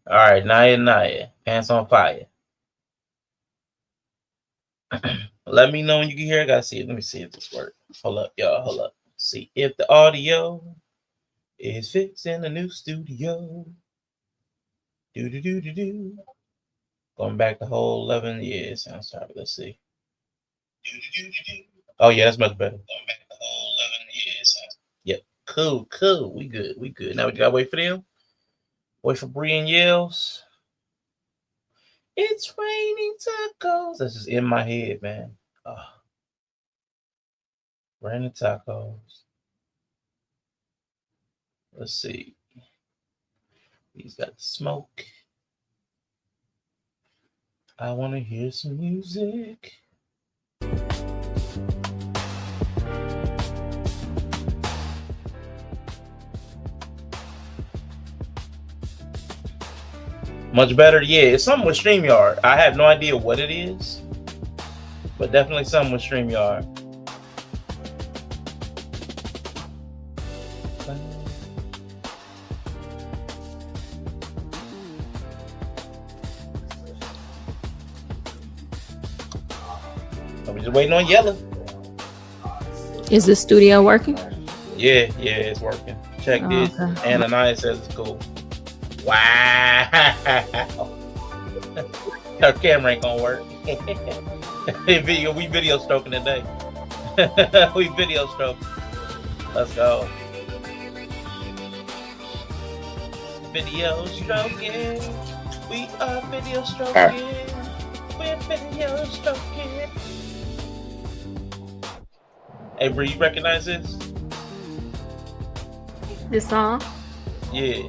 All right, Naya. Pants on fire. Let me know when you can hear. I gotta see it. Let me see if this works. Hold up, y'all. Hold up. See if the audio is fixed in the new studio. Do do do do do. Going back the whole 11 years. Sounds sorry. Let's see. Oh yeah, that's much better. Going back the whole 11 years. Yep. Cool. We good. Now we gotta wait for them. Wait for Bree and Yells. It's raining tacos. That's just in my head, man. Oh. Raining tacos. Let's see. He's got the smoke. I want to hear some music. Much better? Yeah, it's something with StreamYard. I have no idea what it is, but definitely something with StreamYard. I'm just waiting on Yella. Is the studio working? Yeah, it's working. Checked it. Okay. Ananias says it's cool. Wow. Her camera ain't gonna work. We video stroking today. We video stroking. Let's go. Video stroking. We are video stroking. We're video stroking. Hey, Bree, you recognize this? This song? Yeah.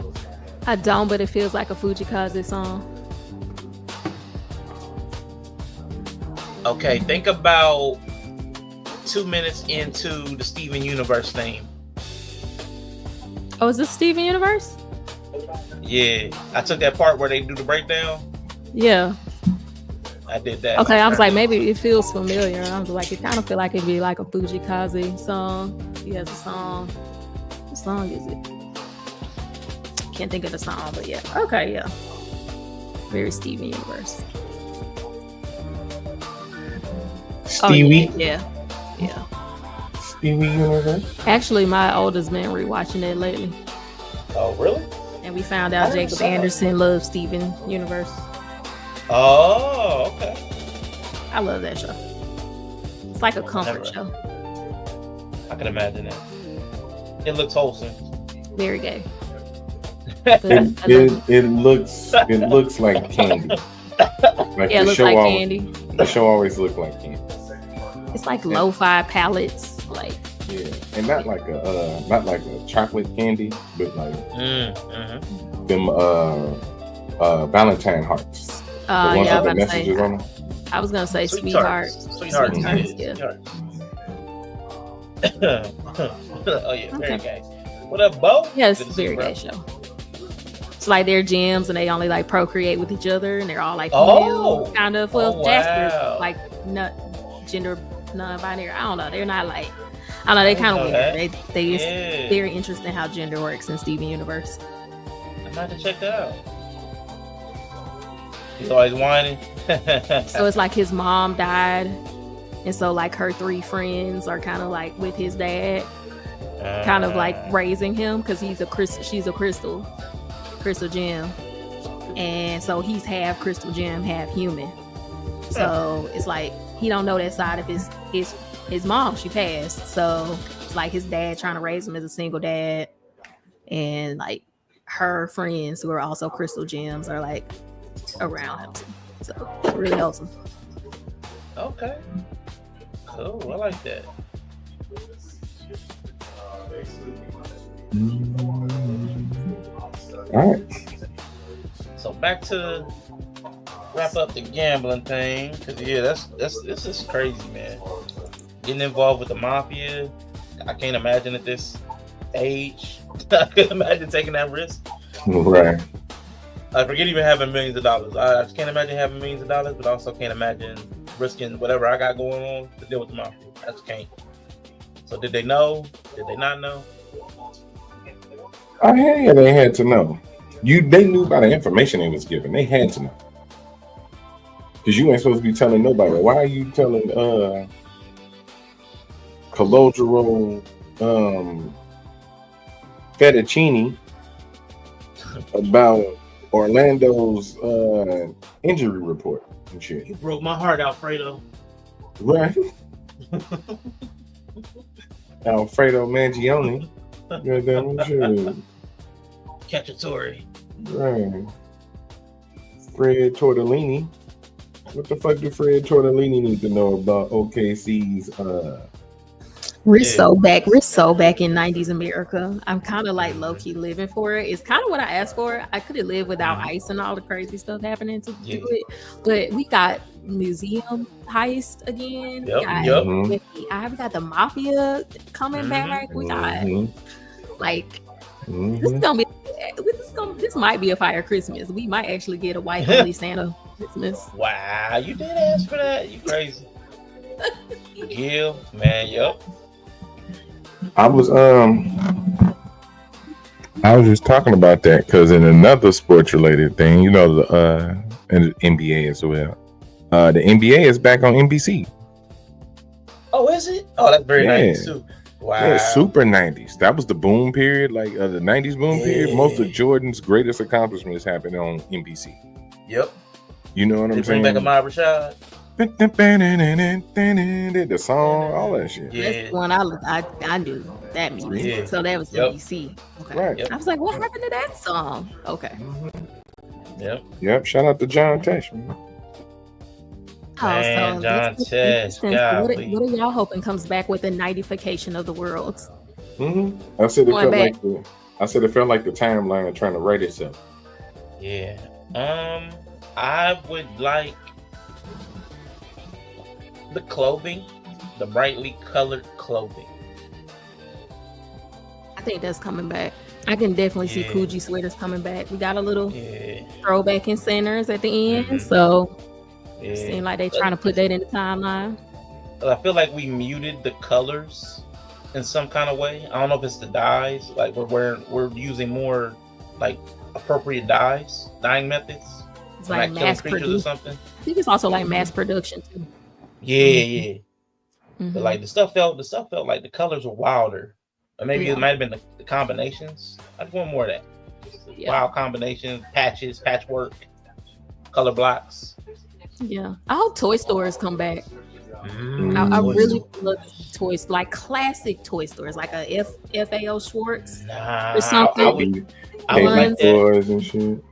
I don't, but it feels like a Fujikaze song. Okay, think about 2 minutes into the Steven Universe theme. Oh, is this Steven Universe? Yeah, I took that part where they do the breakdown. Yeah. I did that. Okay, I was like, maybe it feels familiar. I was like, it kind of feel like it'd be like a Fujikaze song. He has a song. What song is it? Can't think of the song, but yeah. Okay, yeah. Very Steven Universe. Stevie? Oh, yeah. Stevie Universe? Actually, my oldest been rewatching it lately. Oh, really? And we found out Jacob Anderson loves Steven Universe. Oh, okay. I love that show. It's like a comfort show. I can imagine that. It looks wholesome. Very gay. It looks like candy. Like yeah, it looks like candy. The show always looked like candy. It's like lo-fi palettes, like yeah, and not like a chocolate candy, but like them Valentine hearts. The ones yeah, with the messages on them. I was gonna say sweethearts. Sweethearts, yeah. Oh yeah, very gay. What up, Bo? Yeah, it's a very gay show. It's like they're gems and they only like procreate with each other and they're all like female, kind of. Well, Jasper's like gender non-binary. I don't know. They're not like, I don't know. They kind of weird. They it's very interesting how gender works in Steven Universe. I might have to check that out. He's always whining. So it's like his mom died, and so like her 3 friends are kind of like with his dad, kind of like raising him because she's a crystal gem, and so he's half crystal gem, half human. So it's like he don't know that side of his mom. She passed, so it's like his dad trying to raise him as a single dad, and like her friends who are also crystal gems are like around him. So it's really awesome. Okay, cool. I like that. All right. So back to wrap up the gambling thing, because yeah, this is crazy, man. Getting involved with the mafia, I can't imagine at this age. I couldn't imagine taking that risk. Right. I forget even having millions of dollars. I just can't imagine having millions of dollars, but also can't imagine risking whatever I got going on to deal with the mafia. I just can't. So did they know? Did they not know? I hear they had to know. They knew about the information they was given. They had to know. Because you ain't supposed to be telling nobody. Why are you telling Colodro Fettuccine about Orlando's injury report and shit? You broke my heart, Alfredo. Right. Alfredo Mangione. Goddamn shit. Cacciatore. Right. Fred Tortellini. What the fuck do Fred Tortellini need to know about OKC's We're so back in 90s America. I'm kind of like low-key living for it. It's kind of what I asked for. I could have lived without ICE and all the crazy stuff happening to do it. But we got museum heist again. We got the mafia coming back. We got this might be a fire Christmas. We might actually get a white holy Santa Christmas. Wow, you did ask for that? You crazy. Gil, man, yup. I was just talking about that because in another sports related thing, you know, and the NBA as well. The NBA is back on NBC. Oh, is it? Oh, that's very nice too. Wow. Yeah, super 90s. That was the boom period, like the 90s boom period. Most of Jordan's greatest accomplishments happened on NBC. Yep. You know what I'm saying? Bring back Ahmad Rashad. The song, all that shit. Yeah. That's the one I knew that music. Yeah. So that was NBC. Okay. Right. Yep. I was like, what happened to that song? Okay. Yep. Shout out to John Tesh, man. Man, John Tesh. What are y'all hoping comes back with the nightification of the world? I said it felt like the timeline trying to write itself. Yeah. I would like the clothing, the brightly colored clothing. I think that's coming back. I can definitely see Coogee sweaters coming back. We got a little throwback in centers at the end, so it seems like they're trying to put that in the timeline. I feel like we muted the colors in some kind of way. I don't know if it's the dyes, like we're using more like appropriate dyeing methods. It's like mass production or something. I think it's also like mass production too. Yeah. But like the stuff felt like the colors were wilder. Or maybe it might have been the combinations. I just want more of that. Wild combinations, patches, patchwork, color blocks. Yeah. I hope toy stores come back. I really love toys, like classic toy stores, like a FAO Schwartz or something. I would like that. And shit.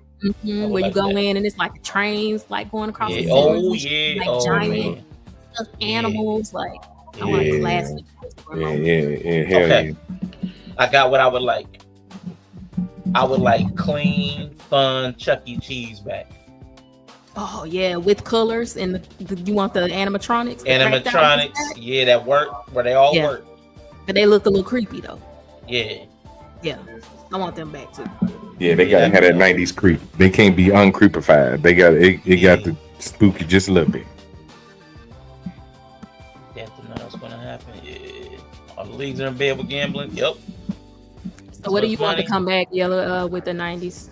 Where you go in and it's like trains like going across the giant animals. Like I want a classic. Yeah. I got what I would like. I would like clean, fun Chuck E. Cheese back. Oh yeah, with colors and you want the animatronics. That work where they all work. But they look a little creepy though. Yeah. I want them back too. Yeah, they gotta have that 90s creep. They can't be uncreepified. They got it got to spooky just a little bit. That's what's gonna happen. Yeah. All the leagues are in bed with gambling. Yep. So what do you want to come back, Yella, with the 90s?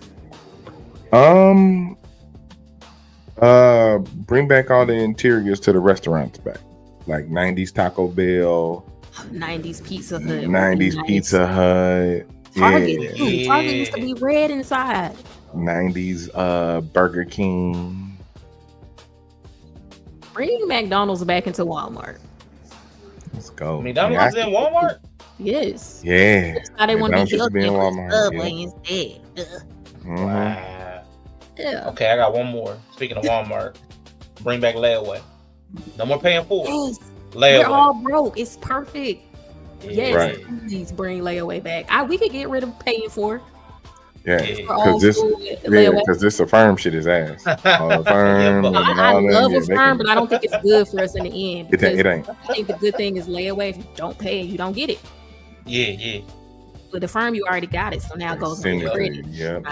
Bring back all the interiors to the restaurants back. Like 90s Taco Bell. 90s Pizza Hut. 90s Pizza Hut. Target. Yeah. Target used to be red inside. 90s Burger King. Bring McDonald's back into Walmart. Let's go. McDonald's in Walmart? Yes. Yeah. That's how they want to be in Walmart. Instead. Wow. Yeah. Okay, I got one more. Speaking of Walmart, bring back layaway. No more paying for it. Yes. Layaway. We're all broke. It's perfect. Yes, right. Please bring layaway back. We could get rid of paying for. Yeah, because this Affirm shit is ass. Affirm. I love Affirm, but I don't think it's good for us in the end. It ain't. I think the good thing is layaway. If you don't pay it, you don't get it. Yeah. With Affirm, you already got it, so now it goes on your credit. Yep.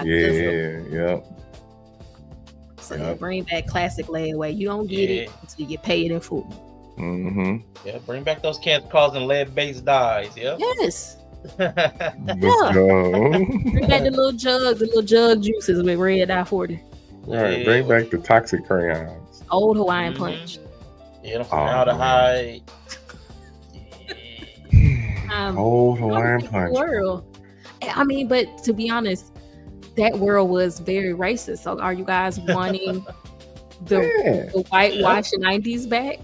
So bring back classic layaway. You don't get it until you pay it in full. Mm-hmm. Yeah, bring back those causing lead-based dyes. Yeah. Yes. Let's go. Bring back the little jug juices with red I-40. Right, bring back the toxic crayons. Old Hawaiian Punch. Yeah, formaldehyde. Old Hawaiian Punch. World. I mean, but to be honest, that world was very racist. So are you guys wanting the whitewash 90s back?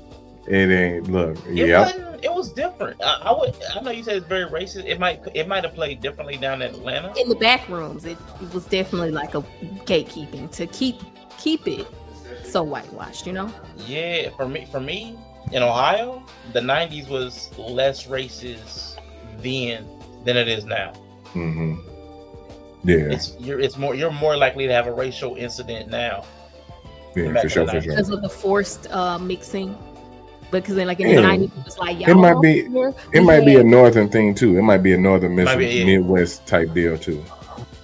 It ain't. Look, it was different. I know you said it's very racist. It might have played differently down in Atlanta. In the back rooms, it was definitely like a gatekeeping to keep it so whitewashed, you know? Yeah, for me in Ohio, the 90s was less racist then than it is now. Mm-hmm. Yeah, you're more likely to have a racial incident now. Yeah, for sure. Because of the forced mixing. Because then, like in the 90s, it was like y'all. It might be a northern thing too. It might be a northern Midwest type deal too.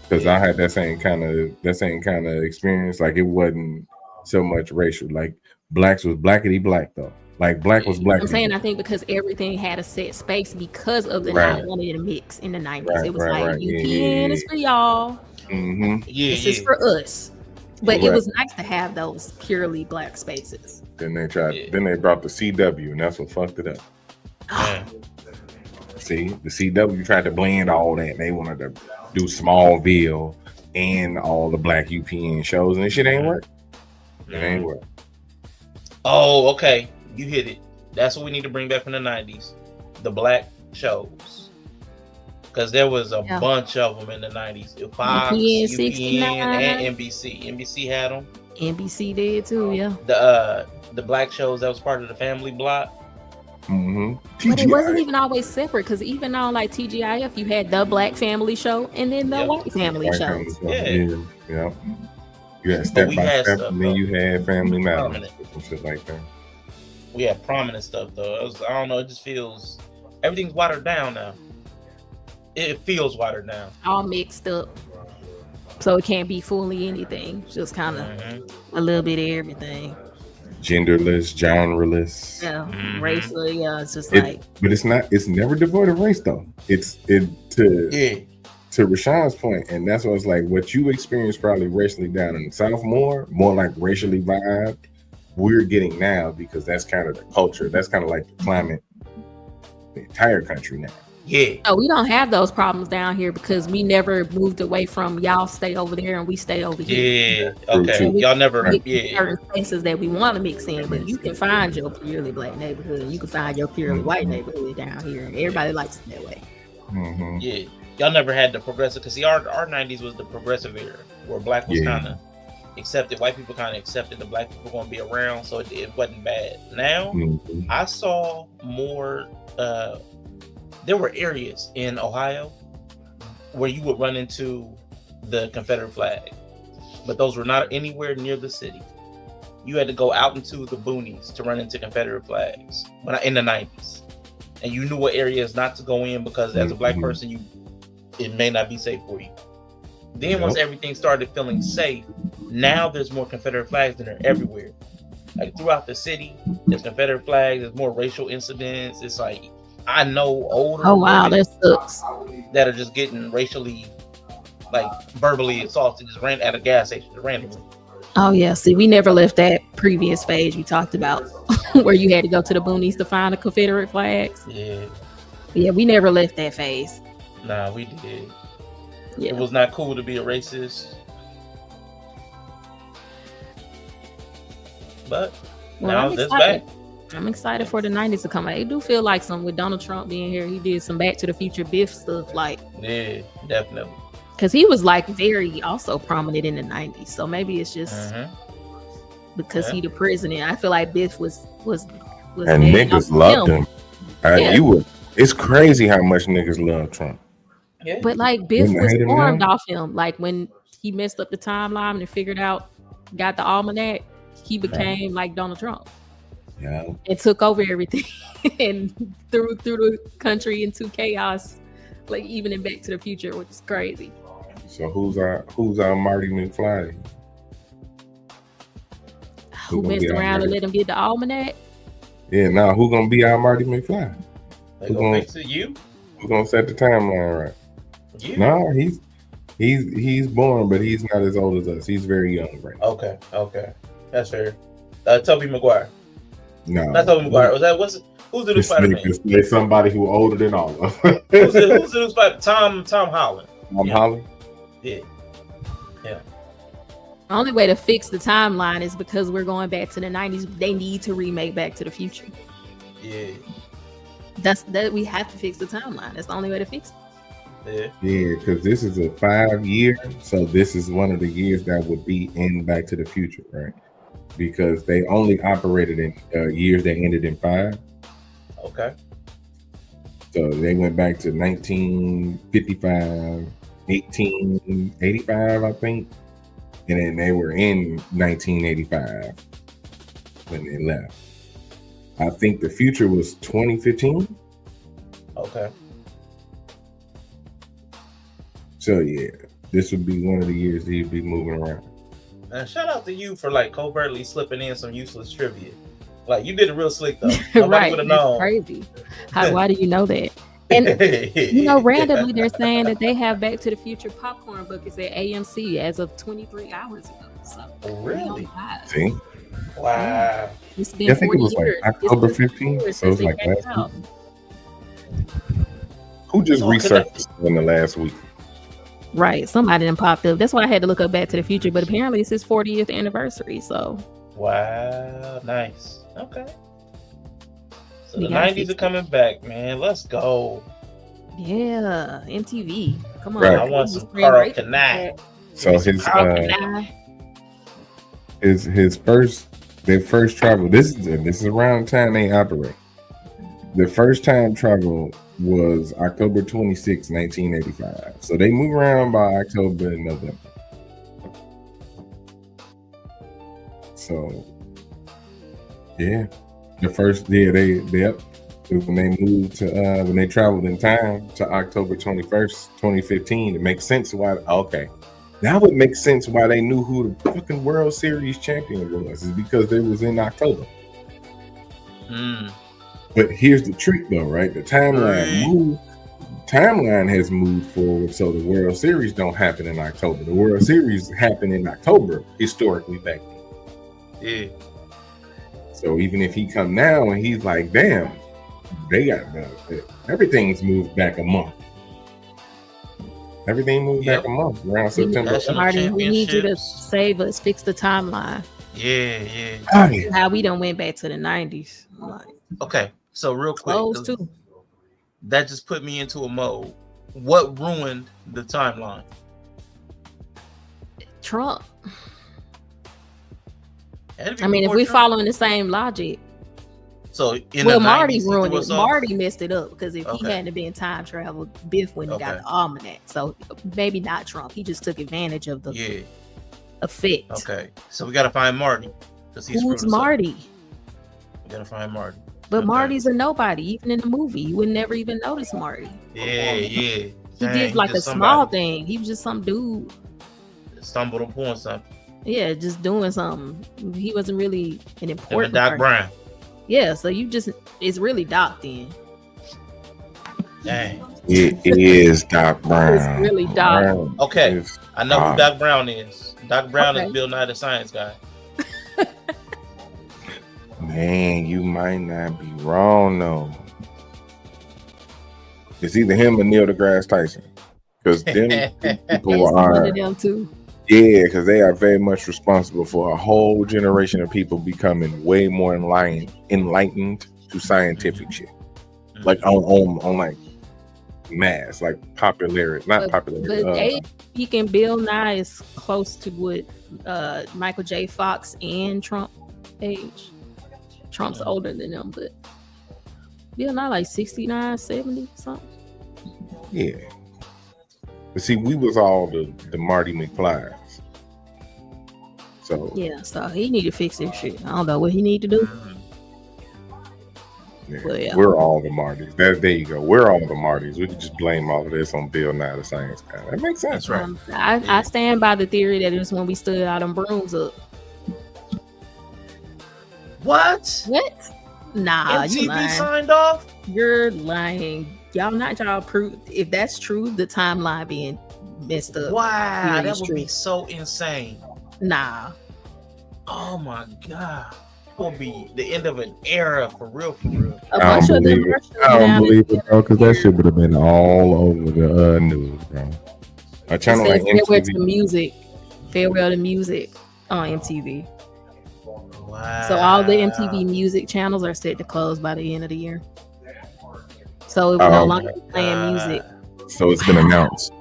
Because I had that same kind of experience. Like it wasn't so much racial. Like blacks was blackity black though. Like black was black. I'm saying I think because everything had a set space because of the not wanting to mix in the 90s. It was UPN is for y'all. Mm-hmm. This is for us. But it was nice to have those purely black spaces. Then they brought the CW, and that's what fucked it up. See, the CW tried to blend all that. They wanted to do Smallville and all the black UPN shows, and this shit ain't work. It ain't work. Oh, okay. You hit it. That's what we need to bring back from the 90s. The black shows. Because there was a bunch of them in the 90s. Fox, UPN, and NBC. NBC had them. NBC did too, yeah. The black shows that was part of the family block. Mm-hmm. But it wasn't even always separate, because even on like TGIF, you had the black family show and then the white family show. Yeah. You had Step by Step, and then you had Family Matters and shit like that. We had prominent stuff though. I don't know. It just feels everything's watered down now. It feels watered down. All mixed up. So it can't be fully anything. Just kind of a little bit of everything. Genderless, genreless. Yeah. Racial, it's just but it's never devoid of race though. To Rashawn's point, and that's what it's like, what you experienced probably racially down in the South more like racially vibed, we're getting now, because that's kind of the culture. That's kind of like the climate, the entire country now. Yeah. Oh, we don't have those problems down here because we never moved away from y'all stay over there and we stay over here. Yeah. Okay. So y'all never. Certain places that we want to mix in, but you can find your purely black neighborhood and you can find your purely white neighborhood down here, and everybody likes it that way. Mm-hmm. Yeah. Y'all never had the progressive, because our 90s was the progressive era where black was kind of accepted. White people kind of accepted the black people going to be around, so it wasn't bad. Now I saw more. There were areas in Ohio where you would run into the Confederate flag, but those were not anywhere near the city. You had to go out into the boonies to run into Confederate flags, but in the 90s, and you knew what areas not to go in, because as a black person, it may not be safe for you. Then once everything started feeling safe, now there's more Confederate flags than are everywhere. Like throughout the city, there's Confederate flags. There's more racial incidents. It's like, I know older that sucks. that are just getting racially, like verbally assaulted, just ran at a gas station randomly. Oh yeah, see, we never left that previous phase we talked about, where you had to go to the boonies to find the Confederate flags. Yeah, we never left that phase. Nah, we did. Yeah. It was not cool to be a racist. But now this back. I'm excited for the 90s to come out. I do feel like with Donald Trump being here, he did some Back to the Future Biff stuff. Like, yeah, definitely. Because he was like very also prominent in the 90s. So maybe it's just because he the president. I feel like Biff was and niggas loved him. It's crazy how much niggas love Trump. Yeah. But like Biff was formed off him. Like when he messed up the timeline and figured out, got the almanac, he became like Donald Trump. Yeah. And took over everything and threw the country into chaos, like even in Back to the Future, which is crazy. So who's our Marty McFly? Who messed around and let him get the almanac? Yeah, who gonna be our Marty McFly? They gonna fix it, you? Who's gonna set the timeline right? You? No, he's born, but he's not as old as us. He's very young right now. Okay. That's fair. Tobey Maguire. No. Not Tobey Maguire. Who's the new Spider-Man? There's somebody who older than all of us. Who's the new Spider? Tom Holland. Holland? Yeah. The only way to fix the timeline is because we're going back to the 90s. They need to remake Back to the Future. Yeah. That we have to fix the timeline. That's the only way to fix it. Yeah, because this is a 5-year, so this is one of the years that would be in Back to the Future, right? Because they only operated in years that ended in 5. Okay. So they went back to 1955, 1885, I think. And then they were in 1985 when they left. I think the future was 2015. Okay. So yeah, this would be one of the years he'd be moving around. And shout out to you for like covertly slipping in some useless trivia. Like you did it real slick though. Nobody right. would have known. Crazy. Why do you know that? And randomly they're saying that they have Back to the Future popcorn buckets at AMC as of 23 hours ago. So really? See? Wow. Yeah. It's been I think it was years. like October 15th. So it was like last week. Who just researched in the last week? Right. Somebody done popped up. That's why I had to look up Back to the Future, but apparently it's his 40th anniversary. So wow, nice. Okay. So the 90s are coming back, man. Let's go. Yeah, MTV. Come on. Right. I want some Carl Kanai. So their first travel. This is around the time they operate. The first time travel was October 26, 1985. So they move around by October and November. So yeah. The first when they moved to when they traveled in time to October 21st, 2015, it makes sense why that would make sense why they knew who the fucking World Series champion was, is because they was in October. But here's the trick though, right? The timeline has moved forward, so the World Series don't happen in October. The World Series happened in October historically back then. Yeah. So even if he come now and he's like, damn, they got everything's moved back a month. Everything moved back a month around September. Martin, we need you to save us, fix the timeline. Yeah. How we done went back to the 90s. Okay, so real quick, too. That just put me into a mode. What ruined the timeline? Trump. I mean, if we're following the same logic. So Marty ruined it. Marty messed it up because if he hadn't been time travel, Biff wouldn't have got the almanac. So maybe not Trump. He just took advantage of the effect. Okay, so we got to find Marty. Who's Marty? We got to find Marty. But Marty's a nobody. Even in the movie, you would never even notice Marty. Yeah. He did like a small thing. He was just some dude. Stumbled upon something. Yeah, just doing something. He wasn't really an important Doc Brown. Yeah, so it's really Doc then. Dang. It is Doc Brown. It's really Doc. Brown. Okay, I know who Doc Brown is. Doc Brown is Bill Nye the Science Guy. Man, you might not be wrong though. It's either him or Neil deGrasse Tyson. Because them people are one of them too. Yeah, because they are very much responsible for a whole generation of people becoming way more enlightened to scientific shit. Like on like mass, like popularity, not popularity. But age speaking, Bill Nye is close to what Michael J. Fox and Trump age. Trump's older than them, but Bill Nye like 69, 70, something. Yeah. But see, we was all the Marty McFlys. So yeah, so he need to fix this shit. I don't know what he need to do. Yeah, we're all the Martys. There you go. We're all the Martys. We could just blame all of this on Bill Nye the Science Guy. That makes sense, right? I stand by the theory that it was when we stood out them brooms up. What? Nah, MTV signed off? You're lying. y'all prove if that's true, the timeline being messed up. Wow, It that is would true. be so insane. Nah. Oh my god. It will be the end of an era for real, for real. A I bunch don't of them believe are it. shutting I don't down believe in it, bro, because that here. shit would have been all over the news, bro. A It channel like says farewell to MTV. music. Farewell to music on MTV. Wow. So all the MTV music channels are set to close by the end of the year. So it will no Oh, longer be playing music. so it's been announced.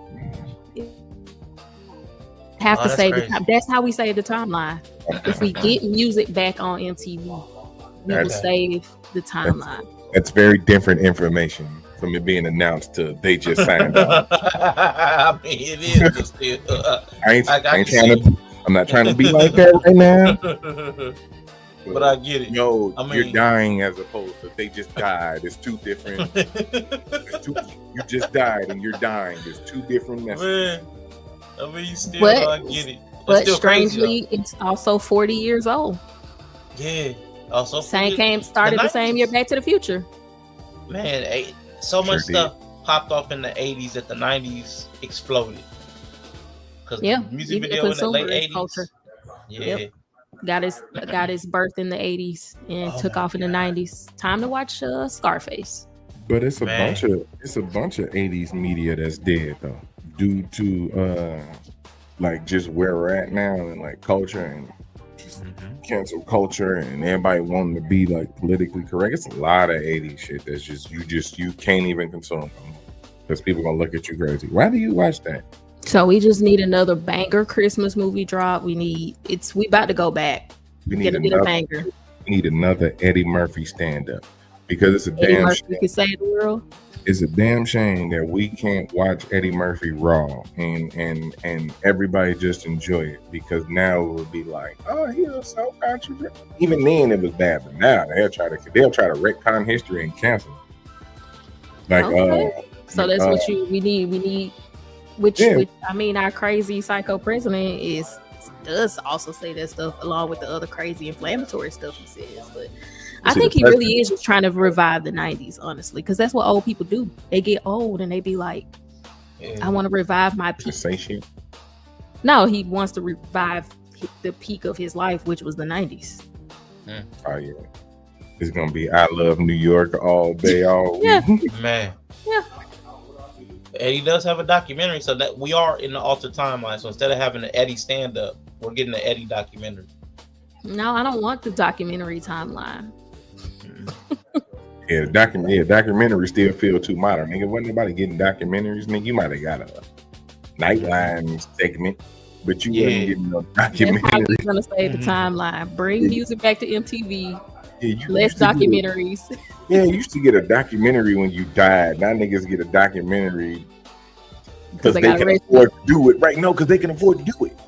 Have Oh, to that's say crazy. that's how we save the timeline. If we get music back on MTV, we will That's- save the timeline. That's very different information from it being announced to they just signed up. I mean, it is, but still. I ain't can trying see to. I'm not trying to be like that right now. But I get it. Yo, I mean- you're dying as opposed to they just died. It's two different. You just died and you're dying. There's two different messages. Man, I mean, still, But- I get it. It's But still crazy, strangely, it's also 40 years old. though. Yeah. Also, Started the same 90s. year Back to the Future. Man, so much Sure did. stuff popped off in the 80s that the 90s exploded. Because Yeah, the music even the video in the late consumerist 80s. culture. Yeah. Yep. Got his birth in the 80s and Oh took my off in the God. 90s. Time to watch Scarface. But it's a Man. bunch of 80s media that's dead though, due to like just where we're at now and like culture and just Mhm. cancel culture and everybody wanting to be like politically correct. It's a lot of 80s shit that's just you can't even consume because people gonna look at you crazy. Why do you watch that? So we just need another banger Christmas movie drop. We about to go back. We Get need a banger. we need another Eddie Murphy stand up because it's a Eddie damn Murphy shame. can save the world. It's a damn shame that we can't watch Eddie Murphy raw and everybody just enjoy it because now it would be like, oh, he was so controversial. Even then it was bad, but now they'll try to retcon history and cancel. Like Okay. So that's what we need. We need which Yeah. I mean, our crazy psycho president does also say that stuff along with the other crazy inflammatory stuff he says. But I See, think the he really president- is just trying to revive the 90s, honestly, because that's what old people do. They get old and they be like, I want to revive my peak. just say shit. No, he wants to revive the peak of his life, which was the 90s. Oh yeah. It's gonna be I love New York all day, all week. Yeah. Man. Yeah. Eddie does have a documentary, so that we are in the altered timeline. So instead of having an Eddie stand up, we're getting an Eddie documentary. No, I don't want the documentary timeline. Yeah, documentary still feel too modern. Nigga, wasn't nobody getting documentaries, nigga. You might have got a Nightline segment, but you wasn't getting no That's how documentary. we're gonna save the timeline. Bring music back to MTV. Yeah, you Less used to get documentaries. you used to get a documentary when you died. Now niggas get a documentary because they they got can arrested. afford to do it. Right? No, because they can afford to do it.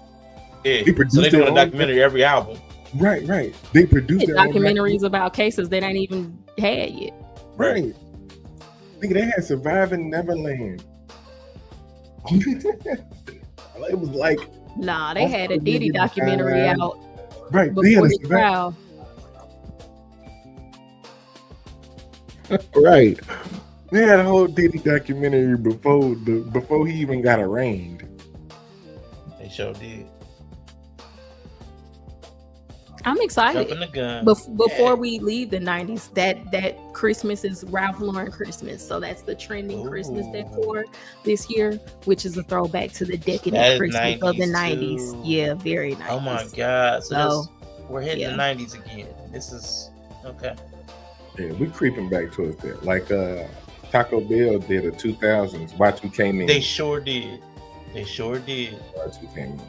Yeah. They produced So they're doing their a own- documentary every album. Right. They produce their own Documentaries about cases that ain't even had yet. Right. Nigga, they had Surviving Neverland. It was like Nah, they had a Also, Diddy niggas documentary died. out right. They had before a his Surviving- trial. Right. They had a whole Diddy documentary before he even got arraigned. They sure did. I'm excited. Jumping the gun. Before Yeah. we leave the 90s, that Christmas is Ralph Lauren Christmas. So that's the trending Christmas decor this year, which is a throwback to the decadent That is Christmas of the 90s 90s. too. Yeah, very 90s. Oh my God. So So, we're hitting yeah. the 90s again. This is okay. Yeah, we creeping back towards that. Like Taco Bell did a 2000s Y2K meme. They sure did. They sure did. Y2K meme.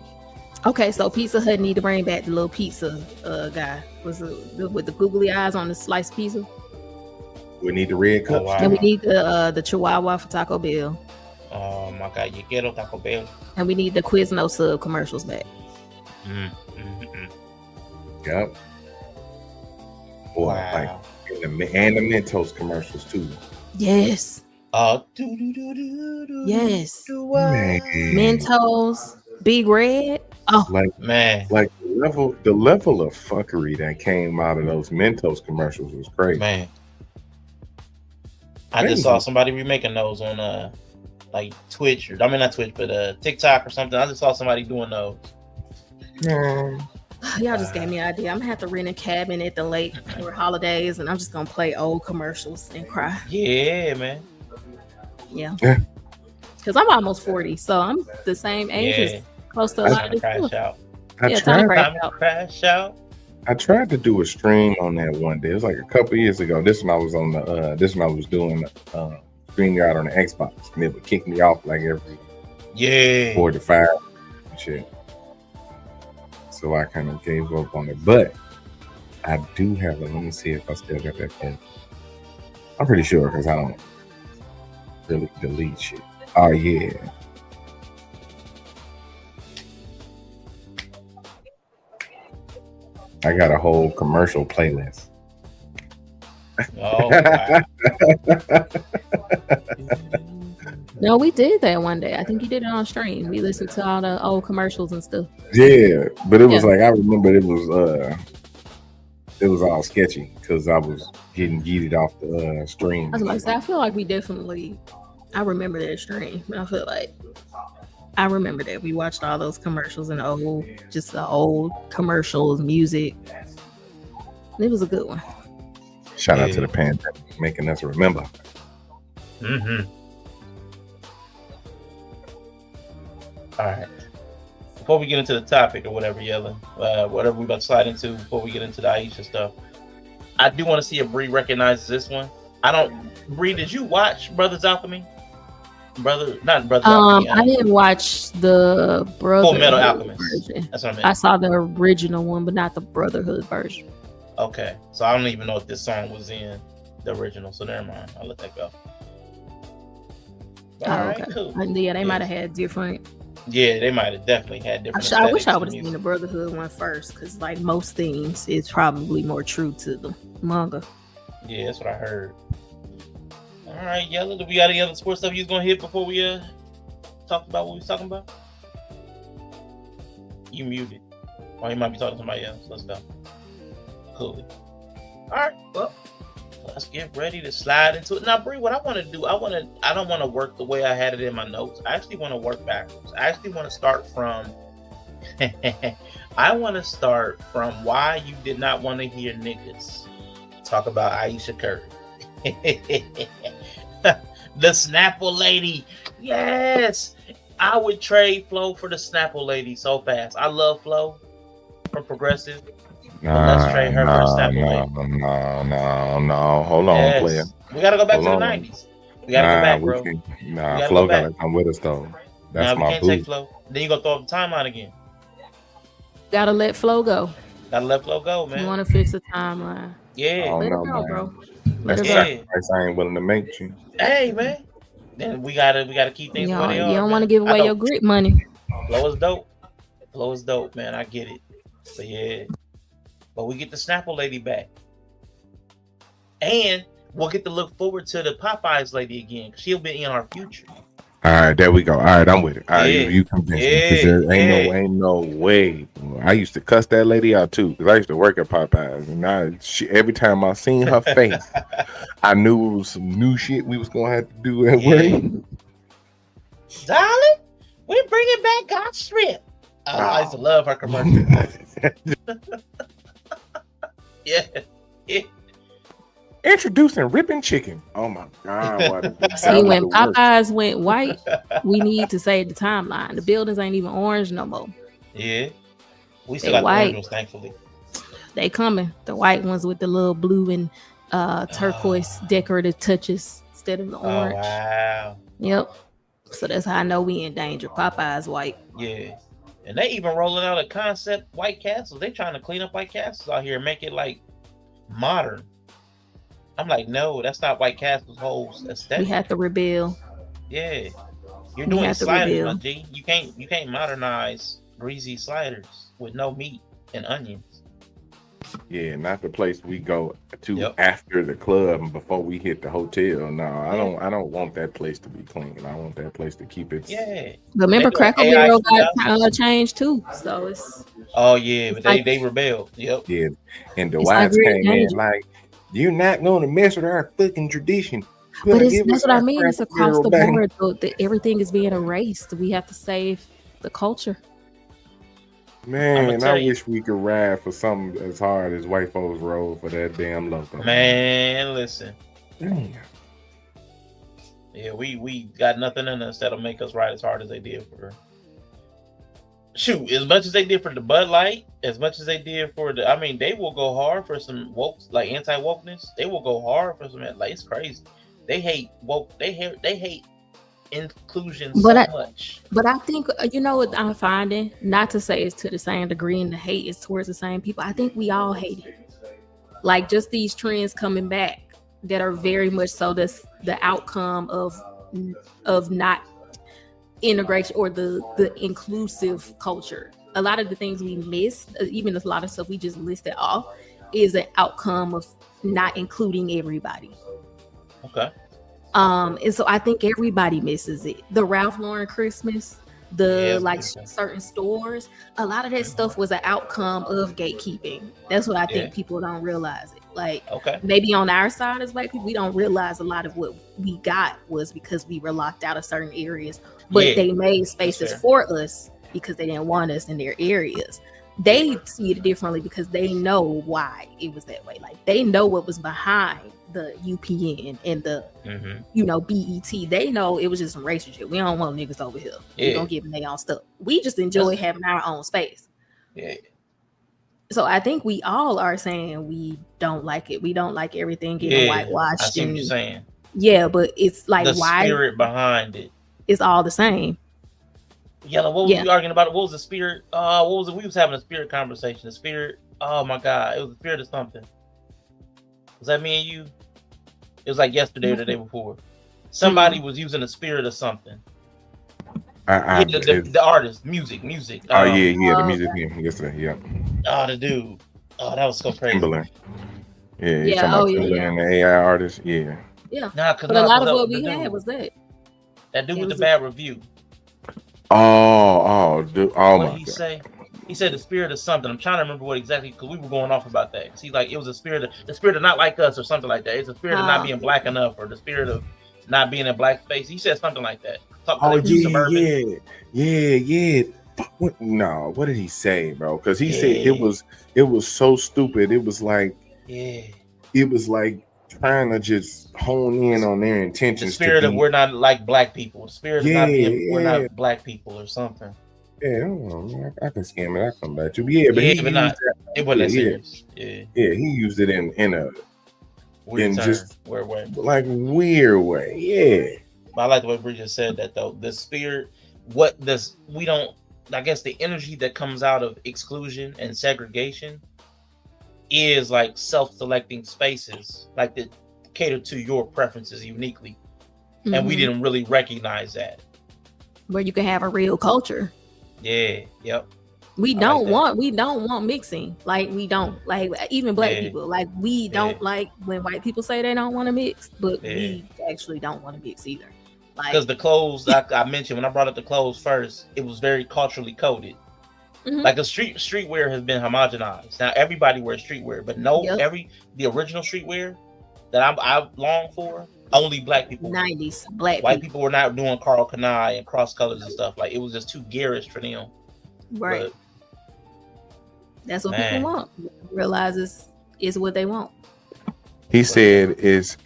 Okay, so Pizza Hut need to bring back the little pizza guy. Was with the googly eyes on the sliced pizza. We need the red cups. Oh, wow. And we need the Chihuahua for Taco Bell. Oh my God. You quiero Taco Bell. And we need the Quizno sub commercials back. Yep. Boy, Wow. like and the Mentos commercials too. Yes. Yes. Man. Mentos, Big Red. Oh, Man. Like the level of fuckery that came out of those Mentos commercials was crazy. Man. I just saw somebody remaking those on like Twitch, or I mean not Twitch, but TikTok or something. I just saw somebody doing those. Y'all just gave me an idea. I'm gonna have to rent a cabin at the lake for holidays, and I'm just gonna play old commercials and cry. Yeah, man. Yeah. Because I'm almost 40, so I'm the same age as close to a lot of this crash stuff. out. Crash out. I tried to do a stream on that one day. It was like a couple years ago. This one I was on the this one I was doing StreamYard on the Xbox, and it would kick me off like every 4 to 5 and shit. So I kind of gave up on it. But I do have it. Let me see if I still got that pin. I'm pretty sure because I don't really delete shit. Oh yeah. I got a whole commercial playlist. Oh, wow. No, we did that one day. I think you did it on stream. We listened to all the old commercials and stuff. Yeah, but it was like I remember it was all sketchy because I was getting yeeted off the stream. I was like, I feel like we definitely. I remember that stream. I feel like I remember that we watched all those commercials and the old commercials, music. It was a good one. Shout out to the pandemic making us remember. Mm-hmm. All right. Before we get into the topic or whatever, Yella, whatever we about to slide into before we get into the Ayesha stuff, I do want to see if Bree recognizes this one. Bree, did you watch Brothers Alchemy? Alchemy. I didn't watch the Full Metal Alchemist version. That's what I meant. I saw the original one, but not the Brotherhood version. Okay, so I don't even know if this song was in the original, so never mind. I'll let that go. All right, cool. Yeah, they might have had different. Yeah, they might have definitely had different. I wish I would have seen the Brotherhood one first, because like most things, it's probably more true to the manga. Yeah, that's what I heard. All right, Yella, do we got any other sports stuff you was gonna hit before we talk about what we was talking about? You muted. Or you might be talking to somebody else. Let's go. Cool. All right, well, let's get ready to slide into it. Now, Bree, what I want to do, I don't want to work the way I had it in my notes. I actually want to work backwards. I actually want to start from why you did not want to hear niggas talk about Ayesha Curry. The Snapple lady. Yes. I would trade Flo for the Snapple lady so fast. I love Flo from Progressive. Let's trade her for the Snapple lady. No. Hold on, player. We gotta go back to the 90s. We gotta go back, bro. Flo gotta come with us though. That's my boo. Take Flo. Then you gonna throw up the timeline again. Gotta let Flo go. Gotta let Flo go, man. You wanna fix the timeline? Yeah. Let her go, bro. That's the sacrifice I ain't willing to make you. Hey, man. Then we gotta keep things where they are. You don't want to give away your grit money. Flo is dope, man. I get it. But yeah. But we get the Snapple lady back. And we'll get to look forward to the Popeyes lady again. She'll be in our future. All right, there we go. All right, I'm with it. All right, you convinced me. Because there ain't no way. I used to cuss that lady out too, because I used to work at Popeyes, and every time I seen her face, I knew it was some new shit we was gonna have to do at work. Darling, we're bringing back God's strip. I used to love her commercial. Yeah. Introducing ripping chicken. Oh my God. See, when Popeyes went white, we need to save the timeline. The buildings ain't even orange no more. Yeah. We still got the orange ones, thankfully. They coming. The white ones with the little blue and turquoise decorative touches instead of the orange. Oh, wow. Yep. So that's how I know we in danger. Popeyes white. Yeah. And they even rolling out a concept White Castle. They trying to clean up White Castles out here and make it like modern. I'm like, no, that's not White Castle's whole aesthetic. We have to rebuild. Yeah, you're doing sliders, my G. You can't modernize greasy sliders with no meat and onions. Yeah, not the place we go to after the club and before we hit the hotel. No, I don't want that place to be clean. I want that place to keep it. Yeah. But remember, Cracker Barrel got changed too, so it's. Oh yeah, but they rebelled. Yep. Yeah, and the wives came in like, you're not going to mess with our fucking tradition. But that's what I mean. It's across the board. So everything is being erased. We have to save the culture. Man, I wish we could ride for something as hard as white folks rode for that damn loco. Man, listen. Damn. Yeah, we got nothing in us that'll make us ride as hard as they did for. Shoot, as much as they did for the Bud Light, as much as they did for the, I mean, they will go hard for some woke, like anti-wokeness. They will go hard for some, like, it's crazy. They hate woke. They hate inclusion so much. But I think you know what I'm finding. Not to say it's to the same degree, and the hate is towards the same people. I think we all hate it. Like just these trends coming back that are very much so the outcome of not integration or the inclusive culture. A lot of the things we miss, even a lot of stuff we just listed off, is an outcome of not including everybody. Okay. And so I think everybody misses it. The Ralph Lauren Christmas, certain stores, a lot of that stuff was an outcome of gatekeeping. That's what I think people don't realize it. Like maybe on our side as black people, we don't realize a lot of what we got was because we were locked out of certain areas, but they made spaces for us because they didn't want us in their areas. They see it differently because they know why it was that way. Like they know what was behind the UPN and the BET. They know it was just some racial shit. We don't want niggas over here. We don't give them their own stuff. We just enjoy having our own space. Yeah. So I think we all are saying we don't like it. We don't like everything getting whitewashed. I see what you're saying. Yeah, but it's like the spirit behind it. It's all the same. Yella, what was we arguing about? What was the spirit? What was it? We was having a spirit conversation. The spirit. Oh my God, it was the spirit of something. Was that me and you? It was like yesterday or the day before. Somebody was using the spirit of something. The artist, music. The music yesterday. Yeah. Oh, the dude. Oh, that was so crazy. Timberland. Yeah. Timberland, the AI artist. Yeah. Yeah. But a lot of what we had was that. That dude with the bad review. Dude. What did he say? He said the spirit of something. I'm trying to remember what exactly, because we were going off about that. Because he's like, it was the spirit of not like us or something like that. It's the spirit of not being black enough, or the spirit of not being in black space. He said something like that. Yeah. What did he say, bro? Because he said it was so stupid. It was like trying to just hone in on their intentions. The spirit of we're not like black people. The spirit of not being we're not black people or something. Yeah, I can skim it. I come back to you. Yeah, but he used that. It wasn't serious. Yeah, he used it in a weird way. Like weird way. Yeah. I like the way Bridget said that though. The spirit, I guess the energy that comes out of exclusion and segregation is like self-selecting spaces, like that cater to your preferences uniquely. And we didn't really recognize that. Where you can have a real culture. Yeah, yep. We don't want mixing. Like we don't like even black people. Like we don't like when white people say they don't want to mix, but we actually don't want to mix either. Because the clothes I mentioned when I brought up the clothes first, it was very culturally coded. Like a streetwear has been homogenized. Now everybody wears streetwear, but the original streetwear that I long for, only black people. 90s white people were not doing Carl Kanai and cross colors and stuff. Like it was just too garish for them. Right. But, that's what people want. Realize is what they want. He said it's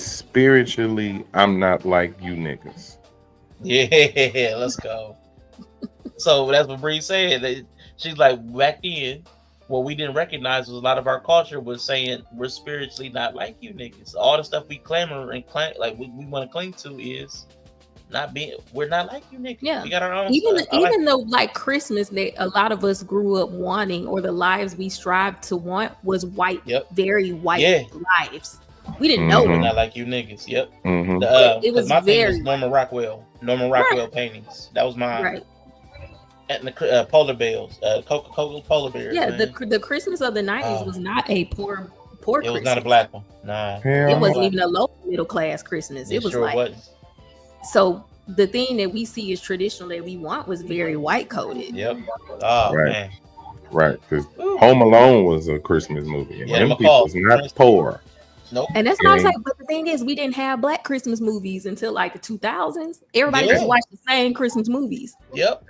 spiritually, I'm not like you niggas. Yeah, let's go. So that's what Bree said. She's like, back then, what we didn't recognize was a lot of our culture was saying we're spiritually not like you niggas. All the stuff we clamor and like we want to cling to is we're not like you niggas. Yeah. We got our own even stuff. Even though like Christmas that a lot of us grew up wanting, or the lives we strived to want was white, very white lives. We didn't know we're not like you niggas. Yep. It was my very thing was Norman Rockwell paintings. That was mine. Right. And the polar bears, Coca-Cola polar bears. Yeah, the Christmas of the 90s was not a poor Christmas. It was not a black one. Nah. It wasn't even a low middle class Christmas. It was wasn't. So the thing that we see as traditional that we want was very white coded. Yep. Oh man. Right, because Home Alone was a Christmas movie. And them people was not poor. Nope. And that's what I was like. But the thing is, we didn't have Black Christmas movies until like the 2000s. Everybody just watched the same Christmas movies. Yep.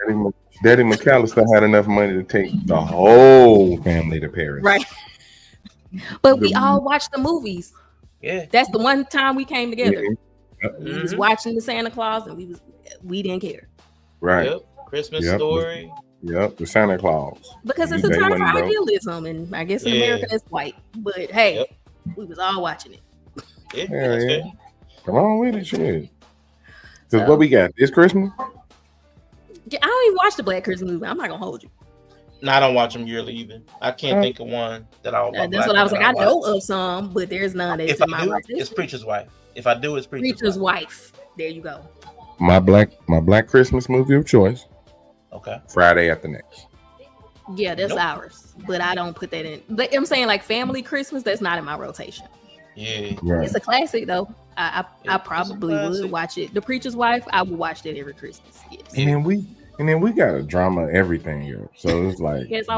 Daddy McAllister had enough money to take the whole family to Paris. Right. But we all watched the movies. Yeah. That's the one time we came together. Mm-hmm. We was watching the Santa Claus, and we didn't care. Right. Yep. Christmas Story. Yep. The Santa Claus. Because it's a time for idealism, and I guess in America it's white. But hey, we was all watching it. Yeah. Come on with it, shit. Because what we got? It's Christmas? I don't even watch the Black Christmas movie. I'm not gonna hold you. No, I don't watch them yearly either. I can't think of one that I'll. That's what I was like. I know of some, but there's none that's in my life. It's Preacher's Wife. If I do, it's Preacher's Wife. There you go. My black Christmas movie of choice. Okay. Friday After Next. Yeah, that's ours, but I don't put that in. But I'm saying like family Christmas, that's not in my rotation. Yeah, right. It's a classic though. I probably would watch it. The Preacher's Wife, I would watch that every Christmas. Yes. And then we got a drama everything, yo. So it's like it's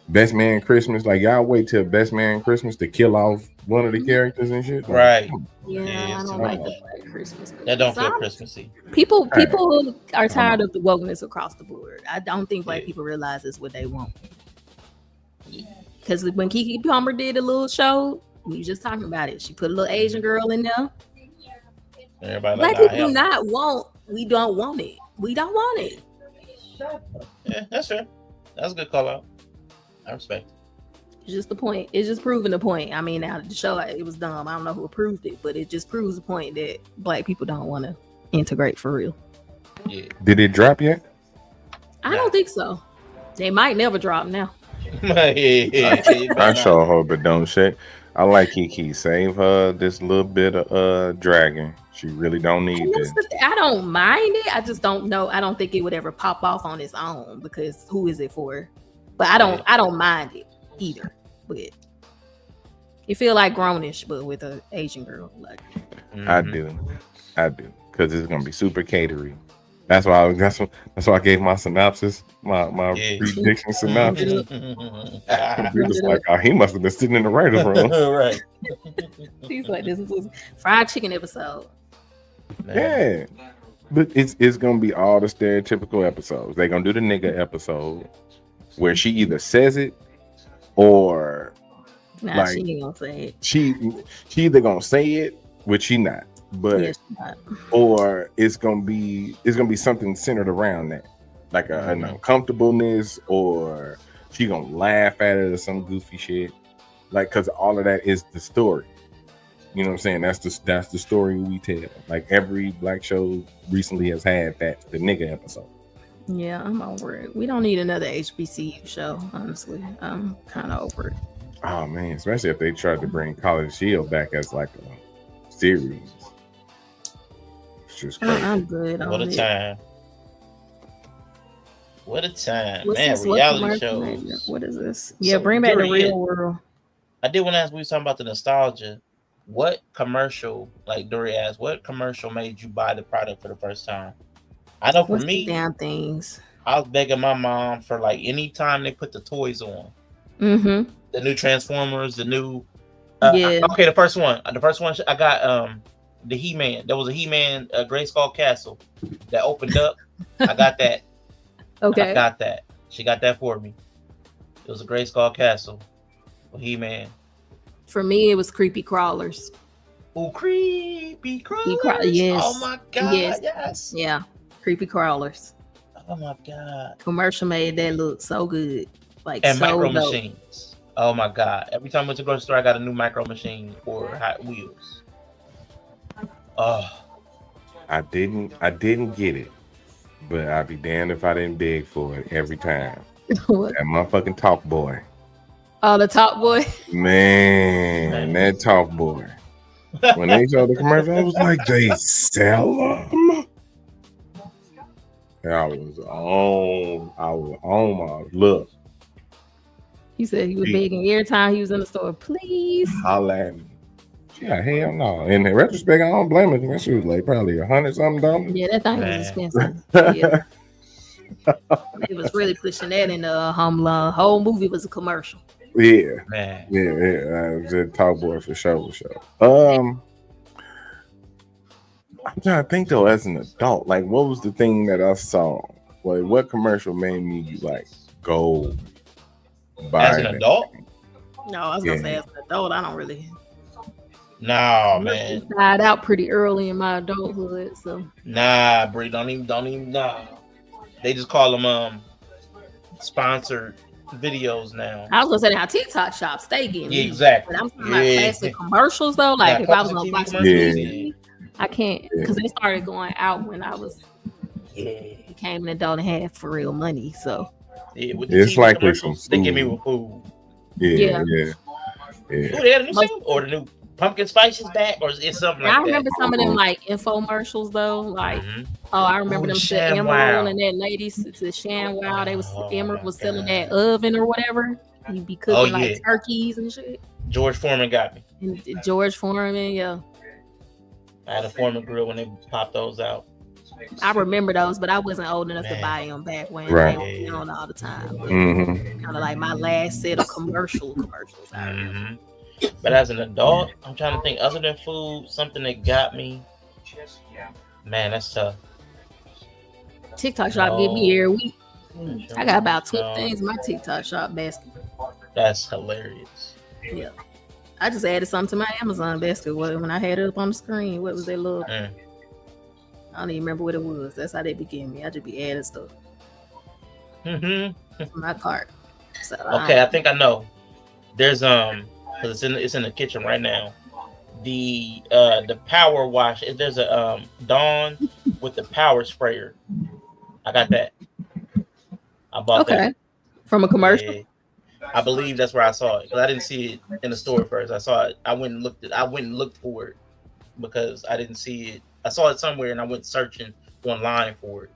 best man Christmas. Like y'all wait till best man Christmas to kill off one of the characters and shit. Like, right. Yeah, I don't like the Black Christmas. That don't feel Christmassy. People are tired of the wokeness across the board. I don't think Black people realize it's what they want. Because when Keke Palmer did a little show, we were just talking about it. She put a little Asian girl in there. Everybody Black people do not want. We don't want it. We don't want it. Yeah, that's fair. That's a good call out. I respect it. It's just the point. It's just proving the point. I mean, now the show, it was dumb. I don't know who approved it, but it just proves the point that Black people don't want to integrate for real. Yeah. Did it drop yet? I don't think so. They might never drop now. I sure hope it don't shit. I like Keke. Save her this little bit of dragon. She really don't need it. I don't mind it. I just don't know. I don't think it would ever pop off on its own because who is it for? But I don't mind it either. But you feel like grownish, but with an Asian girl. Like I do. Because it's gonna be super catery. That's why I gave my synopsis, my prediction synopsis. It was like, oh, he must have been sitting in the writer's room. Right. He's like, this is a fried chicken episode. Yeah. But it's gonna be all the stereotypical episodes. They're gonna do the nigga episode where she either says it or she ain't gonna say it. She either gonna say it, which she not. But or it's gonna be something centered around that, like an uncomfortableness, or she gonna laugh at it or some goofy shit, like because all of that is the story. You know what I'm saying? That's the story we tell. Like every Black show recently has had that, the nigga episode. Yeah, I'm over it. We don't need another HBCU show. Honestly, I'm kind of over it. Oh man, especially if they tried to bring College Shield back as like a series. I'm good. What a time. What a time. What's man, this? reality shows. What is this? Yeah, bring back the real world. I did want to ask, we were talking about the nostalgia. What commercial, like Dory asked, what commercial made you buy the product for the first time? I know for me, damn things. I was begging my mom for like any time they put the toys on. Mm-hmm. The new Transformers, the new okay, the first one I got the He-Man. There was a He-Man Grayskull Castle that opened up. I got that. Okay. I got that. She got that for me. It was a Grayskull Castle for He-Man. For me, it was Creepy Crawlers. Oh, Creepy Crawlers. Yes. Oh my God. Yes. Yeah. Creepy Crawlers. Oh my God. Commercial made that look so good. Like and so micro dope. machines. Oh my God. Every time I went to the grocery store, I got a new micro machine for Hot Wheels. Oh. I didn't get it, but I'd be damned if I didn't beg for it every time. What? That motherfucking Talk Boy. Oh, the Talk Boy. Man, that Talk Boy. When they showed the commercial, I was like, they sell them. I was on my look. He said he was begging every time he was in the store, please. Holla at me. Yeah, hell no. In retrospect, I don't blame it. That shit was like probably $100-something. Yeah, that thing was expensive. Yeah. It was really pushing that in the whole movie was a commercial. Yeah, Man. yeah. The Talk Boy for sure. I'm trying to think though. As an adult, like, what was the thing that I saw? What commercial made me like go buy As an that? adult? No, I was gonna say as an adult, I don't really. Nah, man. Died out pretty early in my adulthood, so. Nah, Bree, don't even. Nah. They just call them sponsored videos now. I was gonna say how TikTok shops stay getting me. Exactly. But I'm talking about classic commercials though. Like if I was gonna watch TV, I can't because they started going out when I was became an adult and had for real money. So with the it's TV like commercials, they give me with food. Yeah. Ooh, they had a new single or the new pumpkin spices back, or it's something like that. I remember some of them like infomercials though. Like I remember them to Emerald and that lady to ShamWow. They was Emerald was selling that oven or whatever. You'd be cooking like turkeys and shit. George Foreman got me. And George Foreman, yeah. I had a Foreman grill when they popped those out. I remember those, but I wasn't old enough to buy them back when they were on all the time. Kind of like my last set of commercials. But as an adult, I'm trying to think. Other than food, something that got me. Man, that's tough. TikTok shop get me every week. I got about 2 things in my TikTok shop basket. That's hilarious. Yeah. I just added something to my Amazon basket when I had it up on the screen. What was that little? I don't even remember what it was. That's how they began me. I just be adding stuff. My cart. So, okay, I think I know. There's because it's in the kitchen right now. The power wash. There's a Dawn with the power sprayer. I got that. I bought that from a commercial. Yeah. I believe that's where I saw it because I didn't see it in the store first. I saw it. I went and looked for it because I didn't see it. I saw it somewhere and I went searching online for it.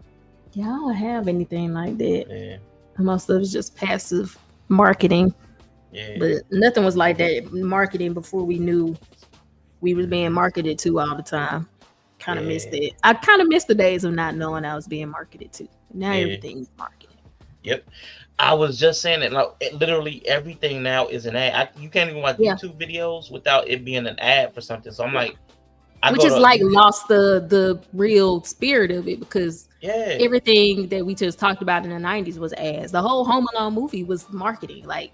Yeah, I don't have anything like that. Yeah. Most of it's just passive marketing. Yeah. But nothing was like that marketing before we knew we was being marketed to all the time. Kind of missed it. I kind of missed the days of not knowing I was being marketed to. Now everything's marketed. Yep. I was just saying that like literally everything now is an ad. You can't even watch YouTube videos without it being an ad for something. So I'm like, which is like lost the real spirit of it because everything that we just talked about in the 90s was ads. The whole Home Alone movie was marketing, like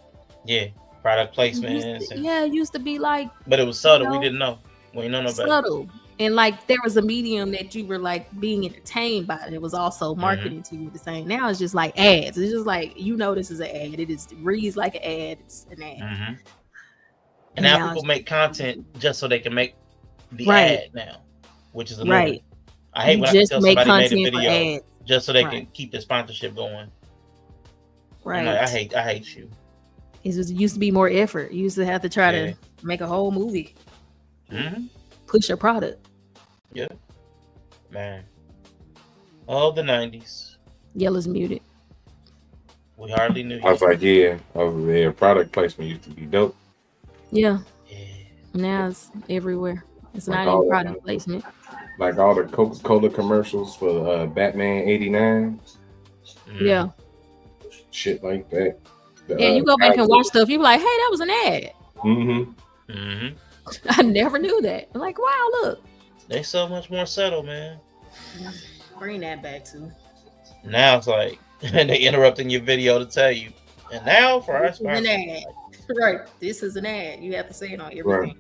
product placements. It used to be like, but it was subtle. We didn't know. We didn't know no better. Subtle. And like there was a medium that you were like being entertained by. It was also marketing to you the same. Now it's just like ads. It's just like this is an ad. It reads like an ad. It's an ad. And now people make content just so they can make the ad now, which is annoying. I hate when I tell somebody made a video just so they can keep the sponsorship going. Right. Like, I hate you. It used to be more effort. You used to have to try to make a whole movie. Push your product. Yeah. Man. Oh, the 90s. Yella's muted. We hardly knew. I was like, product placement used to be dope. Yeah. Now it's everywhere. It's like not even product placement. Like all the Coca-Cola commercials for Batman 89. Yeah. Shit like that. You go back and watch stuff. You be like, hey, that was an ad. I never knew that. I'm like, wow, look. They so much more subtle, man. Bring that back too. Now it's like they interrupting your video to tell you. And now for our sponsor. An ad. Right. This is an ad. You have to say it on everything. Right.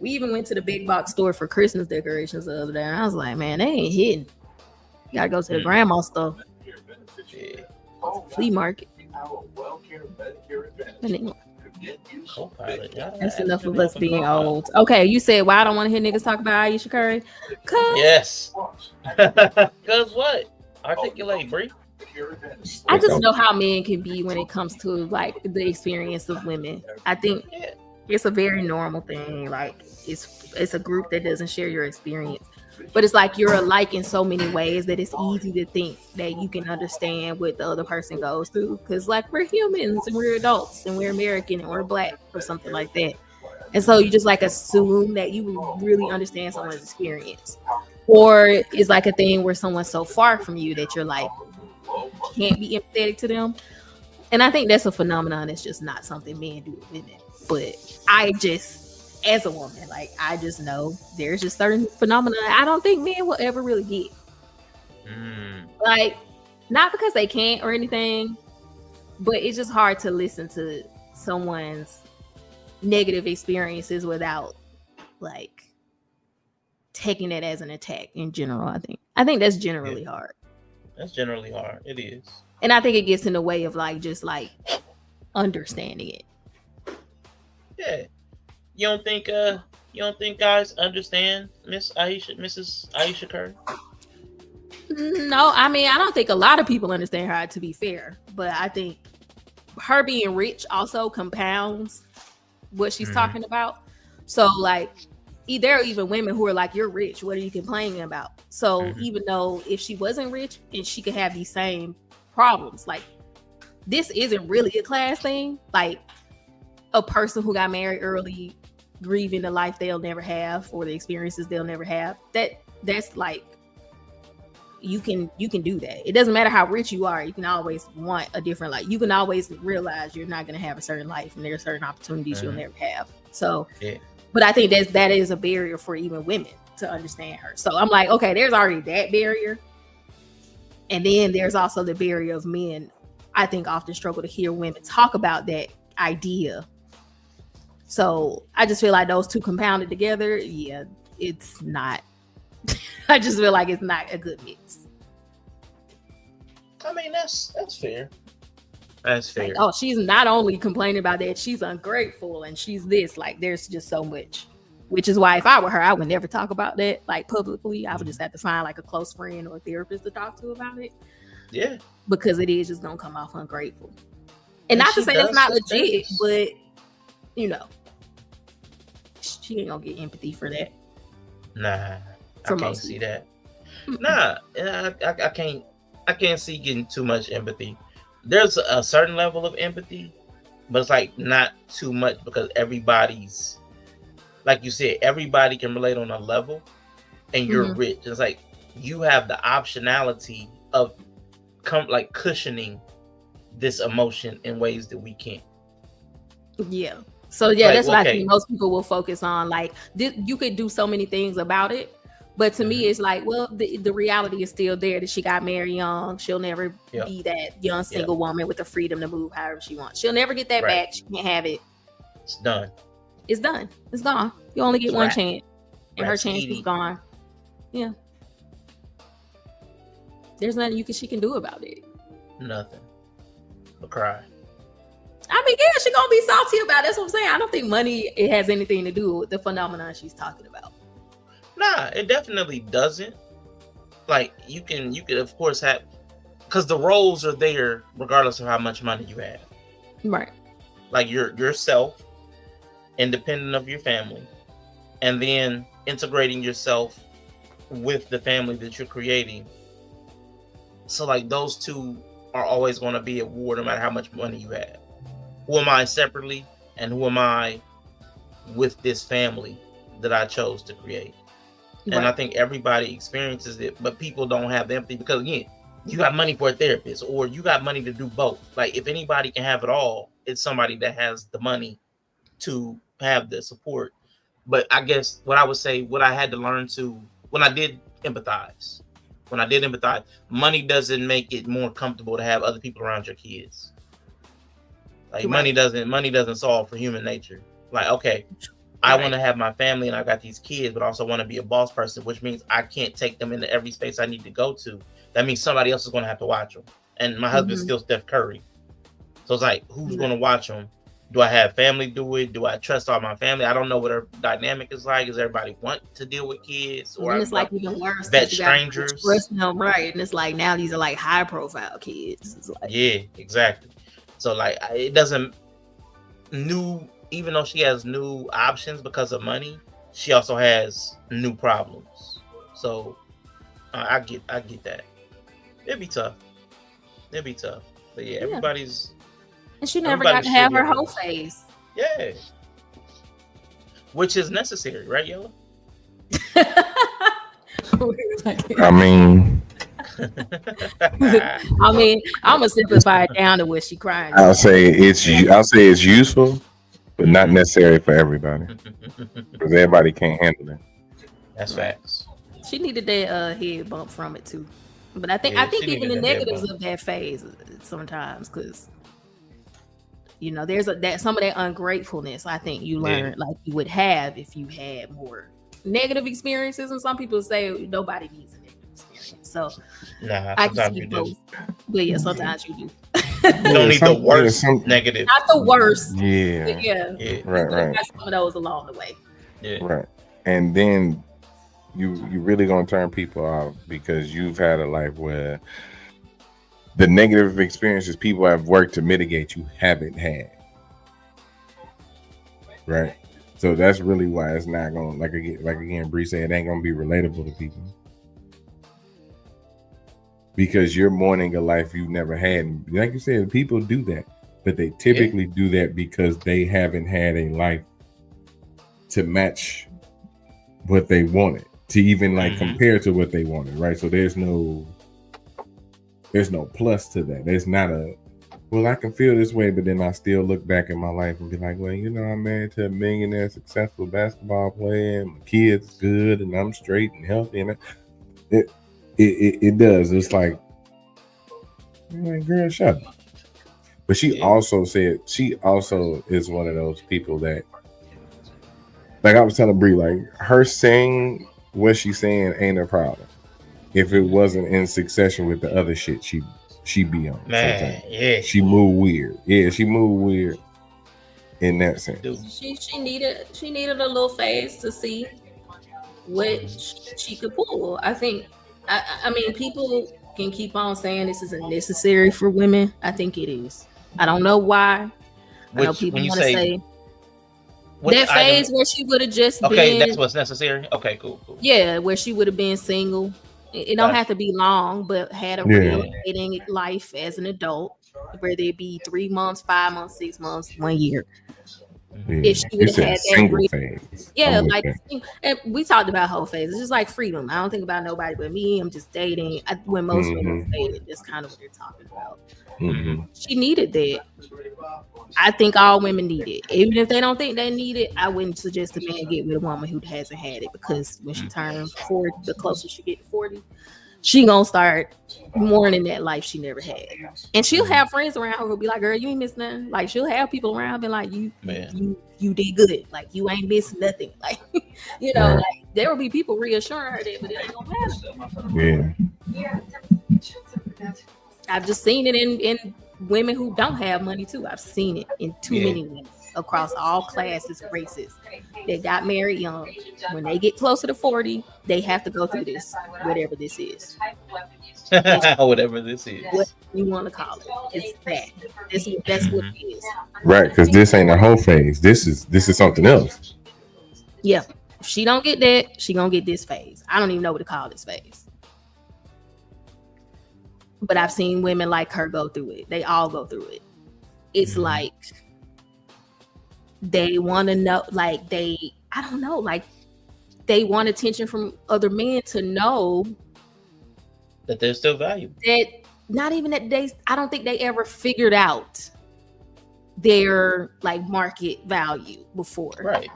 We even went to the big box store for Christmas decorations the other day. And I was like, man, they ain't hitting. You gotta go to the grandma store. Flea market. That's enough of us being old. Okay, you said, well, I don't want to hear niggas talk about Ayesha Curry. Yes. Because what? Articulate, Bree. I just know how men can be when it comes to like the experience of women. I think it's a very normal thing. Like it's a group that doesn't share your experience. But it's like you're alike in so many ways that it's easy to think that you can understand what the other person goes through. Because like we're humans and we're adults and we're American and we're black or something like that. And so you just like assume that you really understand someone's experience. Or it's like a thing where someone's so far from you that you're like can't be empathetic to them. And I think that's a phenomenon that's just not something men do with women. But I just, as a woman, like I just know there's just certain phenomena I don't think men will ever really get. Like, not because they can't or anything, but it's just hard to listen to someone's negative experiences without like taking it as an attack in general. I think that's generally hard. That's generally hard. It is. And I think it gets in the way of like just like understanding it. Yeah. You don't think guys understand Mrs. Ayesha Curry? No, I mean, I don't think a lot of people understand her, to be fair, but I think her being rich also compounds what she's talking about. So like there are even women who are like, you're rich, what are you complaining about? So even though if she wasn't rich and she could have these same problems, like this isn't really a class thing. Like a person who got married early, grieving the life they'll never have or the experiences they'll never have, that's like you can do that. It doesn't matter how rich you are, you can always want a different life. You can always realize you're not going to have a certain life and there are certain opportunities you'll never have. So but I think that is a barrier for even women to understand her. So I'm like, okay, there's already that barrier. And then there's also the barrier of men, I think, often struggle to hear women talk about that idea. So I just feel like those two compounded together, it's not. I just feel like it's not a good mix. I mean, that's fair. That's fair. Like, oh, she's not only complaining about that, she's ungrateful and she's this. Like, there's just so much. Which is why if I were her, I would never talk about that like publicly. I would just have to find like a close friend or a therapist to talk to about it. Yeah. Because it is just gonna come off ungrateful. And not to say it's not legit, but you know, she ain't gonna get empathy for that. Nah, I can't see that. Nah, I can't see getting too much empathy. There's a certain level of empathy, but it's like not too much because everybody's, like you said, everybody can relate on a level, and you're rich. It's like you have the optionality of cushioning this emotion in ways that we can't. Yeah. So yeah, like, that's why I think most people will focus on like you could do so many things about it, but to me it's like, well, the reality is still there that she got married young. She'll never be that young single woman with the freedom to move however she wants. She'll never get that back. She can't have it. It's done. It's done. It's gone. You only get one chance, and her chance is gone. Yeah. There's nothing she can do about it. Nothing. But cry. I mean, yeah, she's gonna be salty about it. That's what I'm saying. I don't think money has anything to do with the phenomenon she's talking about. Nah, it definitely doesn't. Like you can of course have, because the roles are there regardless of how much money you have. Right. Like yourself, independent of your family, and then integrating yourself with the family that you're creating. So like those two are always going to be at war no matter how much money you have. Who am I separately, and who am I with this family that I chose to create? Right. And I think everybody experiences it, but people don't have the empathy because, again, you got money for a therapist or you got money to do both. Like if anybody can have it all, it's somebody that has the money to have the support. But I guess what I would say, what I had to learn to, when I did empathize, money doesn't make it more comfortable to have other people around your kids. Like money doesn't solve for human nature. Like, okay, I want to have my family and I got these kids, but also want to be a boss person, which means I can't take them into every space I need to go to. That means somebody else is going to have to watch them. And my husband's still Steph Curry. So it's like, who's going to watch them? Do I have family do it? Do I trust all my family? I don't know what our dynamic is like. Does everybody want to deal with kids? Or it's like even worse. Vet strangers. Right. And it's like now these are like high profile kids. It's like, yeah, exactly. So like it doesn't even though she has new options because of money, she also has new problems. So I get that. It'd be tough. But yeah, everybody's. And she never got to have her whole phase. Yeah. Which is necessary, right, Yella? I mean, I mean, I'm gonna simplify it down to what she crying. I'll say it's useful, but not necessary for everybody because everybody can't handle it. That's facts. She needed that head bump from it too. But I think she even the needed a head negatives bump. of that phase sometimes, because you know there's that some of that ungratefulness I think you learn like you would have if you had more negative experiences. And some people say nobody needs a negative experience. So Nah, I can sometimes see you both. do. But yeah, sometimes you do. You don't need the worst negative. Not the worst. Yeah. But yeah. Right. Got some of those along the way. Yeah. Right. And then you really gonna turn people off because you've had a life where the negative experiences people have worked to mitigate you haven't had. Right. So that's really why it's not gonna like again, Bree said, it ain't gonna be relatable to people. Because you're mourning a life you never had. And like you said, people do that. But they typically do that because they haven't had a life to match what they wanted. To even like compare to what they wanted, right? So there's no plus to that. There's not well, I can feel this way, but then I still look back at my life and be like, well, you know, I'm married to a millionaire, successful basketball player, and my kids good, and I'm straight and healthy, and it does. It's like girl, shut up. But she also said she also is one of those people that, like I was telling Bree, like her saying what she's saying ain't a problem. If it wasn't in succession with the other shit she be on. Man, sometimes. She move weird. Yeah, she move weird in that sense. She needed a little phase to see what she could pull. I think I mean people can keep on saying this isn't necessary for women. I think it is. I don't know why. I know people want to say that phase where she would have just been. That's what's necessary. Okay, cool. Yeah, where she would have been single. It don't have to be long, but had a real dating life as an adult, whether it be 3 months, 5 months, 6 months, 1 year. Yeah. If she would have had that phase. Yeah, like and we talked about whole phase. It's just like freedom. I don't think about nobody but me. I'm just dating. When most women say it, that's kind of what they're talking about. She needed that. I think all women need it. Even if they don't think they need it, I wouldn't suggest a man get with a woman who hasn't had it, because when she turns 40, the closer she get to 40, she gonna start mourning that life she never had. And she'll have friends around her who'll be like, girl, you ain't missing nothing. Like she'll have people around be like, you did good. Like you ain't missing nothing. Like, you know, like there will be people reassuring her that, but it ain't gonna matter. Yeah. I've just seen it in women who don't have money too. I've seen it in too many women across all classes, races. They got married young. When they get closer to 40, they have to go through this, whatever this is. Whatever this is. What you want to call it. It's that. That's what it is. Right, because this ain't a whole phase. This is something else. Yeah. If she don't get that, she gonna get this phase. I don't even know what to call this phase. But I've seen women like her go through it. They all go through it. It's like they want to know, like I don't know, like they want attention from other men to know that they're still valuable. That not even that I don't think they ever figured out their like market value before. Right.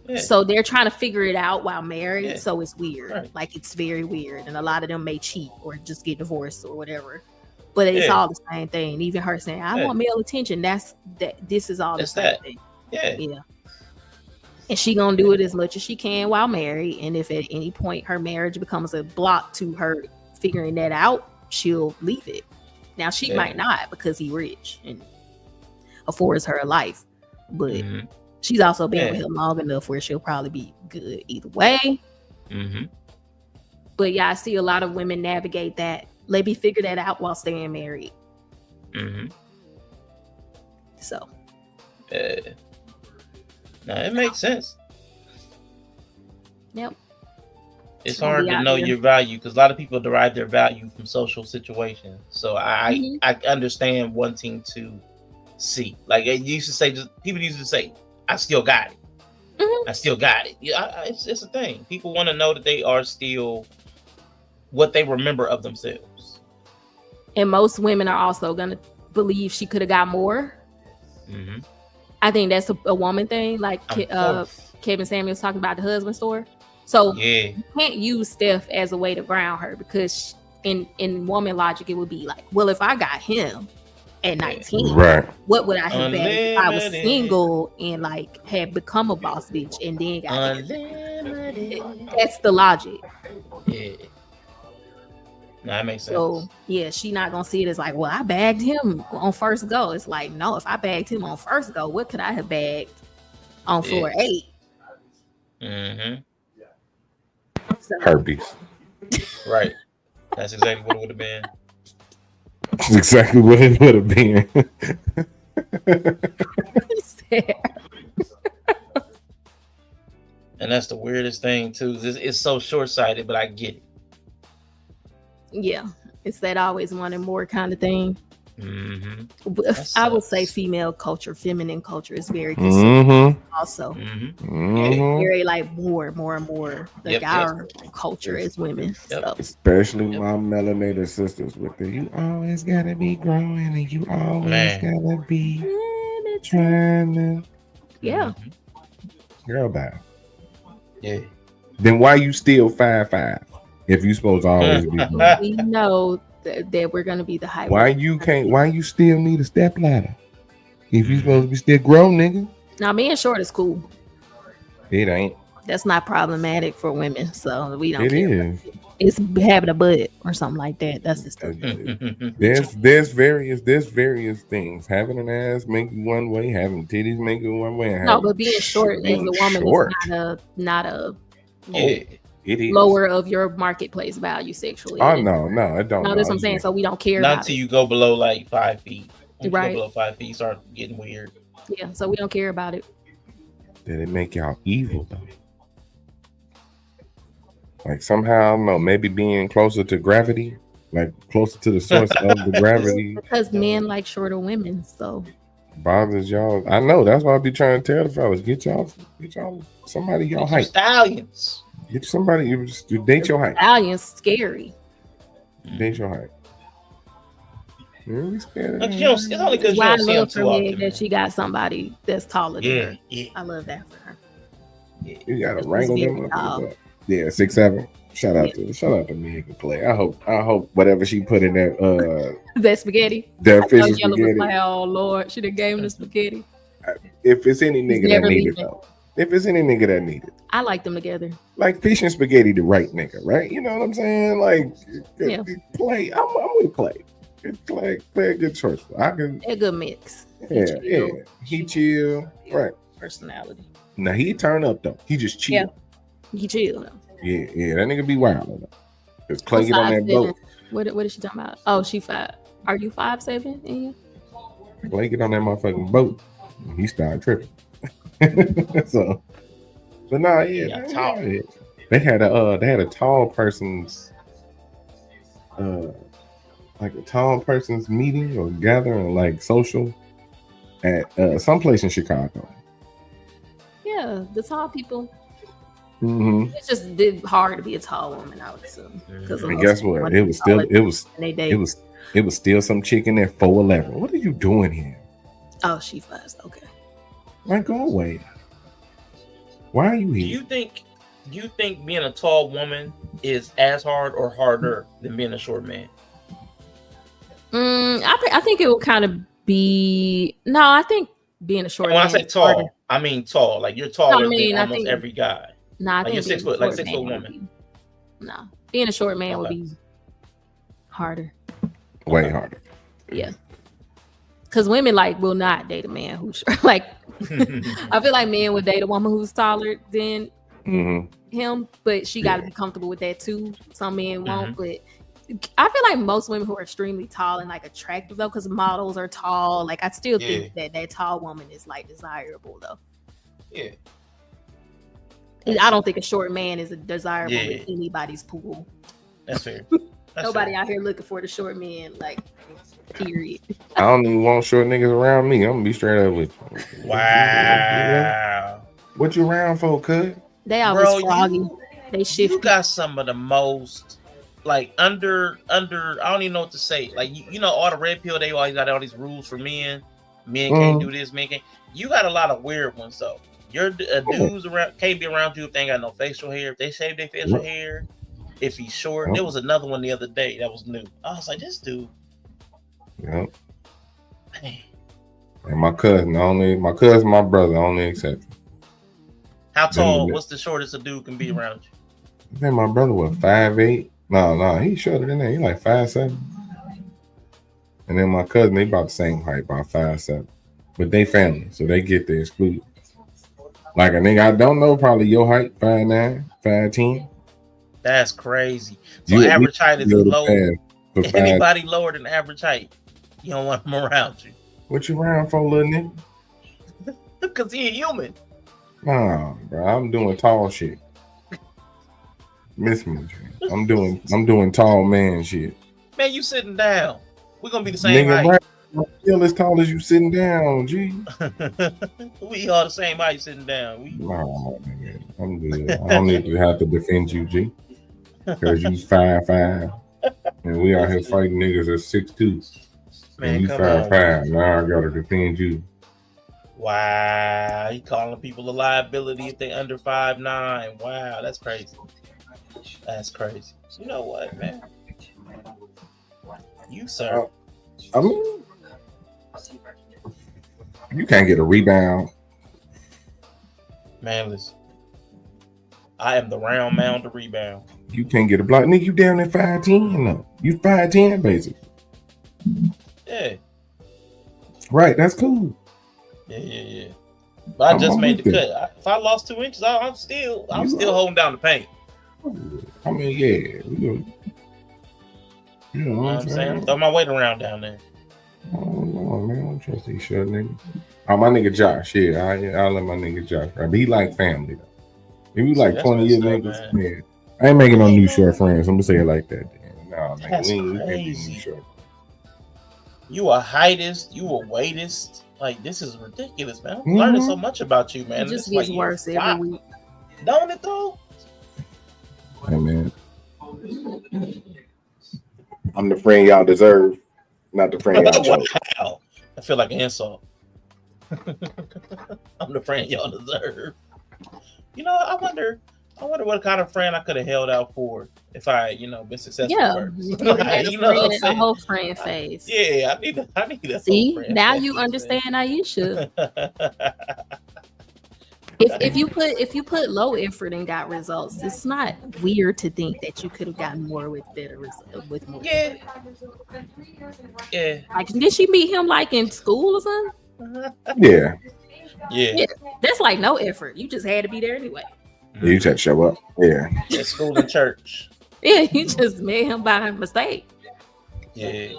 Yeah. So they're trying to figure it out while married. So it's weird. Right. Like it's very weird. And a lot of them may cheat or just get divorced or whatever. But it's all the same thing. Even her saying, I want male attention. This is all the same thing. Yeah. And she gonna do it as much as she can while married. And if at any point her marriage becomes a block to her figuring that out, she'll leave it. Now she might not, because he's rich and affords her a life. But she's also been with him long enough where she'll probably be good either way. But yeah, I see a lot of women navigate that. Let me figure that out while staying married. So. Now it makes sense. Yep. It's hard to know your value because a lot of people derive their value from social situations. So I understand wanting to see. Like people used to say, I still got it. I still got it. Yeah, it's a thing. People want to know that they are still what they remember of themselves. And most women are also gonna believe she could have got more. Mm-hmm. I think that's a woman thing. Like Kevin Samuels talking about the husband store. So you can't use Steph as a way to ground her, because in woman logic, it would be like, well, if I got him at 19, right, what would I have bagged if I was single and like had become a boss bitch and then got him? That's the logic. Yeah. No, that makes sense. So yeah, she not gonna see it as like, well, I bagged him on first go. It's like, no, if I bagged him on first go, what could I have bagged on floor 8? Mm-hmm. So, herpes. Right. That's exactly what it would have been. That's exactly what it would have been. And that's the weirdest thing too. It's so short-sighted, but I get it. Yeah, it's that always wanting more kind of thing. Mm-hmm. I would say female culture, feminine culture is very consistent. Also, very like more and more. Like our culture as women, so. Especially my melanated sisters with the "you always gotta be growing and you always gotta be trying to." Yeah, girl, bye. Yeah. Then why you still 5'5" if you supposed to always be growing? We know that we're gonna be the high. Why you can't? Why you still need a step ladder if you supposed to be still grown, nigga? Now, being short is cool. It ain't. That's not problematic for women, so we don't. It care. is. It's having a butt or something like that. That's the stuff. There's various things. Having an ass make you one way. Having titties make you one way. No, but being short as a woman is not a. It is lower of your marketplace value sexually. Oh no, I don't. No, that's what I'm saying. So we don't care. Not until you go below like 5 feet. When right. You go below 5 feet, start getting weird. Yeah, so we don't care about it. Did it make y'all evil though? Like somehow, I don't know, maybe being closer to gravity, like closer to the source of the gravity. Because men like shorter women, so bothers y'all. I know. That's why I be trying to tell the fellas, get y'all somebody y'all height. Stallions. Get somebody you date your height. Stallions scary. Date your height. Really scared. It's only because you don't see them too often. That she got somebody that's taller than her. Yeah. I love that for her. Yeah. You gotta wrangle them up. Yeah, 6'7". Shout out to me can play. I hope whatever she put in that that spaghetti. That fish spaghetti. Was like, oh Lord, she done gave him the spaghetti. If it's any nigga that need it though. If it's any nigga that need it. I like them together. Like fish and spaghetti, the right nigga, right? You know what I'm saying? Like play. I'm with play. Play a good choice. I can a good mix. He chill. Right. Personality. Now he turn up though. He just chill. Yeah. He chill though. Yeah, that nigga be wild. Cause Clay get on that boat. What is she talking about? Oh, she 5. Are you 5'7"? Clay get on that motherfucking boat. He started tripping. So, but nah, they had a tall person's like a tall person's meeting or gathering, like social at some place in Chicago. Yeah, the tall people. Mm-hmm. It's just hard to be a tall woman, I would assume. And guess what? It was still some chicken at 4'11". What are you doing here? Oh, she fast. Okay. Like, go away. Why are you here? Do you think being a tall woman is as hard or harder than being a short man? I think it will kind of be. No, I think being a short. When I say tall, harder. I mean tall. Like you're taller than almost every guy. Nah, I think you're 6 foot, like 6 foot woman. No, being a short man would be harder. Way harder. Yeah. Because women will not date a man who's short. Like, I feel like men would date a woman who's taller than him, but she got to be comfortable with that too. Some men won't, but I feel like most women who are extremely tall and attractive though, because models are tall. Like, I still think that tall woman is desirable though. Yeah. I don't think a short man is desirable in anybody's pool. That's fair. Nobody out here looking for the short man, period. I don't even want short niggas around me. I'm gonna be straight up with you. Wow. What you around for, cuz? They always froggy. They shift. You got some of the most like under I don't even know what to say. Like you know, all the red pill, they always got all these rules for men. Men can't do this, men can't. You got a lot of weird ones though. Your dudes around can't be around you if they ain't got no facial hair. If they shave their facial hair, if he's short. There was another one the other day that was new. I was like, this dude. Yep. Man. And my cousin, my brother, only exception. How tall? What's the shortest a dude can be around you? I think my brother was 5'8". No, he's shorter than that. He like 5'7". And then my cousin, they about the same height, about 5'7". But they family, so they get the exclude. Like a nigga I don't know, probably your height, 5'9", 5'10". That's crazy. So average height is low. Anybody lower than average height, you don't want them around you. What you around for, little nigga? Because he ain't human. Nah, bro, I'm doing tall shit. Miss me, I'm doing tall man shit. Man, you sitting down. We're gonna be the same height. Right. I'm still as tall as you sitting down, G. We all the same height sitting down. Nah, nigga, I'm good. I don't need to have to defend you, G. Because you 5'5", and we out here fighting niggas at 6'2". Man, and you 5'5". Now I gotta defend you. Wow, he calling people a liability if they under 5'9". Wow, that's crazy. That's crazy. You know what, man? You, sir. I mean, you can't get a rebound. Man, listen. I am the round mound to rebound. You can't get a block. Nigga, you down at 5'10" now. You 5'10", basically. Yeah. Right, that's cool. Yeah. But I just made the cut. If I lost 2 inches, I'm still holding down the paint. I mean, yeah. You know what I'm saying? Throw my weight around down there. Oh, no, man. I don't trust these short niggas. Oh, my nigga Josh. Yeah, I'll let my nigga Josh. Right? But he like family, though. If we like 20 years niggas, man. I ain't making no new short friends. I'm going to say it like that. Nah, man. We can't be new short. You a heightist. You a weightist. Like, this is ridiculous, man. I'm learning so much about you, man. It just gets worse every week. Don't it, though? Hey, man. I'm the friend y'all deserve, not the friend y'all chose. Wow. I feel like an insult. I'm the friend y'all deserve. You know, I wonder what kind of friend I could have held out for if I, been successful. Yeah, like, you know what I'm saying? A whole friend phase. Yeah, I need that. See, now you understand Ayesha. If you put low effort and got results, it's not weird to think that you could have gotten more with better results with more. Yeah. Like, did she meet him like in school or something? Yeah. That's like no effort. You just had to be there anyway. Yeah, you just had to show up. Yeah. School and church. Yeah, you just made him by mistake. Yeah.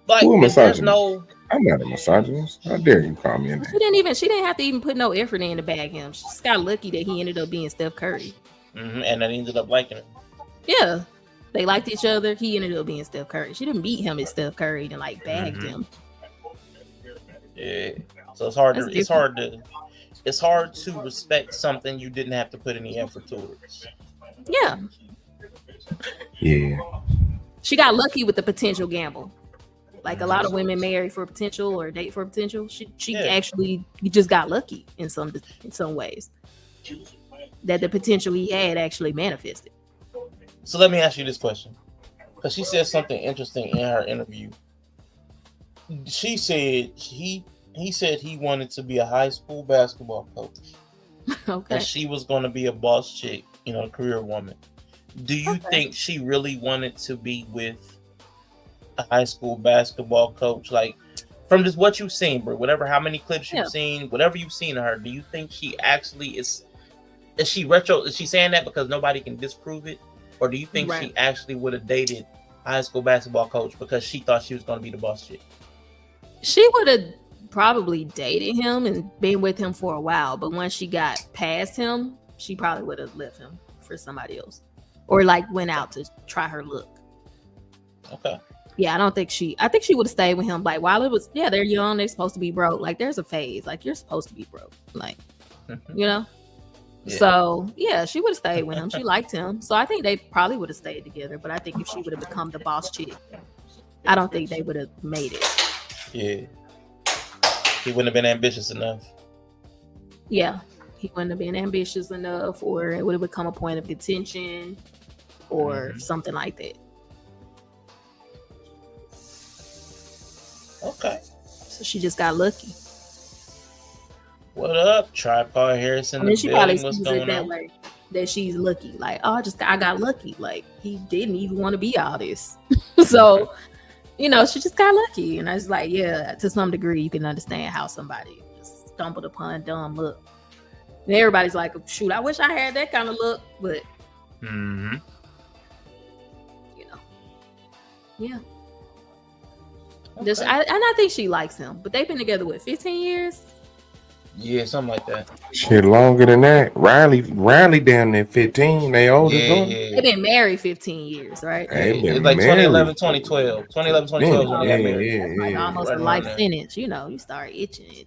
Like, there's no. I'm not a misogynist. How dare you call me a name? She didn't have to even put no effort in to bag him. She just got lucky that he ended up being Steph Curry. And then ended up liking him. Yeah. They liked each other. He ended up being Steph Curry. She didn't beat him as Steph Curry and like bagged him. Yeah. So it's hard to respect something you didn't have to put any effort towards. Yeah. Yeah. She got lucky with the potential gamble. Like a lot of women marry for potential or date for potential. She actually just got lucky in some ways. That the potential he had actually manifested. So let me ask you this question. Because she said something interesting in her interview. She said he said he wanted to be a high school basketball coach. Okay. And she was going to be a boss chick, a career woman. Do you think she really wanted to be with a high school basketball coach? Like, from just what you've seen, bro, how many clips you've seen, whatever you've seen of her, do you think she actually is she saying that because nobody can disprove it? Or do you think she actually would have dated a high school basketball coach because she thought she was going to be the boss chick? She would have probably dated him and been with him for a while, but once she got past him, she probably would have left him for somebody else. Or like went out to try her look. Okay. Yeah, I think she would have stayed with him. Like, while it was, they're young, they're supposed to be broke. Like, there's a phase. Like, you're supposed to be broke. Like, Yeah. So yeah, she would have stayed with him. She liked him, so I think they probably would have stayed together. But I think if she would have become the boss chick, I don't think they would have made it. Yeah, he wouldn't have been ambitious enough. Yeah, he wouldn't have been ambitious enough, or it would have become a point of contention, or something like that. Okay. So she just got lucky. What up, Tripod Harrison? I mean, she probably sees it that on? way, that she's lucky. Like, oh, I got lucky. Like, he didn't even want to be all this. So, you know, she just got lucky. And I was like, yeah, to some degree, you can understand how somebody just stumbled upon dumb luck. And everybody's like, shoot, I wish I had that kind of luck. But, you know, yeah. Okay. And I think she likes him. But they've been together, what, 15 years? Yeah, something like that. Shit, longer than that. Riley down there 15. They oldest one. Yeah. They've been married 15 years, right? They been It's like married. 2011, 2012. 2011, 2012 is when they got married. Yeah. Like almost Right a life around sentence. You know, you start itching it.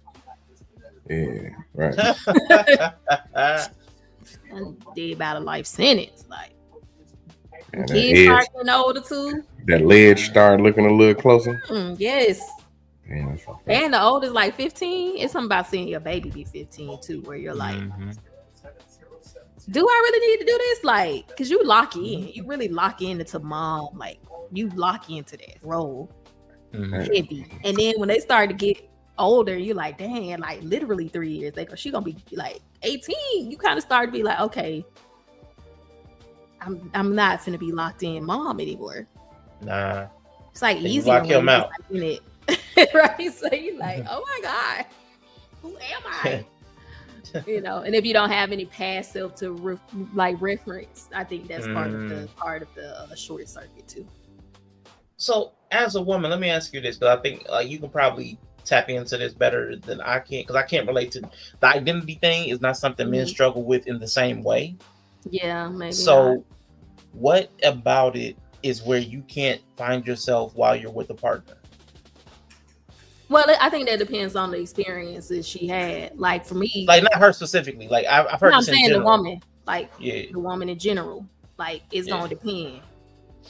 Yeah, right. And did about a life sentence. Like, And kids start getting older too. That ledge started looking a little closer. Yes. Yeah, And the oldest like 15. It's something about seeing your baby be 15 too, where you're like, do I really need to do this? Like, because you lock in. You really lock into mom. Like, you lock into that role heavy. And then when they start to get older, you're like, dang, like literally 3 years later, she gonna be like 18. You kind of start to be like, okay, I'm not finna be locked in mom anymore. Nah. It's like easy. Lock him out. Right? So you're like, oh my God, who am I? You know, and if you don't have any past self to reference, I think that's part of the short circuit too. So, as a woman, let me ask you this, because I think you can probably tap into this better than I can, because I can't relate to the identity thing. Is not something men struggle with in the same way. Yeah, maybe. So, not. What about it is where you can't find yourself while you're with a partner? Well, I think that depends on the experiences she had. Like for me, like not her specifically. Like I've heard. I'm saying the woman, like the woman in general. Like it's gonna depend.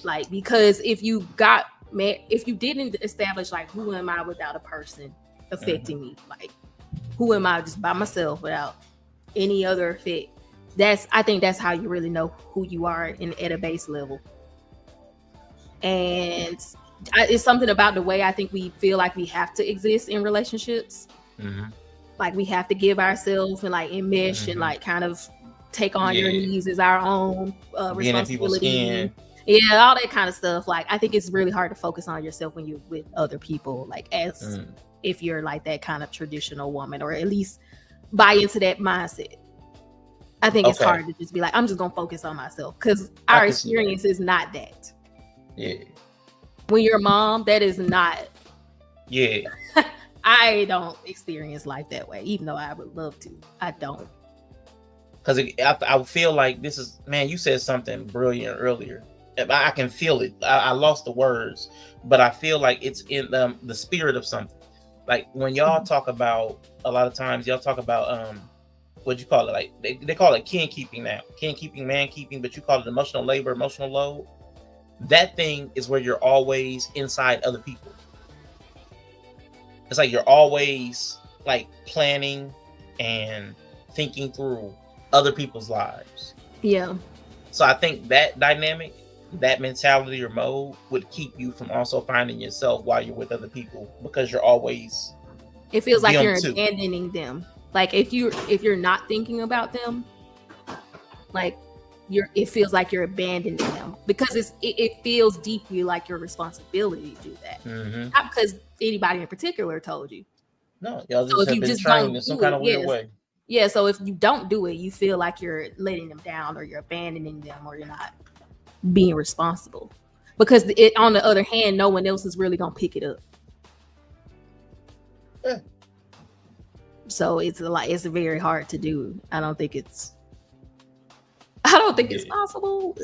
Like because if you didn't establish like who am I without a person affecting me, like who am I just by myself without any other effect. I think that's how you really know who you are at a base level. And it's something about the way I think we feel like we have to exist in relationships. Like we have to give ourselves and like enmesh and like kind of take on your needs as our own responsibility. Yeah, all that kind of stuff. Like I think it's really hard to focus on yourself when you're with other people, like as if you're like that kind of traditional woman, or at least buy into that mindset. I think it's hard to just be like, I'm just gonna focus on myself, because our experience is not that. Yeah. When you're a mom, that is not. Yeah. I don't experience life that way, even though I would love to. I don't. Because I feel like this is, man, you said something brilliant earlier. I can feel it. I lost the words, but I feel like it's in the spirit of something. Like when y'all talk about, a lot of times y'all talk about, what you call it? Like they call it kin keeping now. Kin keeping, man keeping, but you call it emotional labor, emotional load. That thing is where you're always inside other people. It's like you're always like planning and thinking through other people's lives. Yeah. So I think that dynamic, that mentality or mode would keep you from also finding yourself while you're with other people, because you're always. It feels like you're abandoning them. Like if you're not thinking about them, like it feels like you're abandoning them, because it feels deeply like your responsibility to do that. Not because anybody in particular told you. No, y'all just have been trained in some kind of weird way. Yeah, so if you don't do it, you feel like you're letting them down, or you're abandoning them, or you're not being responsible. Because on the other hand, no one else is really gonna pick it up. Yeah. So it's very hard to do. I don't think it's possible.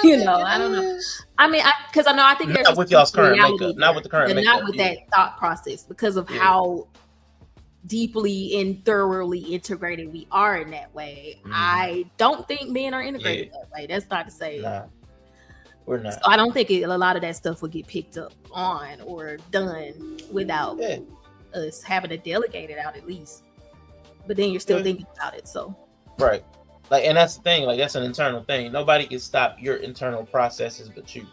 You know, I don't know. I mean, because I think there's not with y'all's current makeup, not with the current makeup, not with that thought process, because of how deeply and thoroughly integrated we are in that way. I don't think men are integrated that way. That's not to say we're not. So I don't think a lot of that stuff would get picked up on or done without us having to delegate it out at least. But then you're still thinking about it. So right. Like, and that's the thing, like that's an internal thing. Nobody can stop your internal processes but you.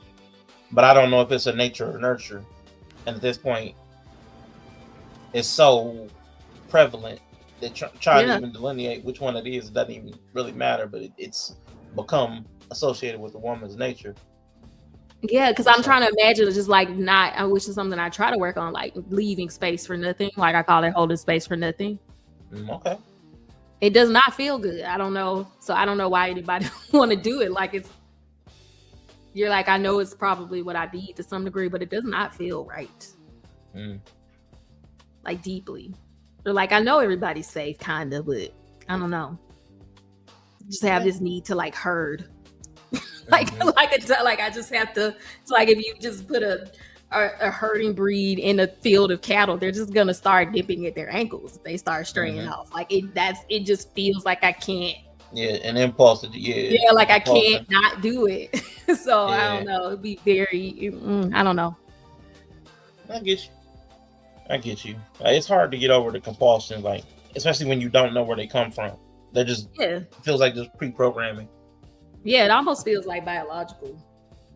But I don't know if it's a nature or nurture. And at this point, it's so prevalent that trying to even delineate which one it is, it doesn't even really matter, but it's become associated with the woman's nature. Yeah, because I'm trying to imagine just like not, which is something I try to work on, like leaving space for nothing. Like I call it holding space for nothing. Okay. It does not feel good. I don't know. So I don't know why anybody want to do it. Like you're like, I know it's probably what I need to some degree, but it does not feel right. Like deeply. Or like, I know everybody's safe kind of, but I don't know. Just have this need to like herd. like I just have to, it's like if you just put a herding breed in a field of cattle, they're just gonna start dipping at their ankles if they start straying off. Like it just feels like I can't. Yeah, an impulse. Yeah, like I can't not do it. So I don't know. It'd be very. I don't know. I get you. It's hard to get over the compulsion, like especially when you don't know where they come from. They're just feels like just pre-programming. Yeah, it almost feels like biological.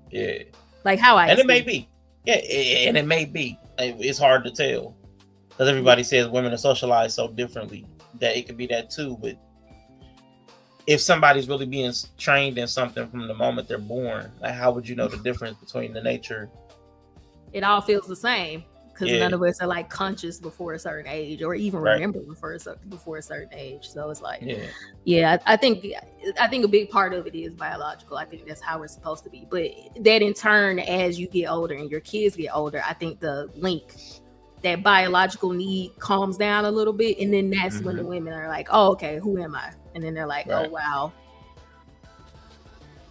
Yeah, like how I. And it may be. Yeah, and it may be. It's hard to tell because everybody says women are socialized so differently that it could be that too. But if somebody's really being trained in something from the moment they're born, like how would you know the difference between the nature? It all feels the same because none of us are like conscious before a certain age or even remember before a certain age. So it's like, I think a big part of it is biological. I think that's how we're supposed to be. But that in turn, as you get older and your kids get older, I think the link, that biological need calms down a little bit. And then that's when the women are like, oh, okay, who am I? And then they're like, oh, wow,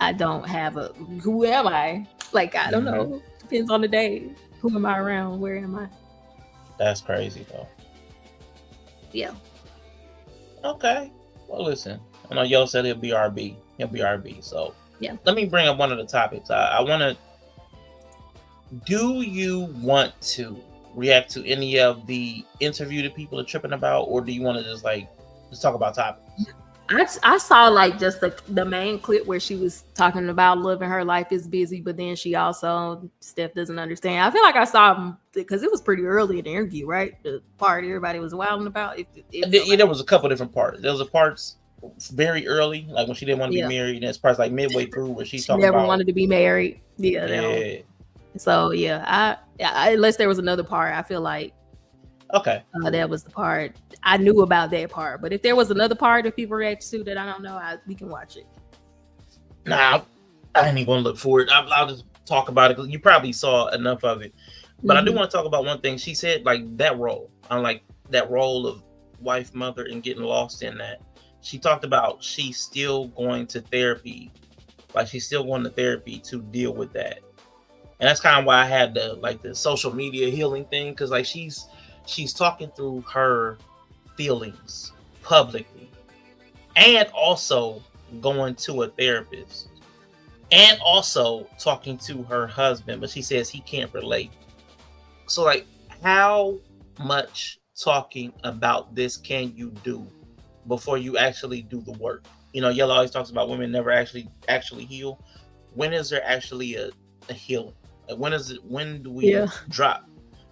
I don't have who am I? Like, I don't know. Depends on the day. Who am I around? Where am I? That's crazy, though. Yeah. Okay. Well, listen. I know Yella said he'll be RB. So let me bring up one of the topics. I want to. Do you want to react to any of the interview that people are tripping about, or do you want to just talk about topics? I saw like just the main clip where she was talking about living her life is busy, but then she also, Steph doesn't understand. I feel like I saw because it was pretty early in the interview, right? The part everybody was wilding about. There was a couple different parts. There was parts very early, like when she didn't want to be married, and there's parts like midway through where she talking never about wanted to be married. Yeah. So I unless there was another part, I feel like that was the part I knew about that part. But if there was another part that people react to that I don't know, we can watch it. Nah, I ain't even gonna look for it. I'll just talk about it because you probably saw enough of it. But I do want to talk about one thing. She said like that role, unlike that role of wife, mother, and getting lost in that. She talked about she's still going to therapy, like she's still going to therapy to deal with that. And that's kind of why I had the social media healing thing, because like she's talking through her feelings publicly and also going to a therapist and also talking to her husband, but she says he can't relate. So like, how much talking about this can you do before you actually do the work? You know, Yella always talks about women never actually heal. When is there actually a healing? Like when do we drop?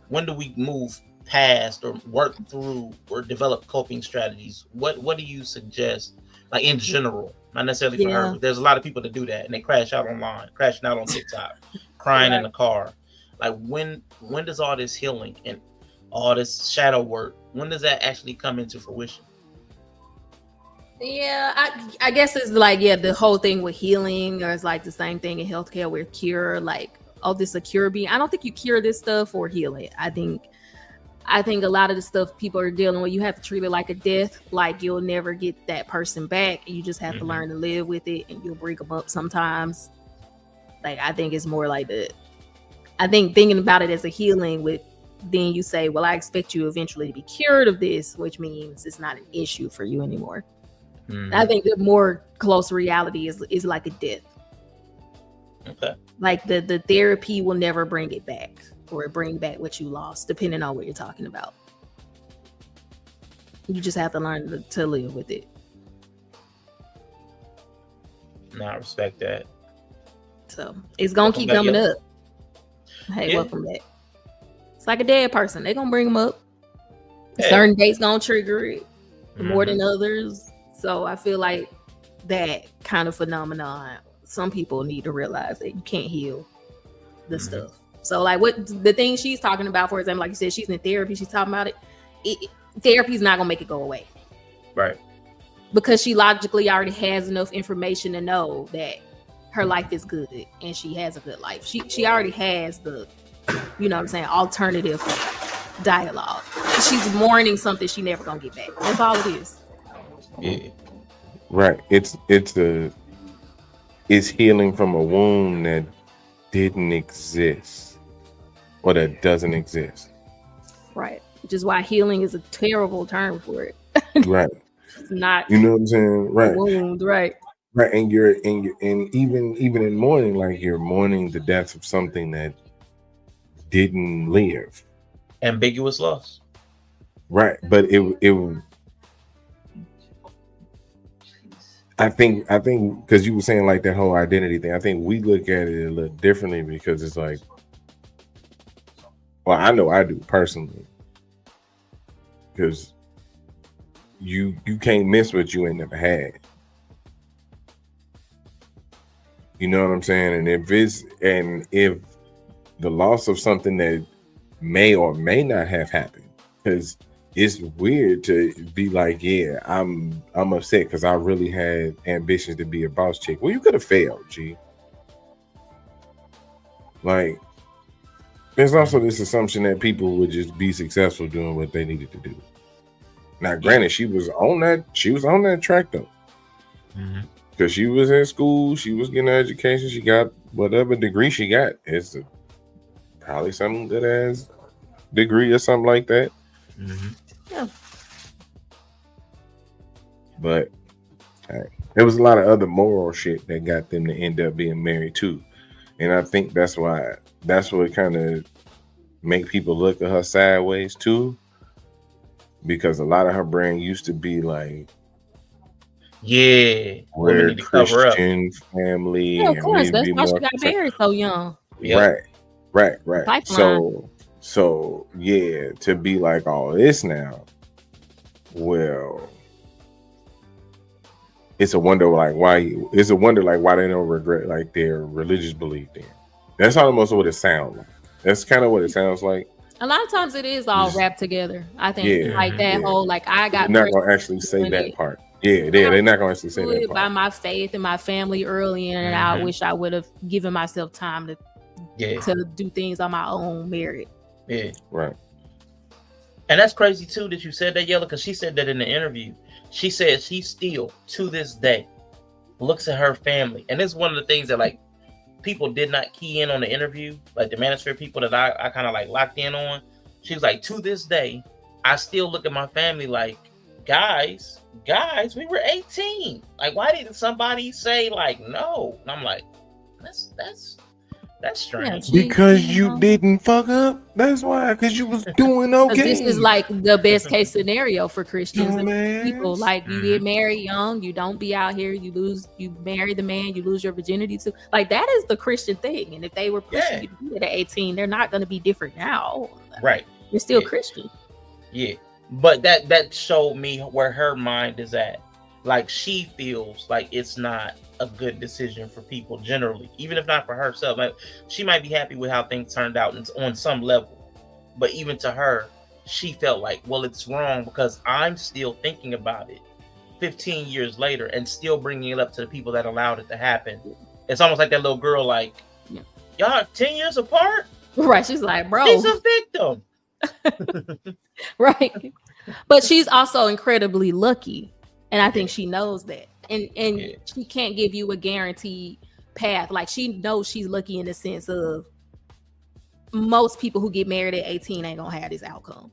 When do we move past or work through or develop coping strategies? What do you suggest, like in general, not necessarily for her, but there's a lot of people that do that and they crash out online, crashing out on TikTok, crying in the car. Like when does all this healing and all this shadow work, when does that actually come into fruition? I guess it's like the whole thing with healing, or it's like the same thing in healthcare with cure, like this a cure being. I don't think you cure this stuff or heal it. I think a lot of the stuff people are dealing with, you have to treat it like a death. Like you'll never get that person back. And you just have to learn to live with it, and you'll break them up sometimes. Like I think it's more like that. I think thinking about it as a healing with then you say, well, I expect you eventually to be cured of this, which means it's not an issue for you anymore. I think the more close reality is like a death. Okay. Like the therapy will never bring it back or bring back what you lost, depending on what you're talking about. You just have to learn to live with it. No, I respect that. So it's gonna keep coming up. Hey, welcome back. It's like a dead person. They're gonna bring them up. Certain dates gonna trigger it more than others. So I feel like that kind of phenomenon, some people need to realize that you can't heal the stuff. So like what the thing she's talking about, for example, like you said, she's in therapy, she's talking about it. Therapy is not gonna make it go away. Right. Because she logically already has enough information to know that her life is good and she has a good life. She already has the, you know what I'm saying, alternative dialogue. She's mourning something she never gonna get back. That's all it is. Yeah. Right. It's healing from a wound that didn't exist or that doesn't exist. Right. Which is why healing is a terrible term for it. Right. It's not, you know what I'm saying? Right. Wound, right. Right. And even in mourning, like you're mourning the death of something that didn't live. Ambiguous loss. Right. But it I think because you were saying like that whole identity thing, I think we look at it a little differently because it's like, well, I know I do personally, because you can't miss what you ain't never had. You know what I'm saying? And if the loss of something that may or may not have happened, because it's weird to be like, yeah, I'm upset because I really had ambitions to be a boss chick. Well, you could have failed, G. Like, there's also this assumption that people would just be successful doing what they needed to do. Now, granted, she was on that track though, because she was in school, she was getting an education, she got whatever degree she got. It's probably some good ass degree or something like that. Yeah. But there was a lot of other moral shit that got them to end up being married too. And I think that's what kind of make people look at her sideways too. Because a lot of her brand used to be like, we're Christian family. Yeah, of course. That's why she got married so young. Right. So yeah, to be like all this now, well, it's a wonder like why they don't regret like their religious belief then. That's almost what it sounds like. That's kind of what it sounds like. A lot of times it is all wrapped together. I think whole like I got. They're not gonna actually say that part. Yeah, they're not gonna actually say that part. By my faith and my family early in, and I wish I would have given myself time to do things on my own merit. Yeah, right. And that's crazy too that you said that, Yella, because she said that in the interview. She said she still to this day looks at her family, and this is one of the things that like people did not key in on the interview, like the Manosphere people that I kind of like locked in on. She was like, to this day, I still look at my family like, guys, we were 18. Like, why didn't somebody say like no? And I'm like, that's strange. Because you didn't fuck up. That's why. Because you was doing okay. This is like the best case scenario for Christians and people. Like you get married young, you don't be out here. You marry the man, you lose your virginity to. Like that is the Christian thing. And if they were pushing you to do it at 18, they're not going to be different now. Right. You're still Christian. Yeah, but that showed me where her mind is at. Like she feels like it's not a good decision for people generally, even if not for herself. Like she might be happy with how things turned out on some level, but even to her, she felt like, well, it's wrong because I'm still thinking about it 15 years later and still bringing it up to the people that allowed it to happen. It's almost like that little girl, like, y'all 10 years apart? Right. She's like, bro, she's a victim. Right. But she's also incredibly lucky. And I think she knows that. And she can't give you a guaranteed path. Like she knows she's lucky in the sense of most people who get married at 18 ain't gonna have this outcome.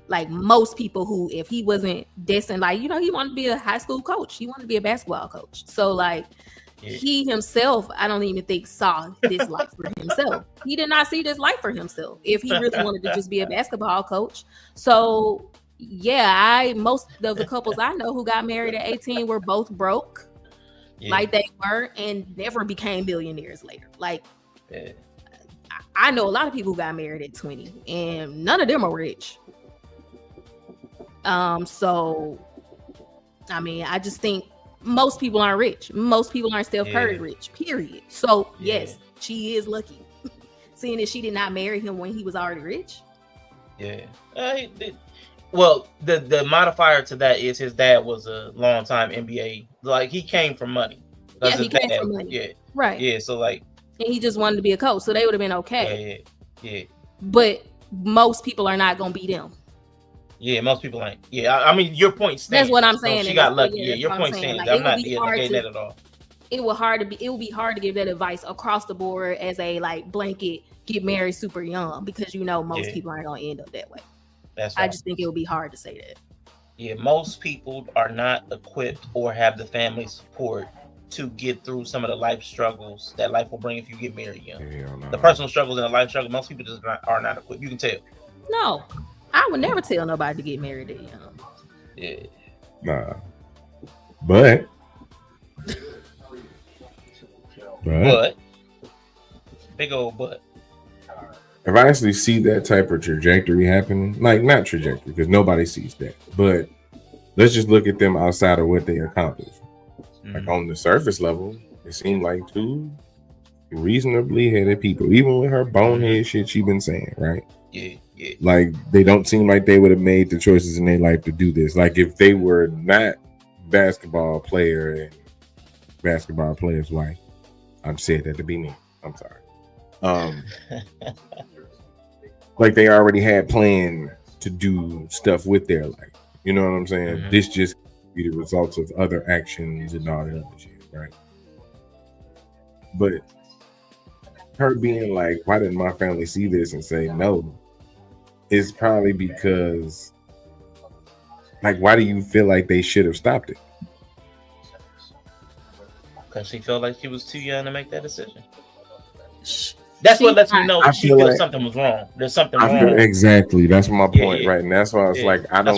Like most people who, if he wasn't destined, like, you know, he wanted to be a high school coach, he wanted to be a basketball coach. So like he himself, I don't even think saw this life for himself. He did not see this life for himself if he really wanted to just be a basketball coach. So yeah, most of the couples I know who got married at 18 were both broke, like they were, and never became billionaires later. Like I know a lot of people who got married at 20 and none of them are rich. So I mean, I just think most people aren't rich. Most people aren't Steph Curry rich, period. So yes, she is lucky. Seeing that she did not marry him when he was already rich. Yeah. Well, the modifier to that is his dad was a long time NBA. Like he came from money. Yeah, he came from money. Yeah. Right. Yeah. So like, and he just wanted to be a coach, so they would have been okay. Yeah. But most people are not gonna be them. Yeah, most people ain't. Yeah, I mean, your point stands. That's what I'm saying. So she got lucky. Yeah, your point stands. Like, I'm not negating that at all. It would be hard to give that advice across the board as a like blanket get married super young, because you know most people aren't gonna end up that way. That's right. I just think it would be hard to say that. Yeah, most people are not equipped or have the family support to get through some of the life struggles that life will bring if you get married young. No. The personal struggles and the life struggle, most people just are not equipped. You can tell. No, I would never tell nobody to get married that young. Yeah. Nah. But big old but. If I actually see that type of trajectory happening, like not trajectory, because nobody sees that, but let's just look at them outside of what they accomplished. Like on the surface level, it seemed like two reasonably headed people, even with her bonehead shit she been saying, right? Yeah. Like they don't seem like they would have made the choices in their life to do this. Like if they were not basketball player and basketball player's wife, I'm saying that to be me. I'm sorry. Like they already had planned to do stuff with their life. You know what I'm saying? This just be the results of other actions and all that other shit, right? But her being like, why didn't my family see this and say no? Is probably because, like, why do you feel like they should have stopped it? Because she felt like she was too young to make that decision. That's what lets me know she feels like something was wrong. There's something wrong. Exactly. That's my point, right? And that's why I was like, I don't.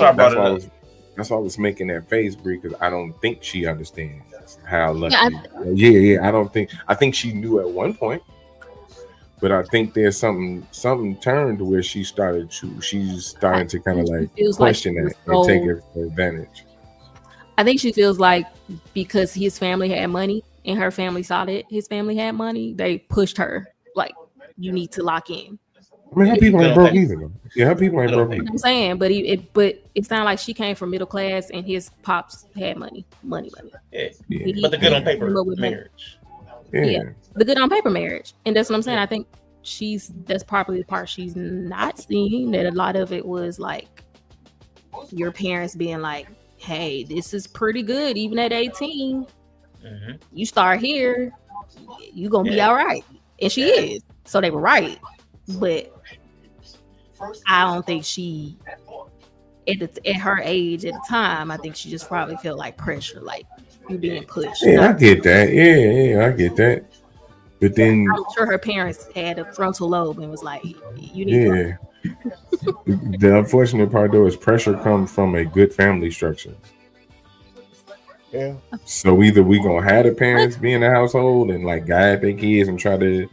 That's why I was making that face, Bree, because I don't think she understands how lucky. I don't think. I think she knew at one point, but I think there's something turned where she's starting to kind of like question that and take it for advantage. I think she feels like because his family had money and her family saw that his family had money, they pushed her like, you need to lock in. I mean, her people ain't broke either, though. Yeah, her people ain't broke either. I'm saying, but it sounded like she came from middle class and his pops had money. Yeah. But the good on paper marriage. Yeah, the good on paper marriage, and that's what I'm saying. I think that's probably the part she's not seeing. That a lot of it was like your parents being like, "Hey, this is pretty good, even at 18. You start here, you gonna be all right." And she is. So they were right, but I don't think she, at her age at the time, I think she just probably felt like pressure, like you being pushed. Yeah, I get that. Yeah, I get that. But then I'm sure her parents had a frontal lobe and was like, "You need." The unfortunate part though is pressure comes from a good family structure. Yeah. So either we gonna have the parents be in the household and like guide their kids and try to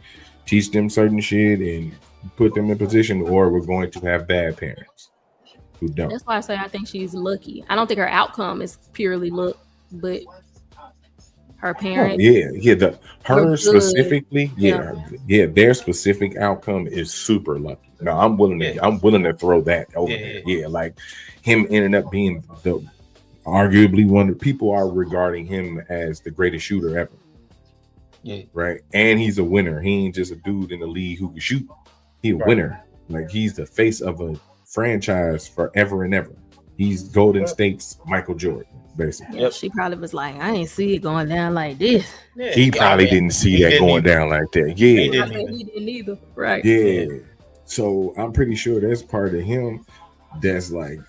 teach them certain shit and put them in position, or we're going to have bad parents who don't. That's why I say I think she's lucky. I don't think her outcome is purely luck, but her parents. Her specifically, their specific outcome is super lucky. No, I'm willing to throw that over there. Yeah, like him ended up being arguably one of people are regarding him as the greatest shooter ever. Yeah. Right. And he's a winner. He ain't just a dude in the league who can shoot. He's a winner. Like he's the face of a franchise forever and ever. He's Golden State's Michael Jordan. basically. Yeah, she probably was like, I ain't see it going down like this. Yeah, He probably didn't see that going down like that. Yeah, he didn't either. Right. Yeah. So I'm pretty sure that's part of him. That's like,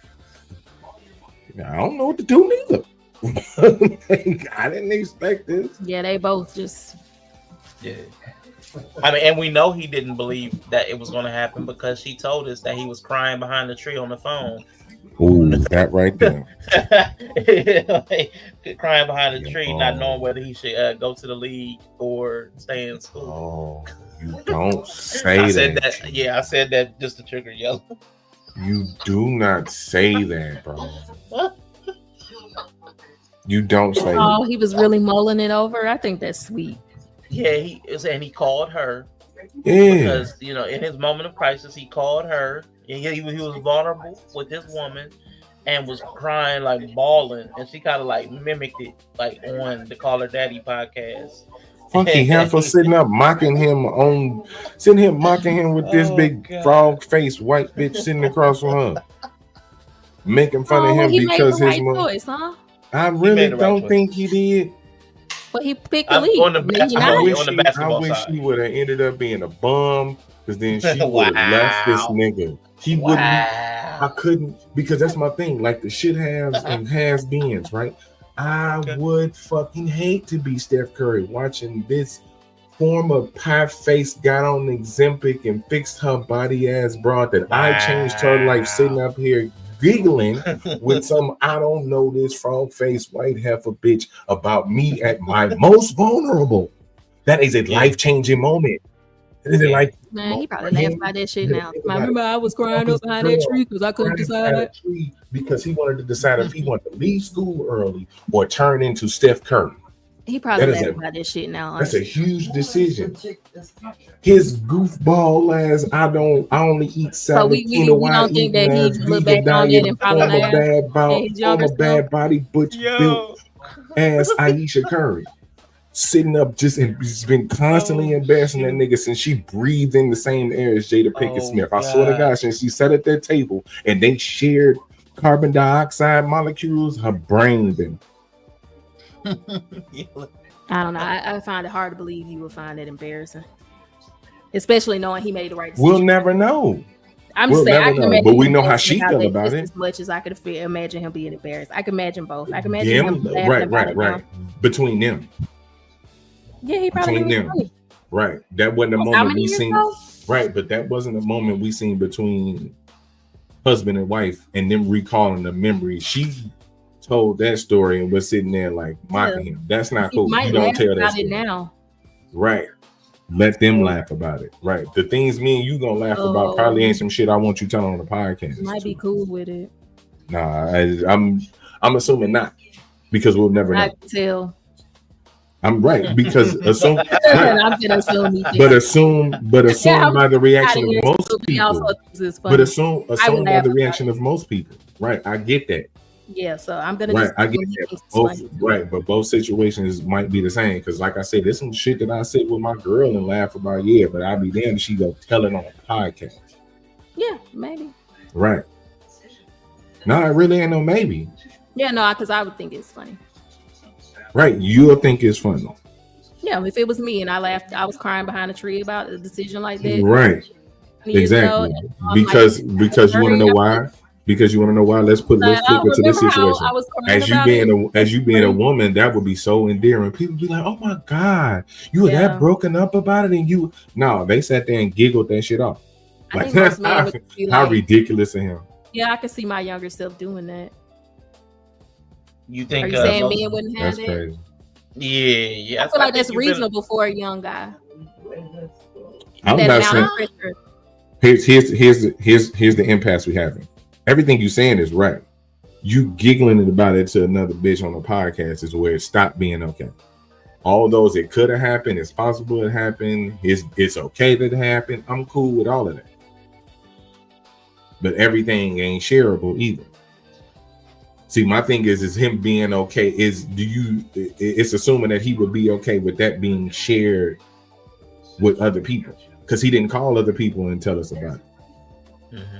I don't know what to do neither. I didn't expect this. Yeah, they both just. Yeah. I mean, and we know he didn't believe that it was going to happen because she told us that he was crying behind the tree on the phone. Ooh, that right there. Crying behind the tree, not knowing whether he should go to the league or stay in Oh, school. you don't say I said that. Yeah, I said that just to trigger Yella. You do not say that, bro. You don't say that. Oh, he was really mulling it over. I think that's sweet. Yeah, he called her. Yeah. Because, you know, in his moment of crisis, he called her. And he was vulnerable with his woman and was crying, like bawling. And she kind of like mimicked it, like on the Call Her Daddy podcast. Funky Heifer sitting up mocking him with this big frog face white bitch sitting across from her. Making fun of him because his choice, huh? I really don't think he did. But he picked the lead. I wish he would have ended up being a bum, because then she would have left this nigga. He wouldn't. I couldn't, because that's my thing. Like the shit haves and has beens, right? I would fucking hate to be Steph Curry watching this former pie face got on Ozempic and fixed her body ass broad that I changed her life, sitting up here giggling with some I don't know this frog face white heifer bitch about me at my most vulnerable. That is a life-changing moment. Is it like, man, he probably laughed about that shit now. I remember I was crying up behind that tree because I couldn't decide. Because he wanted to decide if he wanted to leave school early or turn into Steph Curry. He probably laughed about that shit now. That's a huge decision. His goofball ass, I only eat salad. We don't think that he look back on it and probably laugh. Bad body, butch built ass Ayesha Curry. Sitting up just been constantly embarrassing that nigga since she breathed in the same air as Jada Pinkett Smith. I swear to God, since she sat at that table and they shared carbon dioxide molecules, her brain been. I don't know. I find it hard to believe you would find it embarrassing, especially knowing he made the right decision. We'll never know. We'll never know, but we know how she felt about it. As much as I could imagine him being embarrassed, I can imagine both. I can imagine him right. Between them. Yeah, he probably between them. Funny. Right. That wasn't a moment we seen. Right, but that wasn't a moment we seen between husband and wife and them recalling the memory. She told that story and was sitting there like mocking him. That's not cool. You don't tell that story. Now. Right. Let them laugh about it. Right. The things me and you gonna laugh about probably ain't some shit I want you telling on the podcast. Might be cool with it. Nah, I'm assuming not, because we'll never know. I can tell. I'm right, because assume by the reaction of most people. But assume by the reaction of most people. Right. I get that. Yeah, so I'm gonna I get that. Right, but both situations might be the same, because like I said, there's some shit that I sit with my girl and laugh about, but I'll be damned if she go tell it on a podcast. Yeah, maybe. Right. No, it really ain't no maybe. Yeah, no, because I would think it's funny. Right, you'll think it's funny. Yeah, if it was me and I laughed, I was crying behind a tree about a decision like that. Right. Exactly. Because you want to know why? Because you want to know why? Let's flip into this situation. As you being a woman, that would be so endearing. People be like, "Oh my God, you were that broken up about it," and you. No, they sat there and giggled that shit off. Like, how ridiculous of him. Yeah, I could see my younger self doing that. You think? Are you saying men wouldn't have that? Crazy. Yeah. I feel like that's reasonable for a young guy. I'm not saying. Here's the impasse we having. Everything you're saying is right. You giggling about it to another bitch on a podcast is where it stopped being okay. All those, it could have happened. It's possible it happened. It's okay that it happened. I'm cool with all of that. But everything ain't shareable either. See, my thing is him being okay. It's assuming that he would be okay with that being shared with other people, because he didn't call other people and tell us about it. Mm-hmm.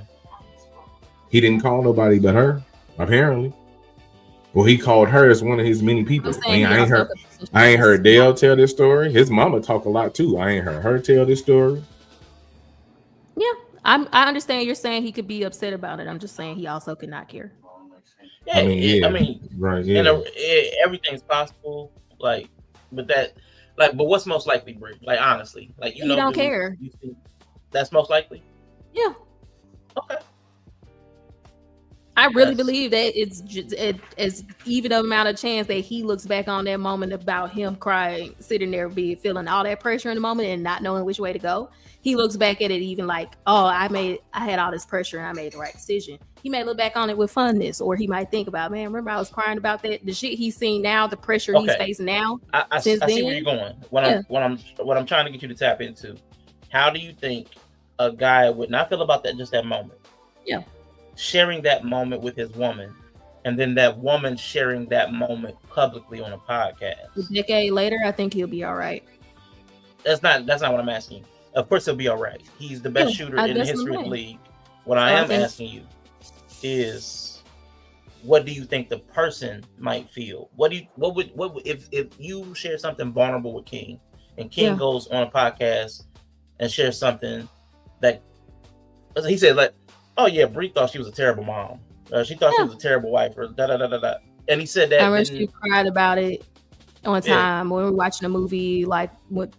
He didn't call nobody but her, apparently. Well, he called her as one of his many people. I'm saying I ain't heard Dale tell this story. His mama talk a lot too. I ain't heard her tell this story. Yeah, I understand you're saying he could be upset about it. I'm just saying he also could not care. Yeah, right. Yeah, and everything's possible. Like, but what's most likely, Brie? Like, honestly, like he don't care. You think that's most likely? Yeah. Okay. I really believe that it's even amount of chance that he looks back on that moment about him crying, sitting there, feeling all that pressure in the moment and not knowing which way to go. He looks back at it even like, oh, I had all this pressure and I made the right decision. He may look back on it with funness, or he might think about, man, remember I was crying about that, the shit he's seen now, the pressure he's facing now. I see where you're going. What I'm trying to get you to tap into. How do you think a guy would not feel about that moment? Yeah. Sharing that moment with his woman, and then that woman sharing that moment publicly on a podcast. A decade later, I think he'll be all right. That's not what I'm asking you. Of course he'll be all right. He's the best shooter in the history of the league. What I am asking you is, what do you think the person might feel? What would if you share something vulnerable with King, and King goes on a podcast and shares something that he said, like, oh yeah, Brie thought she was a terrible mom. She thought she was a terrible wife, or da da da da da. And he said that. I remember she cried about it one time when we were watching a movie like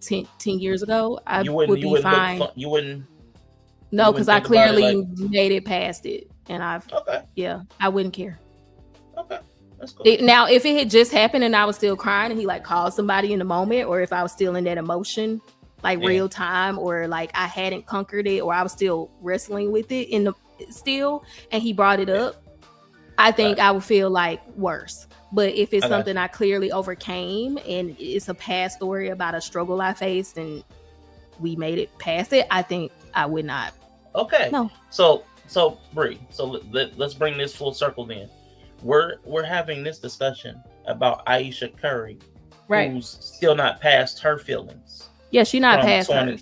10 years ago. I would be fine. You wouldn't. No, because I clearly made it past it, and I wouldn't care. Okay, that's cool. Now, if it had just happened and I was still crying, and he like called somebody in the moment, or if I was still in that emotion, like real time, or like I hadn't conquered it, or I was still wrestling with it and he brought it up, I think I would feel like worse. But if it's something I clearly overcame and it's a past story about a struggle I faced and we made it past it, I think I would not. Okay. No. So Brie, let's bring this full circle then. We're having this discussion about Ayesha Curry, who's still not past her feelings. Yeah, she's not past her.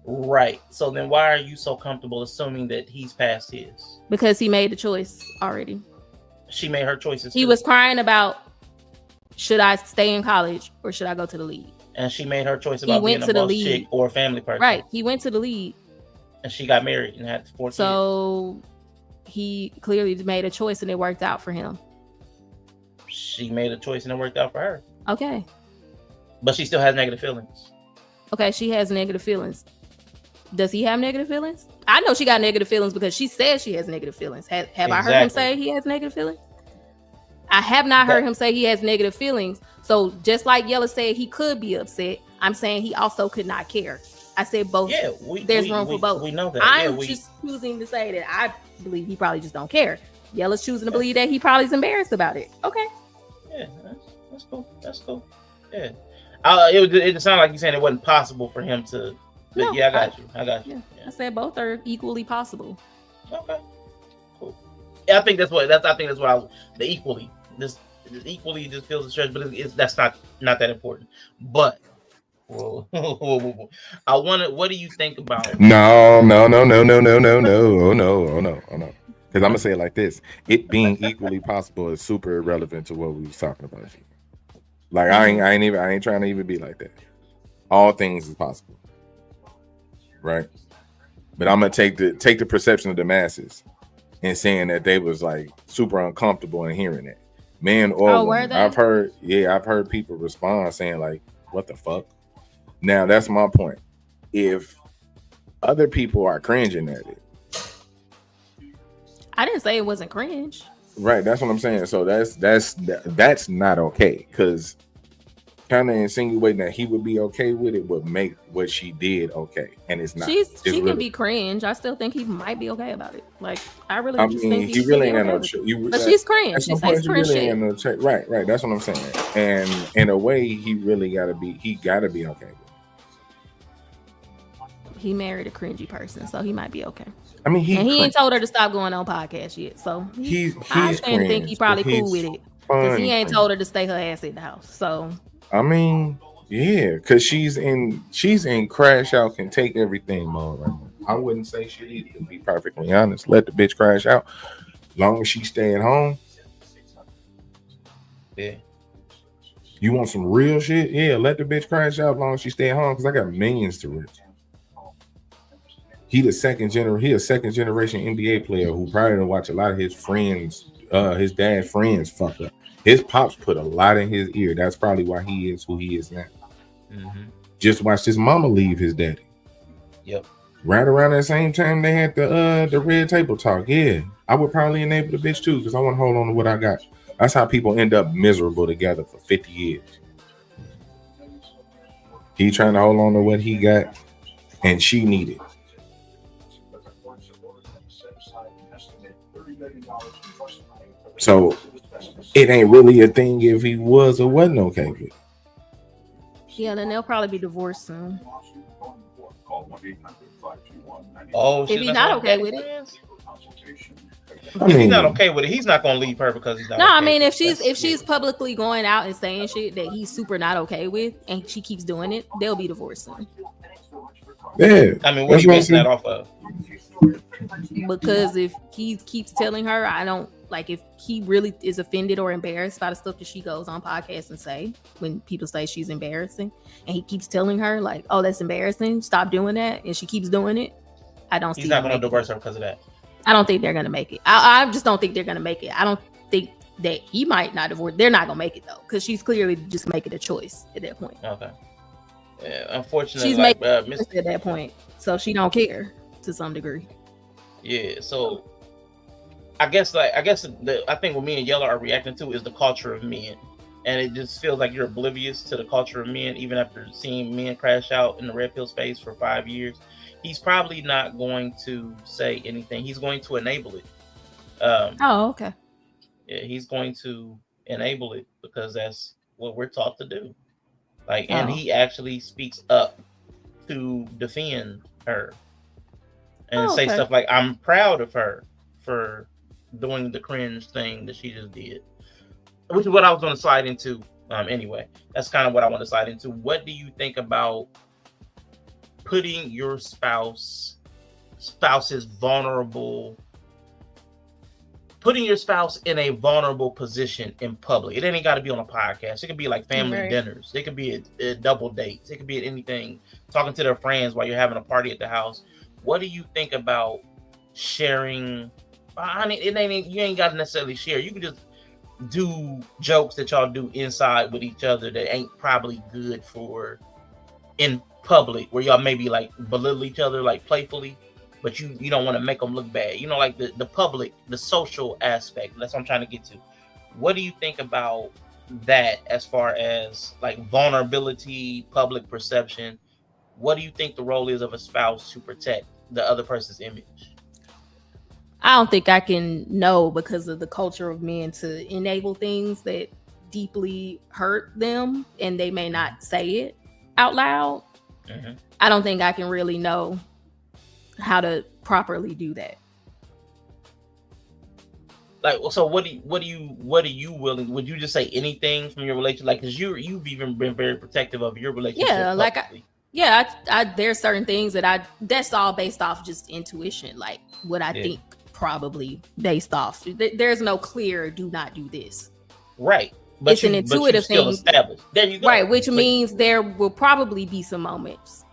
Right. So then why are you so comfortable assuming that he's past his? Because he made the choice already. She made her choices. He was crying about, should I stay in college or should I go to the league? And she made her choice about being a boss chick or a family person. Right. He went to the league. And she got married and had 4 kids. So he clearly made a choice and it worked out for him. She made a choice and it worked out for her. Okay. But she still has negative feelings. Okay, she has negative feelings. Does he have negative feelings? I know she got negative feelings because she says she has negative feelings. Have I heard him say he has negative feelings? I have not heard him say he has negative feelings. So just like Yella said, he could be upset. I'm saying he also could not care. I said both. Yeah, there's room for both. We know that. I'm just choosing to say that I believe he probably just don't care. Yella's choosing to believe that he probably is embarrassed about it. Okay. Yeah, that's cool. That's cool. Yeah. It sounded like you saying it wasn't possible for him to. But I got you. Yeah. I said both are equally possible. Okay. Cool. Yeah, I think that's what the equally just feels a stretch, but that's not that important. But I wanted. What do you think about? No. Because I'm gonna say it like this: it being equally possible is super irrelevant to what we was talking about. Like I ain't trying to even be like that. All things is possible, right? But I'm gonna take the perception of the masses and saying that they was like super uncomfortable in hearing it. Man or woman. I've heard people respond saying like, "What the fuck?" Now that's my point. If other people are cringing at it, I didn't say it wasn't cringe. Right, that's what I'm saying. So that's not okay, because kind of insinuating that he would be okay with it would make what she did okay, and it's not. She can be cringe. I still think he might be okay about it. Like I think he really ain't no. But she's cringe. She says cringe shit. No right. That's what I'm saying. And in a way, he really gotta be okay with it. He married a cringy person, so he might be okay. I mean, he ain't told her to stop going on podcasts yet, so I think he probably cool with it because he ain't told her to stay her ass in the house. So I mean, yeah, because she's in crash out can take everything mode right now. I wouldn't say shit either, to be perfectly honest. Let the bitch crash out, long as she stay at home. Yeah. You want some real shit? Yeah, let the bitch crash out as long as she stay at home because I got millions to rich. He a second generation NBA player who probably didn't watch a lot of his friends, his dad's friends fuck up. His pops put a lot in his ear. That's probably why he is who he is now. Mm-hmm. Just watched his mama leave his daddy. Yep. Right around that same time they had the red table talk. Yeah, I would probably enable the bitch too because I want to hold on to what I got. That's how people end up miserable together for 50 years. He trying to hold on to what he got, and she needed. So it ain't really a thing if he was or wasn't okay with it. Yeah, then they'll probably be divorced soon. Oh, if he's not okay with it. If he's not okay with it, he's not gonna leave her because he's not. No, okay I mean if she's publicly going out and saying shit that he's super not okay with, and she keeps doing it, they'll be divorced soon. Yeah. I mean, what are you basing that off of? Because if he keeps telling her, I don't like if he really is offended or embarrassed by the stuff that she goes on podcasts and say when people say she's embarrassing, and he keeps telling her like, "Oh, that's embarrassing. Stop doing that," and she keeps doing it. I don't. He's not going to divorce her because of that. I don't think they're going to make it. I just don't think they're going to make it. I don't think that he might not divorce. They're not going to make it though, because she's clearly just making a choice at that point. Okay. Yeah, unfortunately, she's making a choice at that point, so she don't care to some degree. Yeah. So I think what me and Yella are reacting to is the culture of men, and it just feels like you're oblivious to the culture of men, even after seeing men crash out in the red pill space for 5 years. He's probably not going to say anything. He's going to enable it. Okay. Yeah, he's going to enable it because that's what we're taught to do. Like, and he actually speaks up to defend her and say stuff like, "I'm proud of her for doing the cringe thing that she just did," which is what I was going to slide into. Anyway, that's kind of what I want to slide into. What do you think about putting your spouse's vulnerable, putting your spouse in a vulnerable position in public? It ain't got to be on a podcast. It could be like family dinners. It could be at double dates. It could be at anything, talking to their friends while you're having a party at the house. What do you think about sharing? I mean, you ain't got to necessarily share. You can just do jokes that y'all do inside with each other that ain't probably good for in public, where y'all maybe like belittle each other like playfully, but you don't want to make them look bad. You know, like the public, the social aspect. That's what I'm trying to get to. What do you think about that as far as like vulnerability, public perception? What do you think the role is of a spouse to protect the other person's image? I don't think I can know because of the culture of men to enable things that deeply hurt them and they may not say it out loud. Mm-hmm. I don't think I can really know how to properly do that. Like, so what are you willing? Would you just say anything from your relationship? Like, because you've even been very protective of your relationship. Yeah, like there's certain things that's all based off just intuition, like what I think probably based off. There's no clear do not do this. Right. But it's an intuitive thing. Established. There you go. Right, which means there will probably be some moments,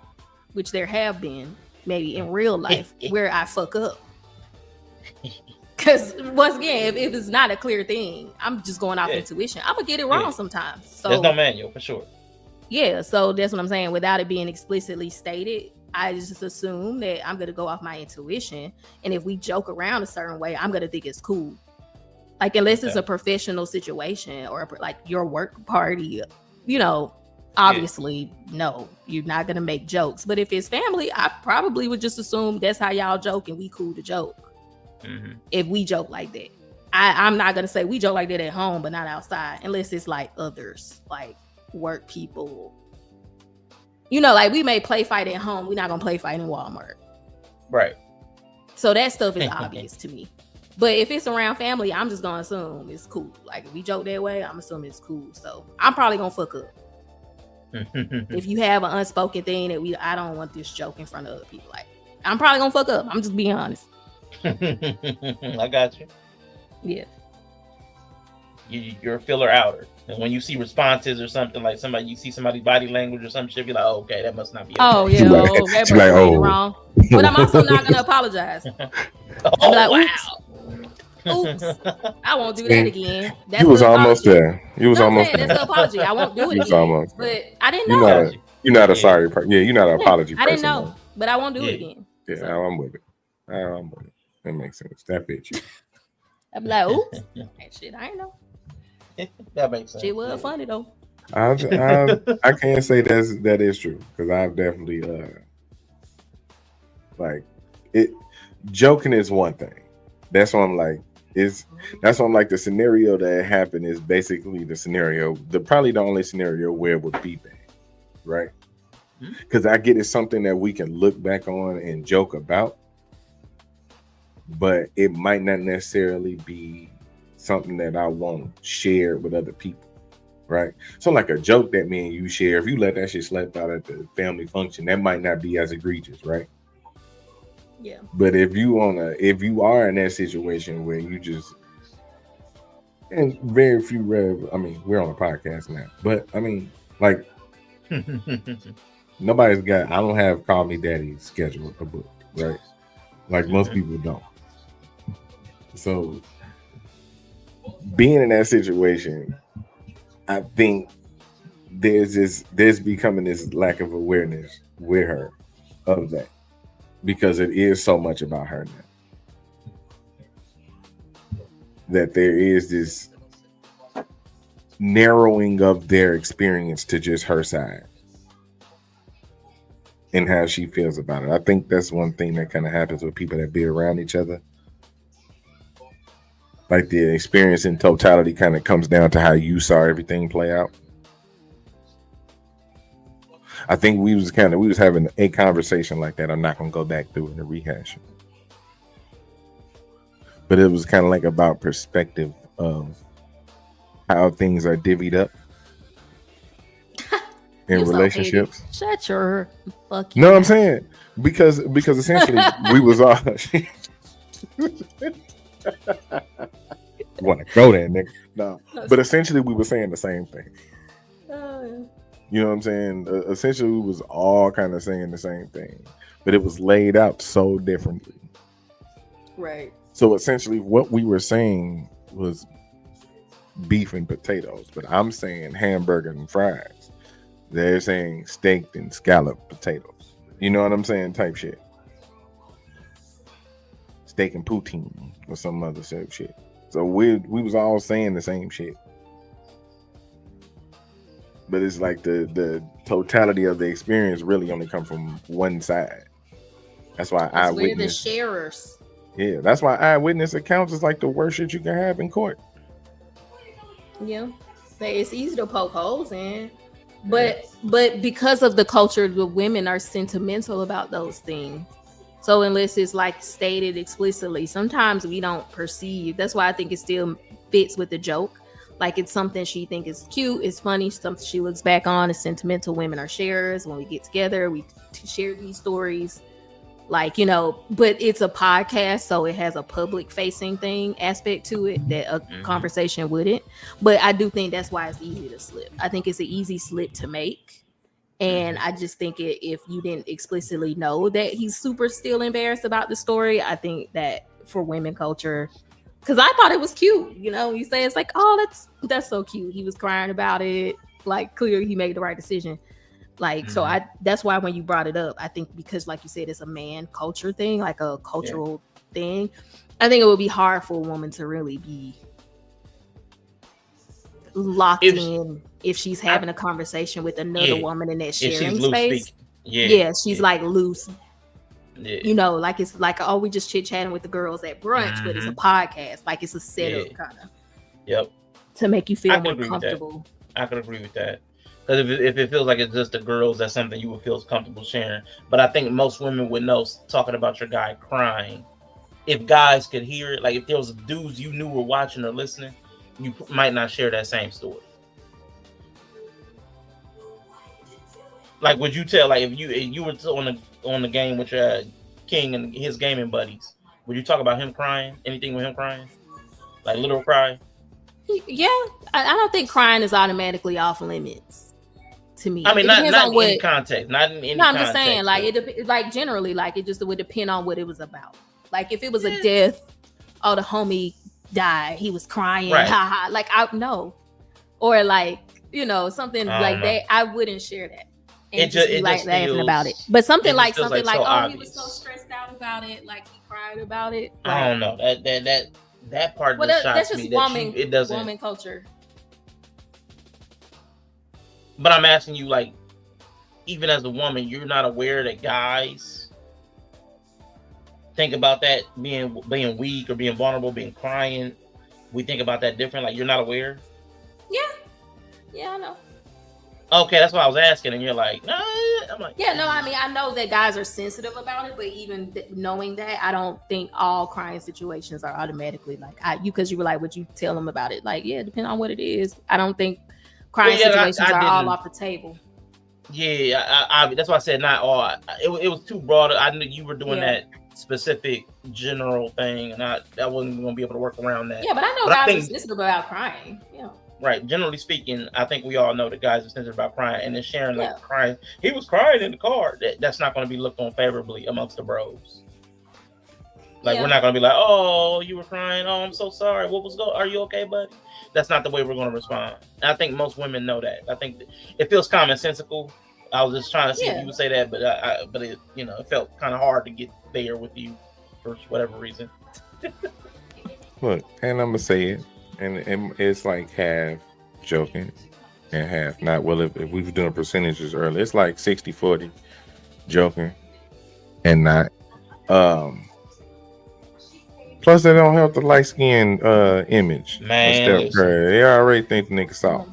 which there have been, maybe in real life, where I fuck up. Because once again, if it's not a clear thing, I'm just going off intuition. I'm gonna get it wrong sometimes. So there's no manual for sure. Yeah, so that's what I'm saying. Without it being explicitly stated, I just assume that I'm gonna go off my intuition, and if we joke around a certain way, I'm gonna think it's cool. Like, unless it's a professional situation or like your work party, you know, obviously, no, you're not going to make jokes. But if it's family, I probably would just assume that's how y'all joke and we cool to joke. Mm-hmm. If we joke like that. I'm not going to say we joke like that at home, but not outside, unless it's like others, like work people. You know, like we may play fight at home. We're not going to play fight in Walmart. Right. So that stuff is obvious to me. But if it's around family, I'm just gonna assume it's cool. Like if we joke that way, I'm assuming it's cool. So I'm probably gonna fuck up. If you have an unspoken thing that I don't want this joke in front of other people, like I'm probably gonna fuck up. I'm just being honest. I got you. Yeah. you're a filler outer. And when you see responses or something like somebody, you see somebody's body language or some shit, be like, oh, okay, that must not be. Okay. Oh yeah, that she like, oh, wrong. But I'm also not gonna apologize. Oh like, wow. Oops, I won't do that again. That's you was the almost there. You was almost there. That's the apology. I won't do it again. Almost but I didn't know. You're not a sorry person. Yeah, you're not an apology person. I didn't know, but I won't do it again. Yeah, so. I'm with it. That makes sense. That fits you. I'm like, oops, that shit, I ain't know. That makes sense. Shit was funny though. I can't say that is true because I've definitely like it. Joking is one thing. That's what I'm like. That's what I'm like. The scenario that happened is basically the scenario. Probably the only scenario where it would be bad, right? Because I get it's something that we can look back on and joke about, but it might not necessarily be something that I want shared with other people, right? So like a joke that me and you share, if you let that shit slip out at the family function, that might not be as egregious, right? Yeah. But if you are in that situation where you just, and very few we're on a podcast now, but I mean, like nobody's got, I don't have Call Me Daddy scheduled a book, right? Like most people don't. So being in that situation, I think there's becoming this lack of awareness with her of that. Because it is so much about her now. That there is this narrowing of their experience to just her side. And how she feels about it. I think that's one thing that kind of happens with people that be around each other. Like the experience in totality kind of comes down to how you saw everything play out. I think we was having a conversation like that. I'm not gonna go back through it and rehash it. But it was kind of like about perspective of how things are divvied up in relationships. So shut your fucking No, I'm saying because essentially we was all want to go there, nigga. No, but essentially we were saying the same thing. You know what I'm saying? Essentially, we was all kind of saying the same thing, but it was laid out so differently. Right. So essentially, what we were saying was beef and potatoes, but I'm saying hamburger and fries. They're saying steak and scalloped potatoes. You know what I'm saying? Type shit. Steak and poutine or some other shit. So we was all saying the same shit. But it's like the totality of the experience really only come from one side. That's why eyewitness. We're the sharers. Yeah, that's why eyewitness accounts is like the worst shit you can have in court. Yeah, but it's easy to poke holes in. But because of the culture, the women are sentimental about those things. So unless it's like stated explicitly, sometimes we don't perceive. That's why I think it still fits with the joke. Like it's something she think is cute, it's funny, something she looks back on. It's sentimental. Women are sharers. When we get together, we share these stories. Like, you know, but it's a podcast, so it has a public facing thing aspect to it that a conversation wouldn't. But I do think that's why it's easy to slip. I think it's an easy slip to make. And I just think if you didn't explicitly know that he's super still embarrassed about the story, I think that for women culture, because I thought it was cute, you know, you say it's like, oh, that's so cute. He was crying about it. Like clearly he made the right decision. Like, so that's why when you brought it up, I think because like you said, it's a man culture thing, like a cultural thing. I think it would be hard for a woman to really be locked in if she's having a conversation with another woman in that sharing space. She's like loose. Yeah. You know, like it's like, oh, we just chit chatting with the girls at brunch, but it's a podcast. Like it's a setup kind of. Yep. To make you feel more comfortable. I could agree with that. Because if it feels like it's just the girls, that's something you would feel comfortable sharing. But I think most women would know, talking about your guy crying, if guys could hear it, like if there was dudes you knew were watching or listening, you might not share that same story. Like, would you tell, like if you were on the game with your King and his gaming buddies, would you talk about him crying? Anything with him crying? Like literal cry? Yeah, I don't think crying is automatically off limits to me. I mean, it not depends on in any context, not in any. No, I'm context, just saying, like like generally, like it just would depend on what it was about. Like if it was a death, oh, the homie died, he was crying, Right. haha. Like I no, or like something like that, I wouldn't share that. And just be like laughing about it. But something like so oh, obvious. He was so stressed out about it, like he cried about it. Like, I don't know that part. Well, that's just woman. It doesn't woman culture. But I'm asking you, like, even as a woman, you're not aware that guys think about that being weak or being vulnerable, being crying. We think about that different. Like, you're not aware. Yeah, I know. Okay, that's why I was asking, and you're like, no. I'm like, yeah, no. I mean, I know that guys are sensitive about it, but even knowing that, I don't think all crying situations are automatically like because you were like, would you tell them about it? Like, yeah, depending on what it is. I don't think crying situations are all off the table. Yeah, I that's why I said not all. It was too broad. I knew you were doing that specific general thing, and I wasn't going to be able to work around that. Yeah, but I know guys are sensitive about crying. Yeah. Right. Generally speaking, I think we all know that guys are sensitive about crying, and then sharing like crying. He was crying in the car. That's not going to be looked on favorably amongst the bros. Like we're not going to be like, oh, you were crying. Oh, I'm so sorry. What was going? Are you okay, buddy? That's not the way we're going to respond. And I think most women know that. I think it feels commonsensical. I was just trying to see if you would say that, but it it felt kind of hard to get there with you for whatever reason. Look, and I'm gonna say it. And it's like half joking and half not. Well, if we were doing percentages earlier, it's like 60-40 joking and not. Plus, they don't help the light skin image. Man, they already think the nigga soft.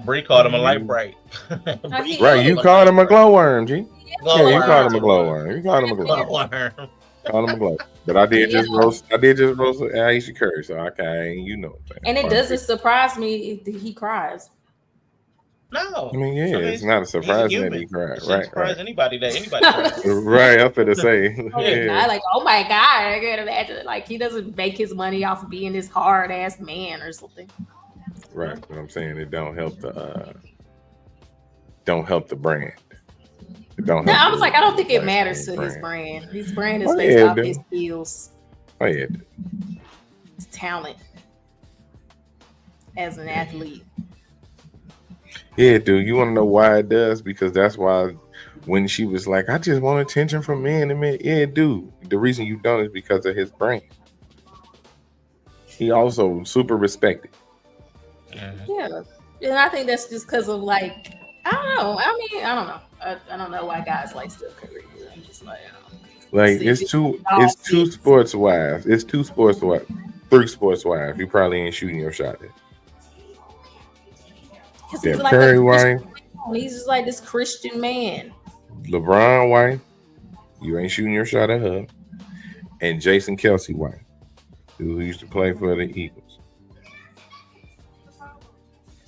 Bree called him a light bright. Right, you called him a glowworm, G. Yeah, you called him a glowworm. You called him a glowworm. Call him a glow. But I did just roast Ayesha Curry, so okay, And it doesn't surprise me if he cries. No, I mean, it's not a surprise that he cried, right? Surprise anybody cries. Right, I'm finna say. Like, oh my god, I can't imagine. Like, he doesn't make his money off of being this hard ass man or something. Right, but I'm saying it don't help the brand. I was like, I don't think it matters to his brand. His brand is based off his skills. Oh yeah, his talent as an athlete. Yeah, dude. You want to know why it does? Because that's why when she was like, I just want attention from men and men. Yeah, dude. The reason you don't is because of his brand. He also super respected. Yeah, and I think that's just because of like, I don't know. I mean, I don't know. I don't know why guys like Steph Curry. I'm just like, it's two sports wives. It's 2 sports wives. 3 sports wives. You probably ain't shooting your shot at. Steph Curry wife. He's just like this Christian man. LeBron wife. You ain't shooting your shot at her. And Jason Kelsey wife, who used to play for the Eagles.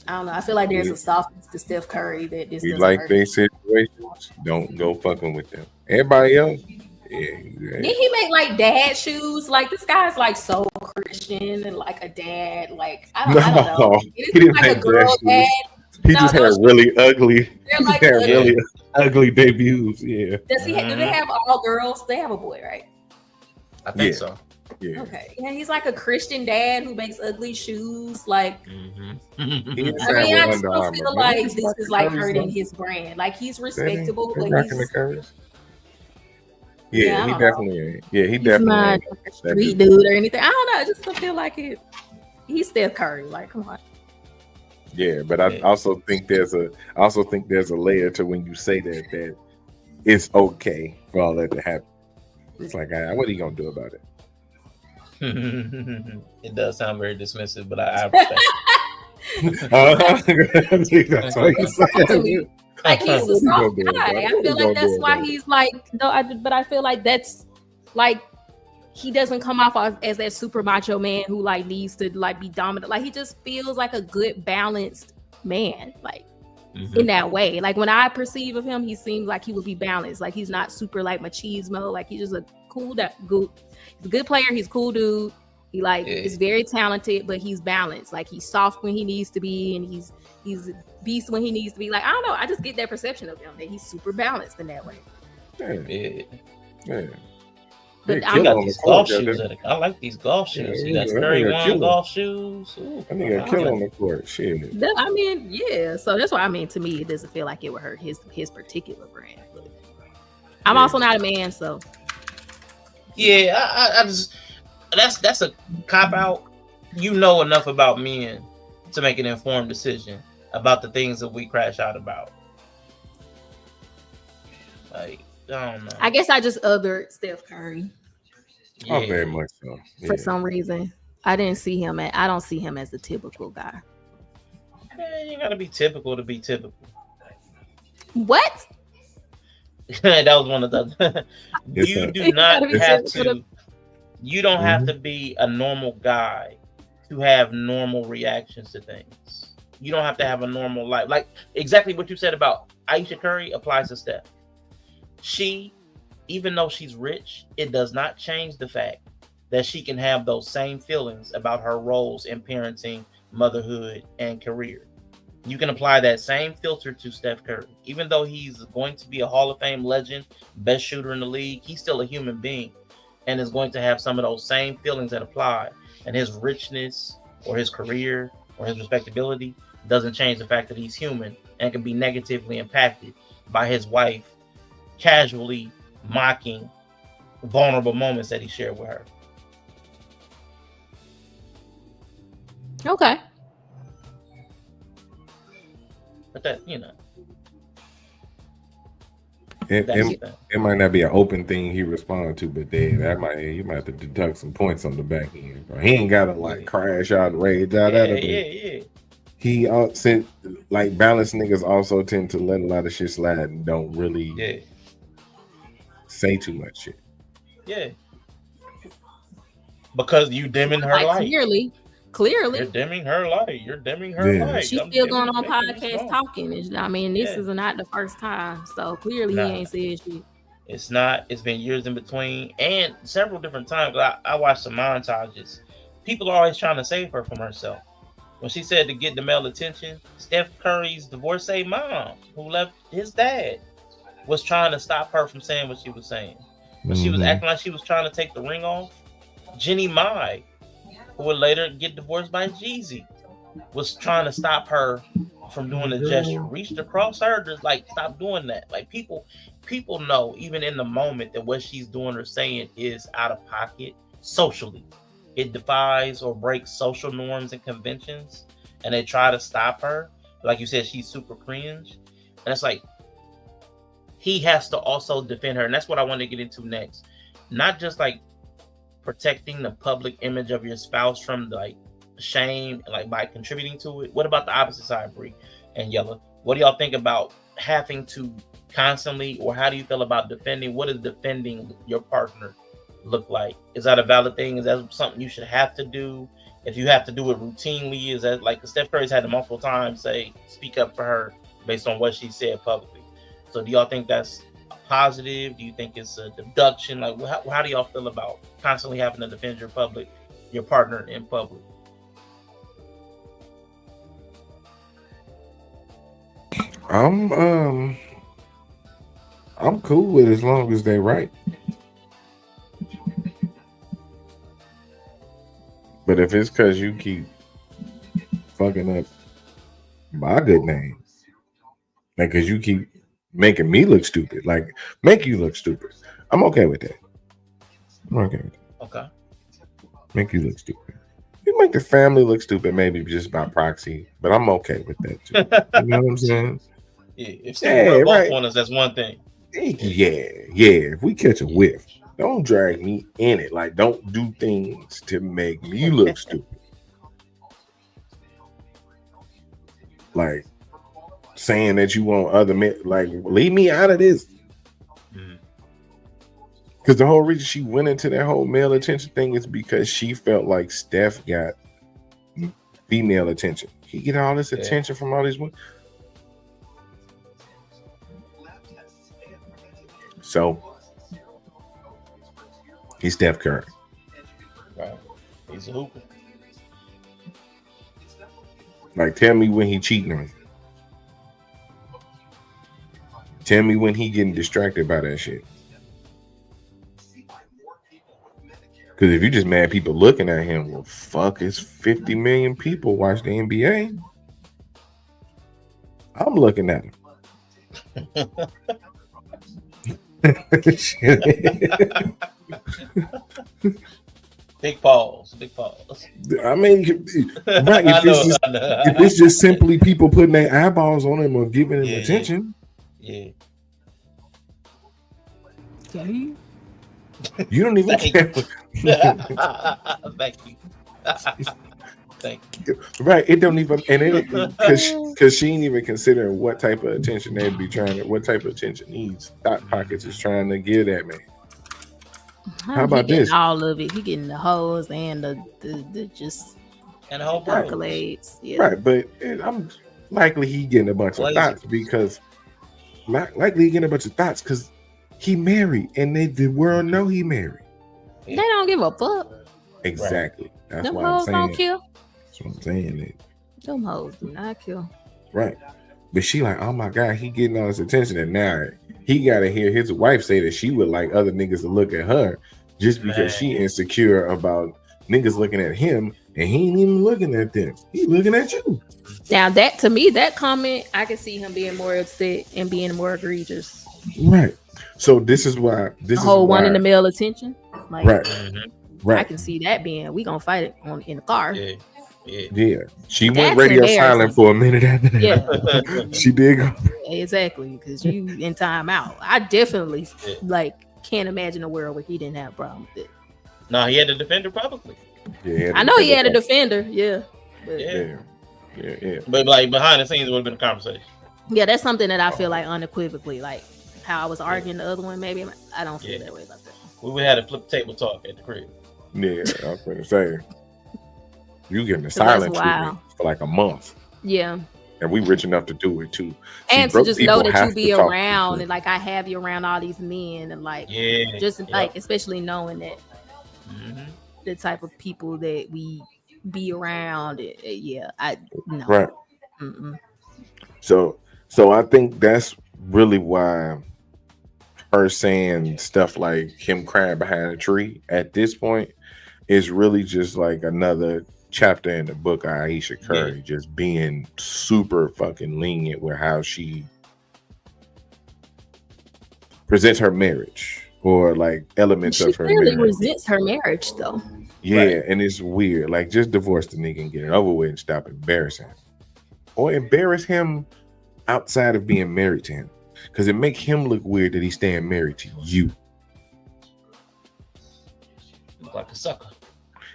I don't know. I feel like there's a softness to Steph Curry that this. You like their situations? Don't go fucking with them. Everybody else, Did he make like dad shoes? Like this guy's like so Christian and like a dad. Like I don't know. He didn't like a girl dad. He just had really ugly. Like really ugly debuts. Yeah. Does he? Do they have all girls? They have a boy, right? I think so. Yeah. Okay. Yeah, he's like a Christian dad who makes ugly shoes. Like, I mean, I just don't feel like this is like hurting his brand. Like he's respectable, but he's. Yeah, he definitely. Yeah, he definitely not a street dude or anything. I don't know. I just don't feel like it. He's Steph Curry. Like, come on. Yeah, but I also think there's a layer to when you say that it's okay for all that to happen. It's like, what are you gonna do about it? It does sound very dismissive, but I respect it. That's what you said. Like he's a soft guy. I feel like that's why he's like but I feel like that's like he doesn't come off as that super macho man who like needs to like be dominant. Like he just feels like a good balanced man, like in that way. Like when I perceive of him, he seems like he would be balanced. Like he's not super like machismo. Like he's just a cool he's a good player. He's a cool dude. He like is very talented, but he's balanced. Like he's soft when he needs to be, and he's a beast when he needs to be. Like I don't know, I just get that perception of him that he's super balanced in that way. Yeah. But I got these golf shoes. I like these golf shoes. He got Curry One golf shoes. I think I kill on the court. Shit. I mean, yeah. So that's why I mean, to me, it doesn't feel like it would hurt his particular brand. But I'm also not a man, so yeah. I just that's a cop out. You know enough about men to make an informed decision about the things that we crash out about. Like. I don't know. I guess I just othered Steph Curry. Yeah. Oh, very much so. Yeah. For some reason, I don't see him as a typical guy. You gotta be typical to be typical. What? That was one of the. You do not have to. You don't have to be a normal guy to have normal reactions to things. You don't have to have a normal life. Like exactly what you said about Ayesha Curry applies to Steph. She, even though she's rich, it does not change the fact that she can have those same feelings about her roles in parenting, motherhood, and career. You can apply that same filter to Steph Curry. Even though he's going to be a Hall of Fame legend, best shooter in the league, he's still a human being and is going to have some of those same feelings that apply. And his richness or his career or his respectability doesn't change the fact that he's human and can be negatively impacted by his wife casually mocking vulnerable moments that he shared with her. Okay. But that, you know. It might not be an open thing he responded to, but then you might have to deduct some points on the back end. Bro. He ain't gotta crash out and rage out at it. He sent balanced niggas also tend to let a lot of shit slide and don't really say too much shit. Yeah. Because you dimming her light. Clearly. You're dimming her light. Light. She's still going on podcast talking. I mean, this is not the first time. So clearly he ain't said shit. It's not. It's been years in between and several different times. I watched some montages. People are always trying to save her from herself. When she said to get the male attention, Steph Curry's divorcee mom, who left his dad, was trying to stop her from saying what she was saying. But she was acting like she was trying to take the ring off. Jenny Mai, who would later get divorced by Jeezy, was trying to stop her from doing the gesture. Reached across her, just stop doing that. Like people know, even in the moment, that what she's doing or saying is out of pocket socially. It defies or breaks social norms and conventions, and they try to stop her. Like you said, she's super cringe. And it's like, he has to also defend her. And that's what I want to get into next. Not just protecting the public image of your spouse from shame, by contributing to it. What about the opposite side, Bree and Yella? What do y'all think about having to constantly, or how do you feel about defending? What does defending your partner look like? Is that a valid thing? Is that something you should have to do? If you have to do it routinely, is that Steph Curry's had to multiple times speak up for her based on what she said publicly? So do y'all think that's positive? Do you think it's a deduction? How do y'all feel about constantly having to defend your partner in public? I'm cool with it as long as they're right. But if it's because you keep fucking up my good name, because you keep making me look stupid, make you look stupid, I'm okay with that. Okay. Make you look stupid. You make the family look stupid, maybe just by proxy, but I'm okay with that too. You know what I'm saying? Yeah, if they rub off on us, that's one thing. Yeah. If we catch a whiff, don't drag me in it. Don't do things to make me look stupid. Saying that you want other men, leave me out of this. Because the whole reason she went into that whole male attention thing is because she felt like Steph got female attention. He get all this attention from all these women. So he's Steph Curry. Right. He's a hooper. Like, tell me when he cheating on you. Tell me when he getting distracted by that shit. Because if you just mad people looking at him, well, fuck, it's 50 million people watch the NBA. I'm looking at him. Big pause. I mean, right? If it's just simply people putting their eyeballs on him or giving him attention, yeah. Okay. You don't even care. Thank you. Thank you. Right? It don't even, and it because she ain't even considering what type of attention they'd be trying to, what type of attention these thought pockets is trying to give that man. How about this? All of it. He getting the hoes and the just and the whole accolades. Yeah. Right, but I'm likely he getting a bunch of thoughts because he married and the world know he married. They don't give a fuck. Exactly. That's them why hoes I'm saying. Don't kill. That's what I'm saying. Them hoes do not kill. Right. But she like, oh my God, he getting all this attention, and now he gotta hear his wife say that she would like other niggas to look at her just because she insecure about niggas looking at him, and he ain't even looking at them. He looking at you. Now that, to me, that comment, I can see him being more upset and being more egregious. Right. So this is why the whole one in the male attention. Like, right. Right. I can see that being, we gonna fight it in the car. Yeah. She went radio silent for a minute after that. Yeah. She did go. Exactly, because you in time out. I definitely can't imagine a world where he didn't have a problem with it. No, he had to defend her publicly. Yeah, I know he had a defender. Yeah. But, yeah. But like behind the scenes, it would have been a conversation. Yeah, that's something that I feel like unequivocally, like how I was arguing the other one. Maybe I don't feel that way about that. We would have to flip table talk at the crib. Yeah, I was going to say. You getting the silent treatment for like a month. Yeah. And we rich enough to do it too. And to just know that you be around and like I have you around all these men and like like especially knowing that the type of people that we be around. I know. Right. Mm-mm. So I think that's really why her saying stuff like him crying behind a tree at this point is really just like another chapter in the book of Ayesha Curry, just being super fucking lenient with how she presents her marriage or like elements of her marriage. She clearly resents her marriage though. Yeah, and it's weird. Like, just divorce the nigga and get it over with and stop embarrassing him. Or embarrass him outside of being married to him. Because it make him look weird that he's staying married to you. Look like a sucker.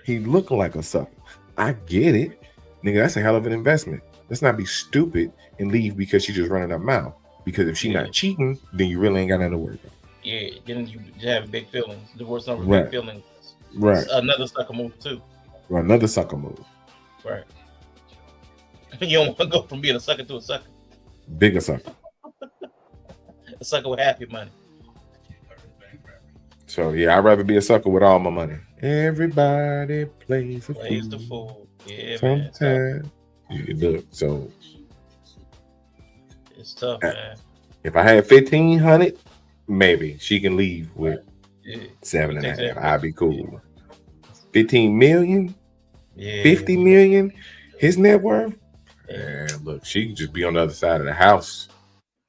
He looking like a sucker. I get it. Nigga, that's a hell of an investment. Let's not be stupid and leave because she's just running her mouth. Because if she's not cheating, then you really ain't got nothing to worry about. Yeah, then you have big feelings. Divorce over big feelings. Right. Another sucker move too. Or another sucker move. Right. You don't want to go from being a sucker to a sucker. Bigger sucker. A sucker with half your money. So yeah, I'd rather be a sucker with all my money. Everybody plays the fool. Yeah, sometimes. Man. You look, so it's tough, man. If I had 1,500, maybe she can leave with 7.5. I'd be cool. 15 million, 50 million, his net worth. And look, she can just be on the other side of the house.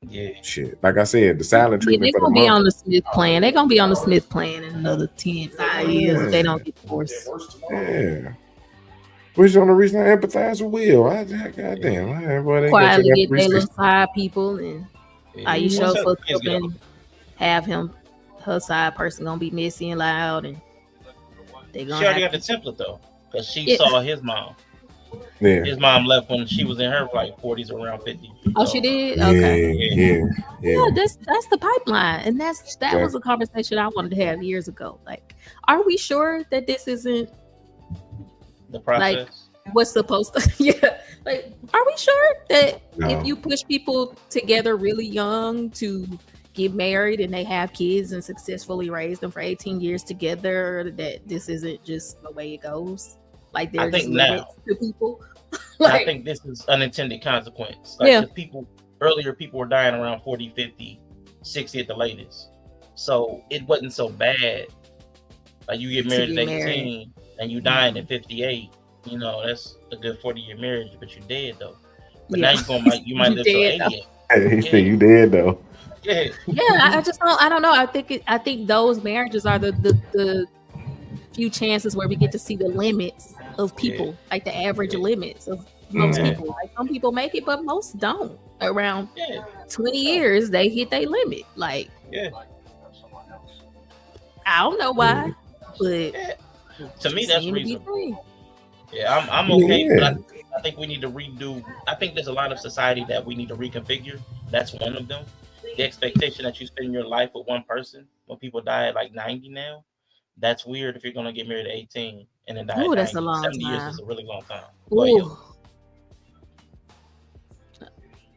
Yeah. Shit. Like I said, the silent treatment for the month. They're going to be on the Smith plan. They're going to be on the Smith plan in another 5 years if they don't get divorced. Yeah. Which is the only reason I empathize with Will. Goddamn. Quietly get their little side people and Ayesha fuck up and have him, her side person going to be messy and loud. And they gonna she already got the template though. Because she saw his mom. Yeah. His mom left when she was in her like 40s, around 50. Oh, she did? Okay. Yeah. That's the pipeline. And that was a conversation I wanted to have years ago. Like, are we sure that this isn't the process? Like, what's supposed to like, are we sure that if you push people together really young to get married and they have kids and successfully raise them for 18 years together, that this isn't just the way it goes. Like there's just limits to people. I think this is unintended consequence. Like people were dying around 40, 50, 60 at the latest. So it wasn't so bad. Like you get married at 18 and you dying at 58. You know, that's a good 40-year marriage, but you're dead though. But now you might live till 88. He said you dead though. Yeah, I don't know. I think those marriages are the few chances where we get to see the limits of people, like the average limits of most people. Like some people make it, but most don't. Around 20 years, they hit their limit. Like, I don't know why, but to me that's reasonable. Yeah, I'm okay, but I think we need to redo. I think there's a lot of society that we need to reconfigure. That's one of them. The expectation that you spend your life with one person when people die at like 90 now, that's weird if you're going to get married at 18 and then die at 90. That's a long 70 time. years is a really long time.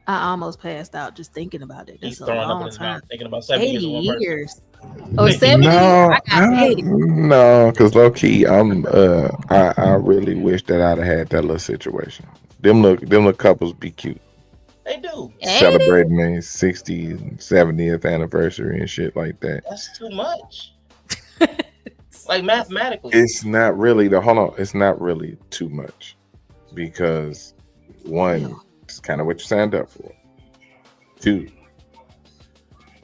I almost passed out just thinking about it. That's He's throwing up in his mouth thinking about 70 years. Or 70 years? I got 80. No, because low key, I really wish that I'd have had that little situation. Them little couples be cute. They do. Celebrating their 60th and 70th anniversary and shit like that. That's too much. Like mathematically. It's not really it's not really too much. Because one, it's kind of what you signed up for. Two,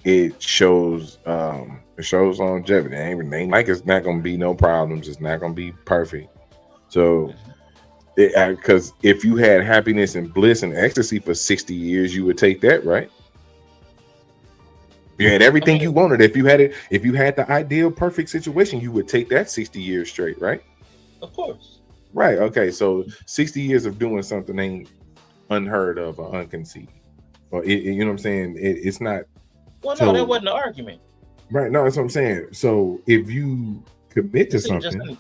it shows longevity. It ain't like it's not gonna be no problems. It's not gonna be perfect. So, because if you had happiness and bliss and ecstasy for 60 years, you would take that, right? You had everything you wanted. If you had the ideal perfect situation, you would take that 60 years straight, right? Of course. Right. Okay. So 60 years of doing something ain't unheard of or unconceived. Or you know what I'm saying? It's not. Well, no, that wasn't an argument. Right. No, that's what I'm saying. So if you commit to something,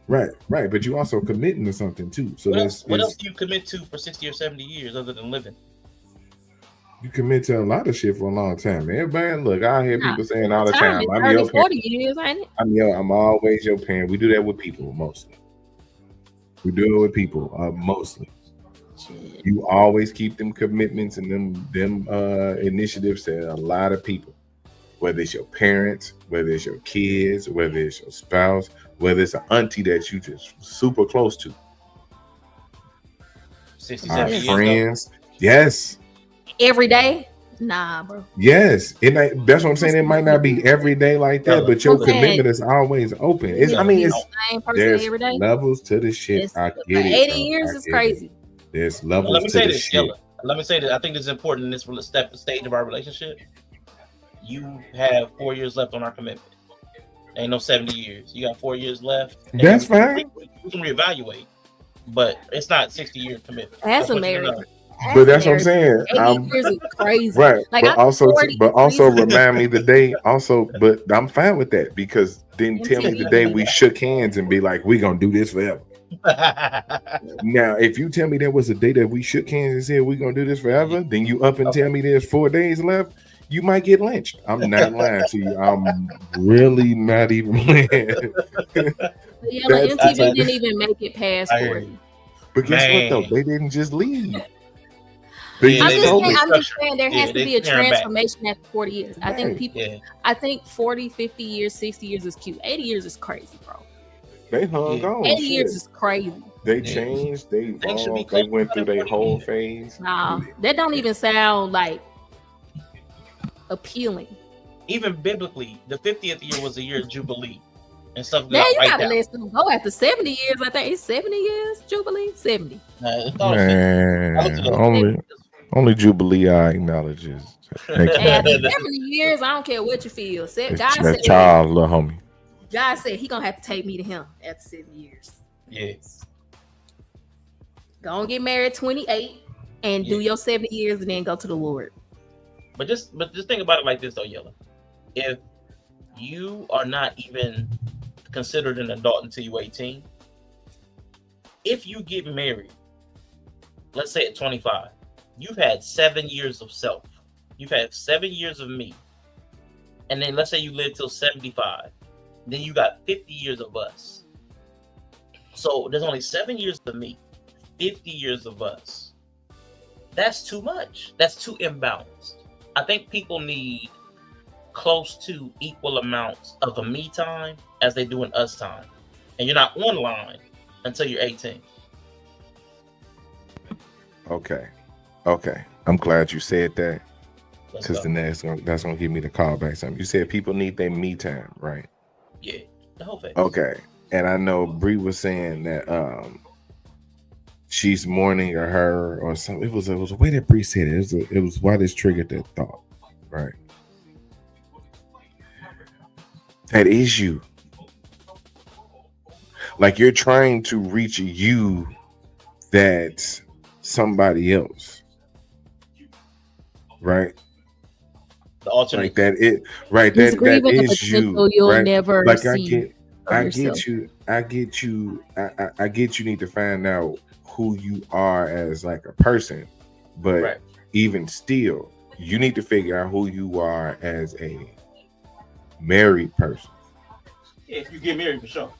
right. But you also committing to something too. So what else do you commit to for 60 or 70 years other than living? You commit to a lot of shit for a long time, man. Man, look, I hear people saying all the time, I'm 30, 40 years, ain't it? I'm always your parent. We do that with people mostly. We do it with people mostly. You always keep them commitments and them initiatives to a lot of people, whether it's your parents, whether it's your kids, whether it's your spouse, whether it's an auntie that you just super close to. 67 years friends, yes. Every day? Nah, bro. Yes, that's what I'm saying. It might not be every day like that, but your commitment is always open. There's levels to the shit. I get it. 80 years is crazy. There's levels to the shit. Yella. Let me say this. I think it's important in this stage of our relationship. You have 4 years left on our commitment. Ain't no 70 years. You got 4 years left. That's fine. We can reevaluate, but it's not 60-year commitment. That's a marriage. But that's what I'm saying. 80 years is crazy. Right. Like, but also remind me the day. But I'm fine with that because then tell me the day we shook hands and be like, we gonna do this forever. Now, if you tell me there was a day that we shook hands and said we're gonna do this forever, then you up and tell me there's 4 days left, you might get lynched. I'm not lying to you. I'm really not even lying. MTV didn't even make it past 40. But guess what though? They didn't just leave. I'm just saying there has to be a transformation after 40 years. I think 40, 50 years, 60 years is cute. 80 years is crazy, bro. They hung on. 80 years is crazy. They changed. They evolved. They went through their whole phase. Nah, that don't even sound like appealing. Even biblically, the 50th year was a year of Jubilee. And stuff yeah, you gotta let them go after 70 years. I think it's 70 years Jubilee. 70. Man, only Jubilee I acknowledges. After 70 years, I don't care what you feel. God said, child, little homie. God said he gonna have to take me to him after 7 years. Yes. Go and get married 28 and do your 70 years and then go to the Lord. But just think about it like this though, Yella. If you are not even considered an adult until you're 18, if you get married, let's say at 25, you've had 7 years of self. You've had 7 years of me. and then let's say you live till 75, then you got 50 years of us. So there's only 7 years of me, 50 years of us. That's too much. That's too imbalanced. I think people need close to equal amounts of a me time as they do in us time. And you're not online until you're 18. Okay. I'm glad you said that, because then that's gonna give me the call back. Something you said, people need their me time, right? Yeah, the whole thing. Okay, and I know Bree was saying that she's mourning her or something. It was a way that Bree said it. It was why this triggered that thought, right? That is you. Like you're trying to reach you that's somebody else, right? The alternate, like that. It right. He's That grieving the is you. potential you'll Right? never Like see I yourself. get you. I get you. I get you. Need to find out who you are as like a person, but right. even still, you need to figure out who you are as a married person. Yeah, if you get married, for sure.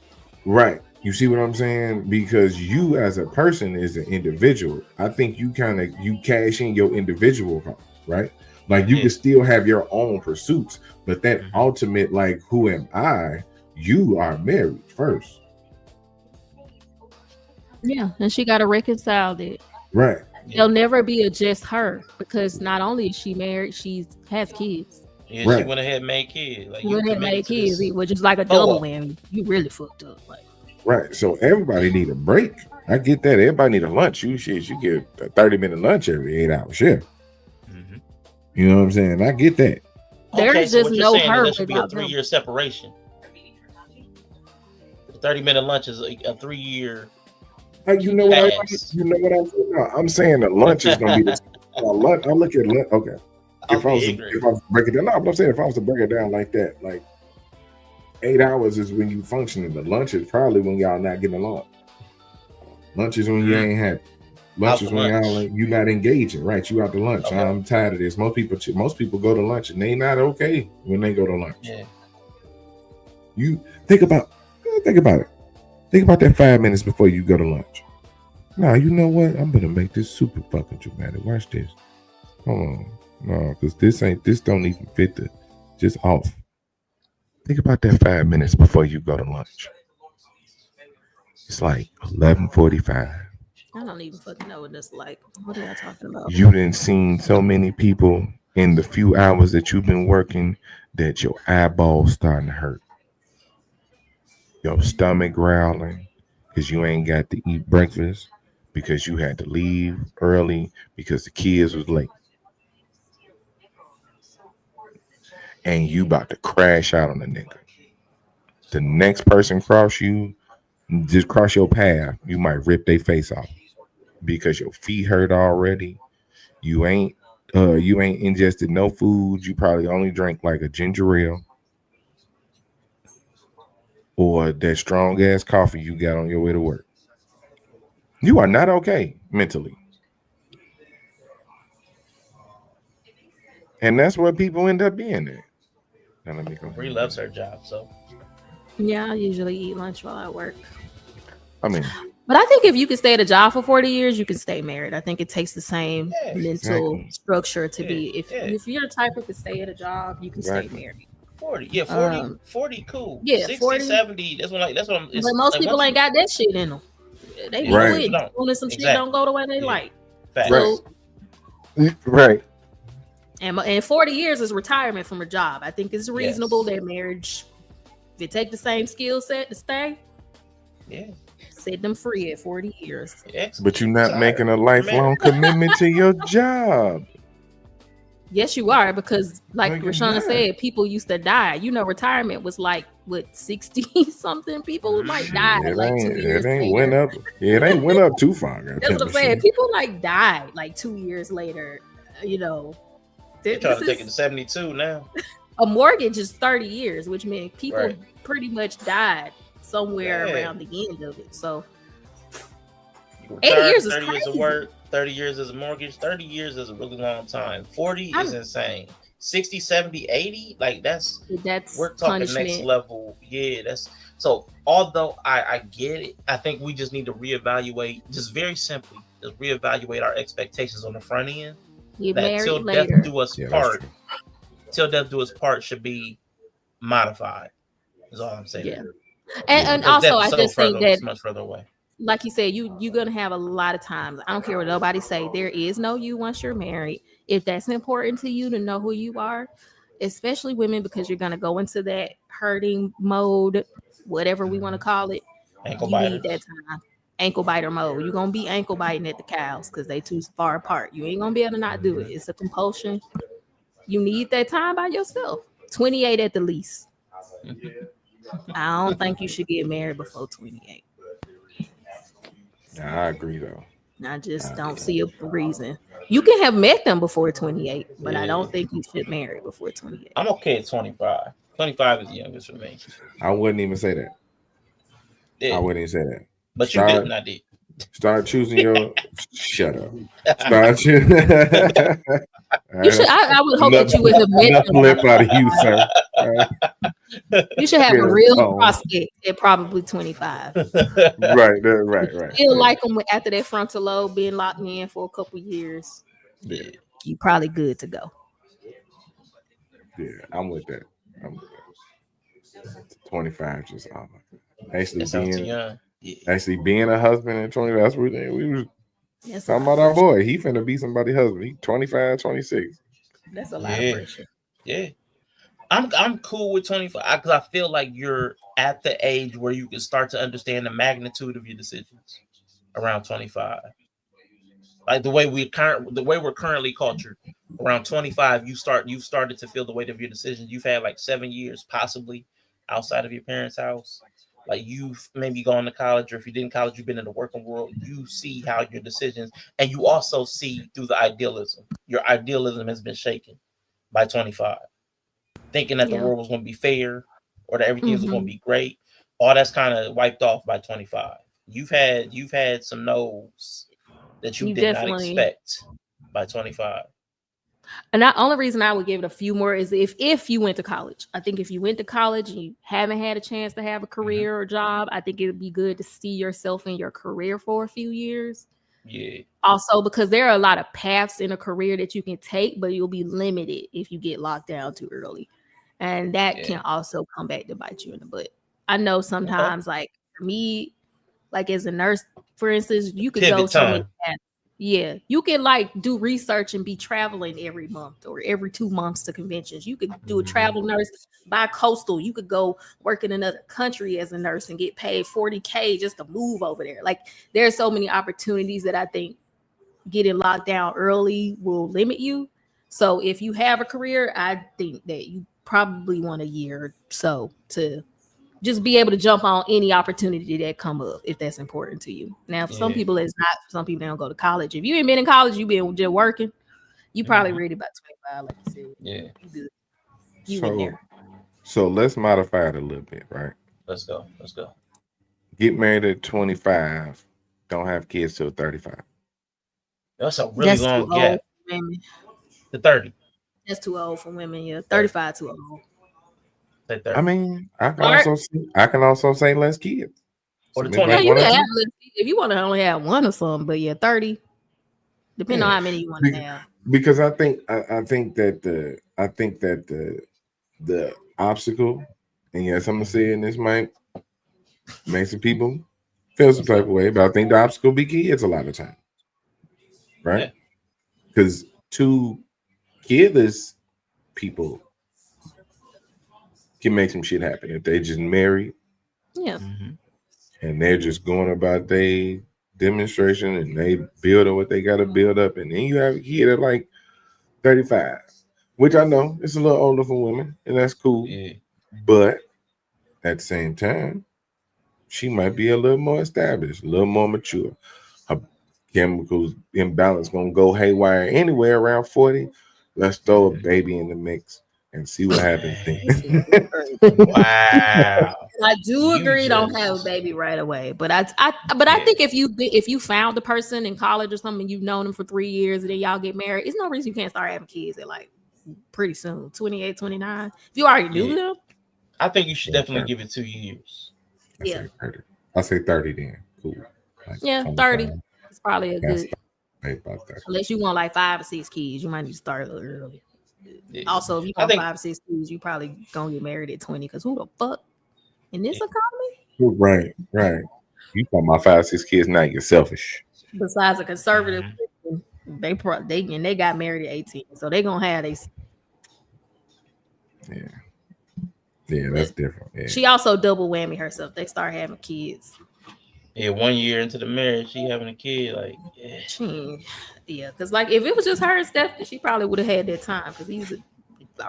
Right. You see what I'm saying? Because you as a person is an individual. I think you cash in your individual card, right? Like you can still have your own pursuits, but that ultimate, like, who am I? You are married first. Yeah, and she got to reconcile that. Right. There'll never be a just her, because not only is she married, she has kids. Yeah, right. She went ahead and made kids. Like, you went ahead and made kids, which is like a double whammy. You really fucked up. Like. Right. So everybody need a break. I get that. Everybody need a lunch. You get a 30-minute lunch every 8 hours. Yeah. Mm-hmm. You know what I'm saying? I get that. There's just no her. There should be a 3-year separation. The 30-minute lunch is a 3-year. You know what? I'm saying the lunch is gonna be the lunch. I look at lunch. Okay. If I was to break it down, no, but I'm saying if I was to break it down like that, like 8 hours is when you functioning. The lunch is probably when y'all not getting along. Lunch is when you ain't happy. Lunch is when you not engaging. Right? You out to lunch. Okay. I'm tired of this. Most people go to lunch and they not okay when they go to lunch. Yeah. You think about it. Think about that 5 minutes before you go to lunch. Nah, you know what? I'm gonna make this super fucking dramatic. Watch this. Hold on. No, because this don't even fit the just off. Think about that 5 minutes before you go to lunch. It's like 11:45. I don't even fucking know what this like. What are y'all talking about? You done seen so many people in the few hours that you've been working that your eyeballs starting to hurt. Your stomach growling because you ain't got to eat breakfast, because you had to leave early because the kids was late. And you about to crash out on the nigga. The next person cross your path, you might rip their face off because your feet hurt already. You ain't ingested no food. You probably only drank like a ginger ale or that strong ass coffee you got on your way to work. You are not okay mentally. And that's what people end up being there. Now let me go. Bree loves her job, so. Yeah, I usually eat lunch while I work. I mean, but I think if you can stay at a job for 40 years, you can stay married. I think it takes the same mental structure to be. If you're the type who can stay at a job, you can stay married. 40, 40, cool. Yeah, 60, 40, 70. That's what I'm. But most people ain't got that shit in them. They be quitting when some shit don't go the way they like. So, right. And 40 years is retirement from a job. I think it's reasonable that marriage, if it take the same skill set to stay, set them free at 40 years. But you're not making a lifelong commitment to your job. Yes, you are, because like Rashana said, people used to die. You know, retirement was like, what, 60 something? People might die like 2 years later. It ain't went up too far. That's what I'm saying. People like died like 2 years later, you know. They're trying to take it to 72 now. A mortgage is 30 years, which means people pretty much died somewhere around the end of it. So 80 years is 30 years of work, 30 years as a mortgage, 30 years is a really long time. 40 is insane. 60, 70, 80, like That's we're talking next punishment. level. Yeah, that's so although I get it, I think we just need to reevaluate, just very simply, just reevaluate our expectations on the front end. Get That married till death later. do us Yeah, that's part, true. till death do us part should be modified. Is all I'm saying. Yeah. Yeah. And Because also death is I so just think further, that, so much further away. like you said, you're gonna have a lot of times. I don't care what nobody say. There is no you once you're married. If that's important to you to know who you are, especially women, because you're gonna go into that hurting mode, whatever we want to call it. Ankle You need that biters. time. Ankle biter mode. You're gonna be ankle biting at the cows because they too far apart. You ain't gonna be able to not do it. It's a compulsion. You need that time by yourself. 28 at the least. I don't think you should get married before 28. Yeah, I agree though. I just I don't agree. see a reason. You can have met them before 28, but I Yeah. don't think you should marry before 28. I'm okay at 25. 25 is the youngest for me. I wouldn't even say that. Yeah. I wouldn't even say that. But you Start didn't, I did. start choosing your. Shut up. Start choosing. You should. I would hope enough, that you would have met enough them. lip out of you, sir. You should have a Yeah, real oh, prospect at probably 25. right. Still Yeah, like them after that frontal lobe being locked in for a couple years. yeah, You probably good to go. yeah. I'm with that. I'm with that. 25, just oh my god. That sounds too young. Yeah. Actually being a husband at 25. That's what we was That's a talking lot of about. Our pressure. boy, he finna be somebody's husband. He 25, 26. That's a lot of Yeah. pressure. Yeah. I'm cool with 25 because I feel like you're at the age where you can start to understand the magnitude of your decisions around 25. Like the way we're currently cultured. Around 25, you've started to feel the weight of your decisions. You've had like 7 years possibly outside of your parents' house. Like you've maybe gone to college, or if you didn't college, you've been in the working world. You see how your decisions, and you also see through the idealism. Your idealism has been shaken by 25, thinking that the Yeah. world was going to be fair or that everything was going to Hmm. be great. All that's kind of wiped off by 25. You've had some no's that you You did not definitely. expect by 25. And the only reason I would give it a few more is if you went to college. I think if you went to college and you haven't had a chance to have a career or job, I think it would be good to see yourself in your career for a few years. Yeah. Also, because there are a lot of paths in a career that you can take, but you'll be limited if you get locked down too early. And that can Yeah. also come back to bite you in the butt. I know Okay. sometimes, like for me, like as a nurse, for instance, you could go Pivot so many time. paths. Yeah, you can like do research and be traveling every month or every 2 months to conventions. You could do a travel nurse bi-coastal. You could go work in another country as a nurse and get paid 40K just to move over there. Like there's so many opportunities that I think getting locked down early will limit you. So if you have a career, I think that you probably want a year or so to just be able to jump on any opportunity that come up if that's important to you. Now, for some Yeah. people, it's not. Some people don't go to college. If you ain't been in college, you been just working. You probably Mhm. ready about 25, like you said. Yeah. You good. You in there. So let's modify it a little bit, right? Let's go. Let's go. Get married at 25, don't have kids till 35. That's a really That's too long old gap. for women. To 30. That's too old for women. Yeah, 30. 35 too old. Say I 30. mean, Or I can also say less kids. Or So the maybe yeah, like 28. you one or can have two. if you want to only have one or something. But yeah, 30. Depending on Yeah, how many you want to Be- have. because I think that the obstacle, and yes, I'm gonna say, and this might make some people feel some Let's type of go. way, but I think the obstacle be kids a lot of time, right? Yeah. Because two kidless people can make some shit happen if they just married Yeah. Mm-hmm. and they're just going about their demonstration and they build up what they got to build up, and then you have a kid at like 35, which I know it's a little older for women, and that's cool. Yeah. But at the same time, she might be a little more established, a little more mature. Her chemicals imbalance gonna go haywire anywhere around 40. Let's throw a baby in the mix and see what happens then. Wow. I do You agree. Don't have a just baby right away, but I yeah. think if you found the person in college or something, you've known them for 3 years, and then y'all get married, it's no reason you can't start having kids at like pretty soon. 28, 29. If you already knew them, I think you should Yeah, definitely 30. give it 2 years. I say 30. I say 30 then. Cool. Like yeah, 30. It's probably a good. About 30. Unless you want like 5 or 6 kids, you might need to start a little early. Yeah. Also, if you I want think 5 or 6 kids, you probably gonna get married at 20. Because who the fuck in this economy? Right. You talking about 5, 6 kids now, you're selfish. Besides a conservative, they got married at 18, so they gonna have they. Yeah, that's different. Yeah. She also double whammy herself. They start having kids. Yeah, 1 year into the marriage, she having a kid. Like, Yeah, because like if it was just her and Stephanie, she probably would have had that time because he's a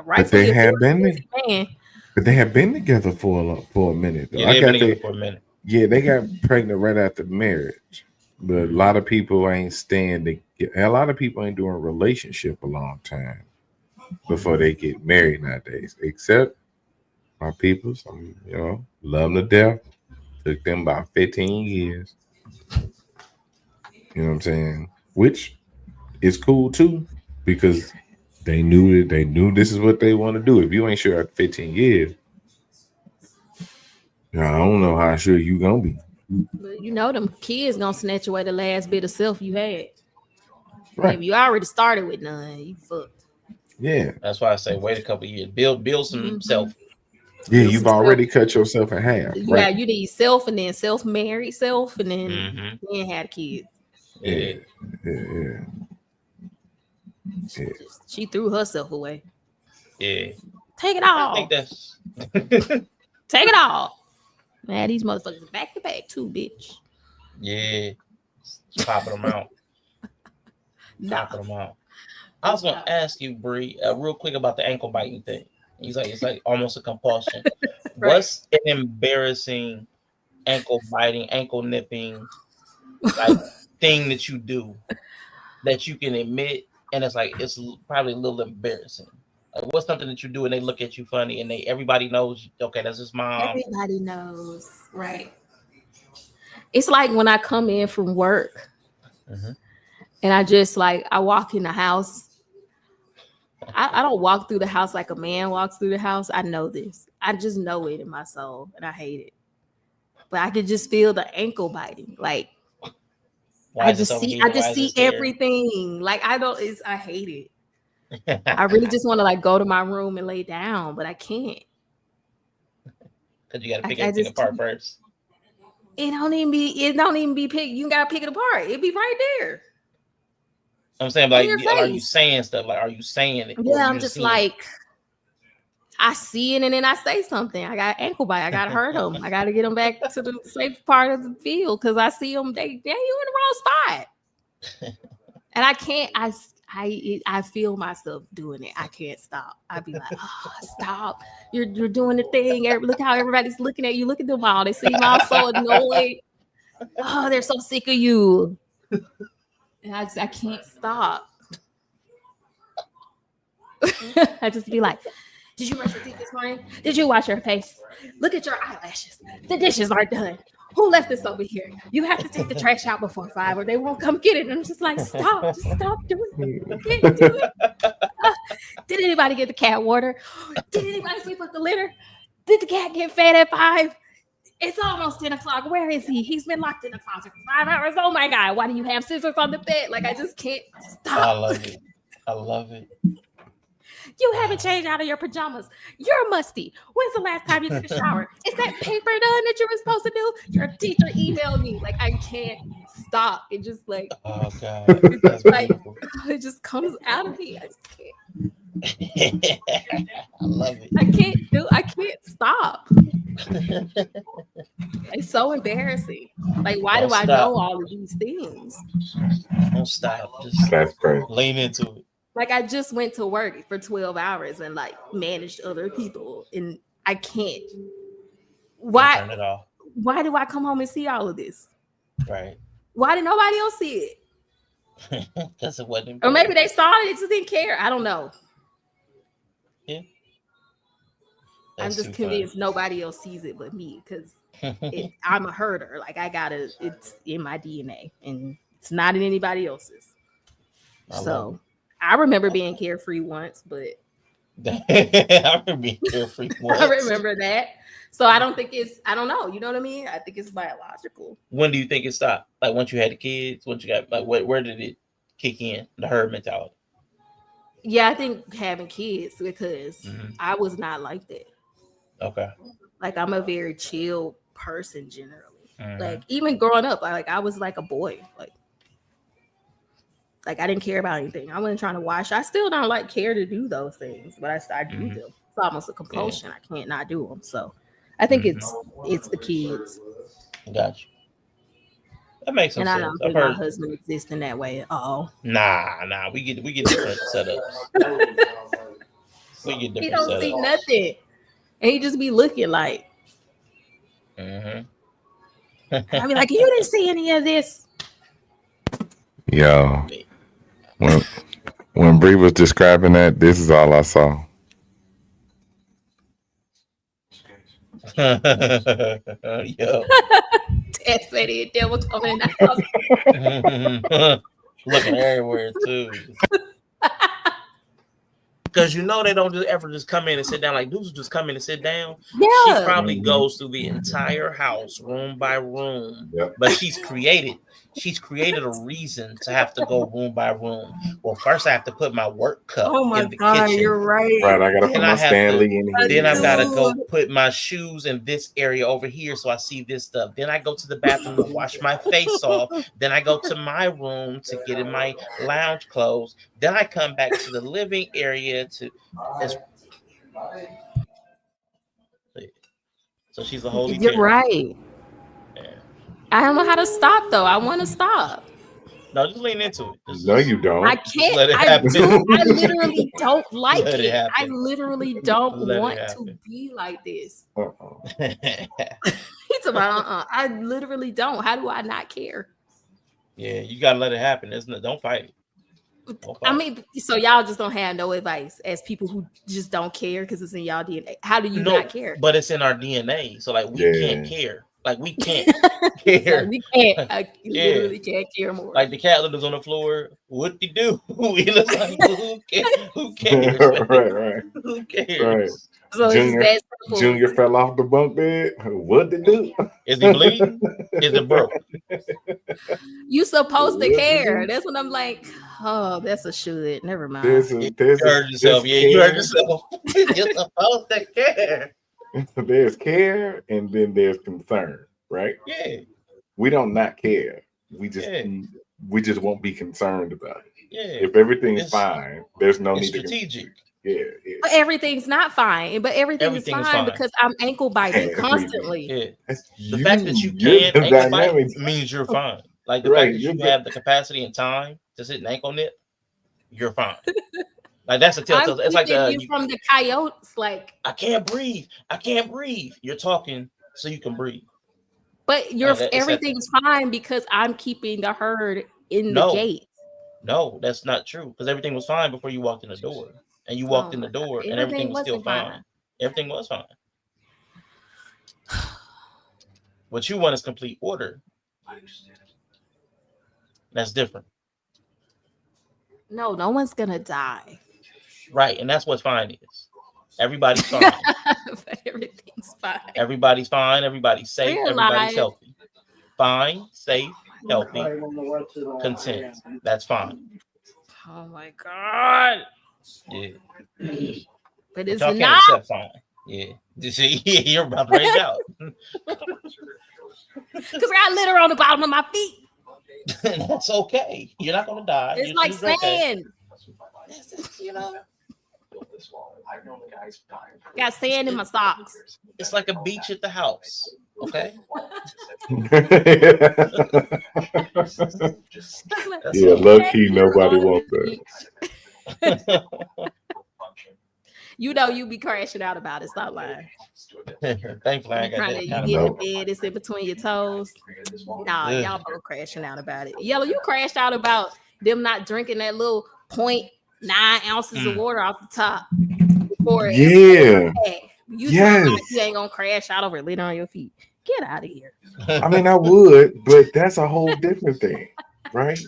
But they had been man. But they have been together for a minute. Though. Yeah, they've been together for a minute. Yeah, they got pregnant right after marriage. But a lot of people ain't staying. A lot of people ain't doing a relationship a long time before they get married nowadays. Except my people, some love them to death. Took them about 15 years. You know what I'm saying? Which is cool too, because they knew this is what they want to do. If you ain't sure after 15 years, I don't know how sure you gonna be. But them kids gonna snatch away the last bit of self you had. Right. If you already started with none, you fucked. Yeah. That's why I say wait a couple years. Build some self. Yeah, you've already cut yourself in half. Yeah, right? you need self and then self-married self and then had kids. Yeah. She threw herself away. Yeah. Take it all. I think that's take it all. Man, these motherfuckers back to back too, bitch. Yeah. Just popping them out. Popping them out. I was gonna ask you, Bree, real quick about the ankle biting thing. It's like almost a compulsion. Right. What's an embarrassing ankle biting, ankle nipping like thing that you do that you can admit, and it's probably a little embarrassing? Like, what's something that you do and they look at you funny and everybody knows? Okay, that's his mom. Everybody knows, right? It's like when I come in from work, and I walk in the house. I don't walk through the house like a man walks through the house. I know this. I just know it in my soul, and I hate it. But I could just feel the ankle biting. Like I just see everything. Like I hate it. I really just want to like go to my room and lay down, but I can't. Because you got to pick everything apart first. It don't even be picked. You gotta pick it apart. It'd be right there. I'm saying, like, are you saying stuff? Like, are you saying it? Yeah, I'm just like, I see it and then I say something. I got ankle bite. I gotta hurt them. I gotta get them back to the safe part of the field because I see them. You in the wrong spot, and I can't. I feel myself doing it. I can't stop. I'd be like, oh, stop! You're doing the thing. Look how everybody's looking at you. Look at them all. They seem all so annoyed. Oh, they're so sick of you. And I can't stop. I just be like, did you brush your teeth this morning? Did you wash your face? Look at your eyelashes. The dishes aren't done. Who left this over here? You have to take the trash out before 5 or they won't come get it. And I'm just like, stop. Just stop doing it. I can't do it. Did anybody get the cat water? Did anybody sweep up the litter? Did the cat get fed at 5? It's almost 10 o'clock. Where is he? He's been locked in the closet for 5 hours. Oh my God. Why do you have scissors on the bed? Like, I just can't stop. I love it. You haven't changed out of your pajamas. You're musty. When's the last time you took a shower? Is that paper done that you were supposed to do? Your teacher emailed me. Like, I can't stop. It just like, oh God. It's like, it just comes out of me. I just can't. I love it. I can't stop. It's so embarrassing. Like, why do I know all of these things? Don't stop. Just that's crazy. Lean into it. Like, I just went to work for 12 hours and like managed other people, and I can't. Why? Turn it off. Why do I come home and see all of this? Right. Why did nobody else see it? Because it wasn't. Or maybe they saw it, just didn't care. I don't know. Yeah. I'm just convinced nobody else sees it but me because I'm a herder. Like, it's in my DNA and it's not in anybody else's. I remember being carefree once, but I remember being carefree. I remember that. So I don't think it's. I don't know. You know what I mean? I think it's biological. When do you think it stopped? Like once you had the kids, once you got like where did it kick in? The herd mentality. Yeah, I think having kids because I was not like that. Okay. Like I'm a very chill person generally. Like even growing up, I was like a boy. Like I didn't care about anything. I wasn't trying to watch. I still don't like care to do those things, but I do them. It's almost a compulsion. I can't not do them. So I think it's the kids. Gotcha. That makes some and sense. I don't think my husband exists in that way at all. Nah. We get different setups. We get different. He don't see nothing, and he just be looking like. I be like, you didn't see any of this. Yeah. When Bree was describing that, this is all I saw. Yo. Dad said it. Dad was coming in the house. Looking everywhere too. Because they don't just come in and sit down. Like dudes just come in and sit down. Yeah. She probably goes through the entire house room by room. But she's created a reason to have to go room by room. Well, first I have to put my work cup in the kitchen. You're right. Right, I gotta put my Stanley in here. Then I've got to go put my shoes in this area over here so I see this stuff. Then I go to the bathroom to wash my face off. Then I go to my room to get in my lounge clothes. Then I come back to the living area to. So she's a holy. You're right. Yeah. I don't know how to stop though. I want to stop. No, just lean into it. No, you don't. I can't. I literally don't like it. I literally don't want to be like this. He's about I literally don't. How do I not care? Yeah, you gotta let it happen. Don't fight it. I mean, so y'all just don't have no advice as people who just don't care because it's in y'all DNA. How do you not care? But it's in our DNA. So like we can't care. Like we can't care. So we can't. I literally can't care more. Like the cat lives on the floor. What do you do? We look like who cares? Who cares? Right. Who cares? Right. So Junior fell off the bunk bed. What to do? Is he bleeding? Is it broke? You supposed to care. That's what I'm like. Oh, that's a should. Never mind. You heard yourself. You heard yourself. You're supposed to care. There's care and then there's concern, right? Yeah. We don't not care. We just won't be concerned about it. Yeah. If everything's fine, there's no need strategic. Yeah. But everything's not fine, but everything is fine because I'm ankle biting constantly. Yeah. The fact that you can ankle bite means you're fine. Like the fact that you have the capacity and time to sit and ankle nip, you're fine. Like that's a telltale. It's like you from the coyotes. Like I can't breathe. You're talking so you can breathe. But everything's fine because I'm keeping the herd in the gate. No, that's not true. Because everything was fine before you walked in the door, and you walked in the door, and everything was still fine. Everything was fine. What you want is complete order. That's different. No one's gonna die. Right, and that's what fine is. Everybody's fine. Everything's fine. Everybody's fine. Everybody's safe. Everybody's healthy. Fine, safe, healthy, content. That's fine. Oh my God. Yeah. But it's not fine. Yeah. You see, you're about to break out. Because I got litter on the bottom of my feet. That's okay. You're not gonna die. It's like sand. Got sand in my socks. It's like a beach at the house. Okay. Yeah, low key, nobody wants that. You be crashing out about it. Stop lying. Thankfully, I got that you get in bed, it's in between your toes. Nah, y'all both crashing out about it. Yella, you crashed out about them not drinking that little 0.9 ounces of water off the top. You ain't gonna crash out over litter on your feet. Get out of here. I mean, I would, but that's a whole different thing, right?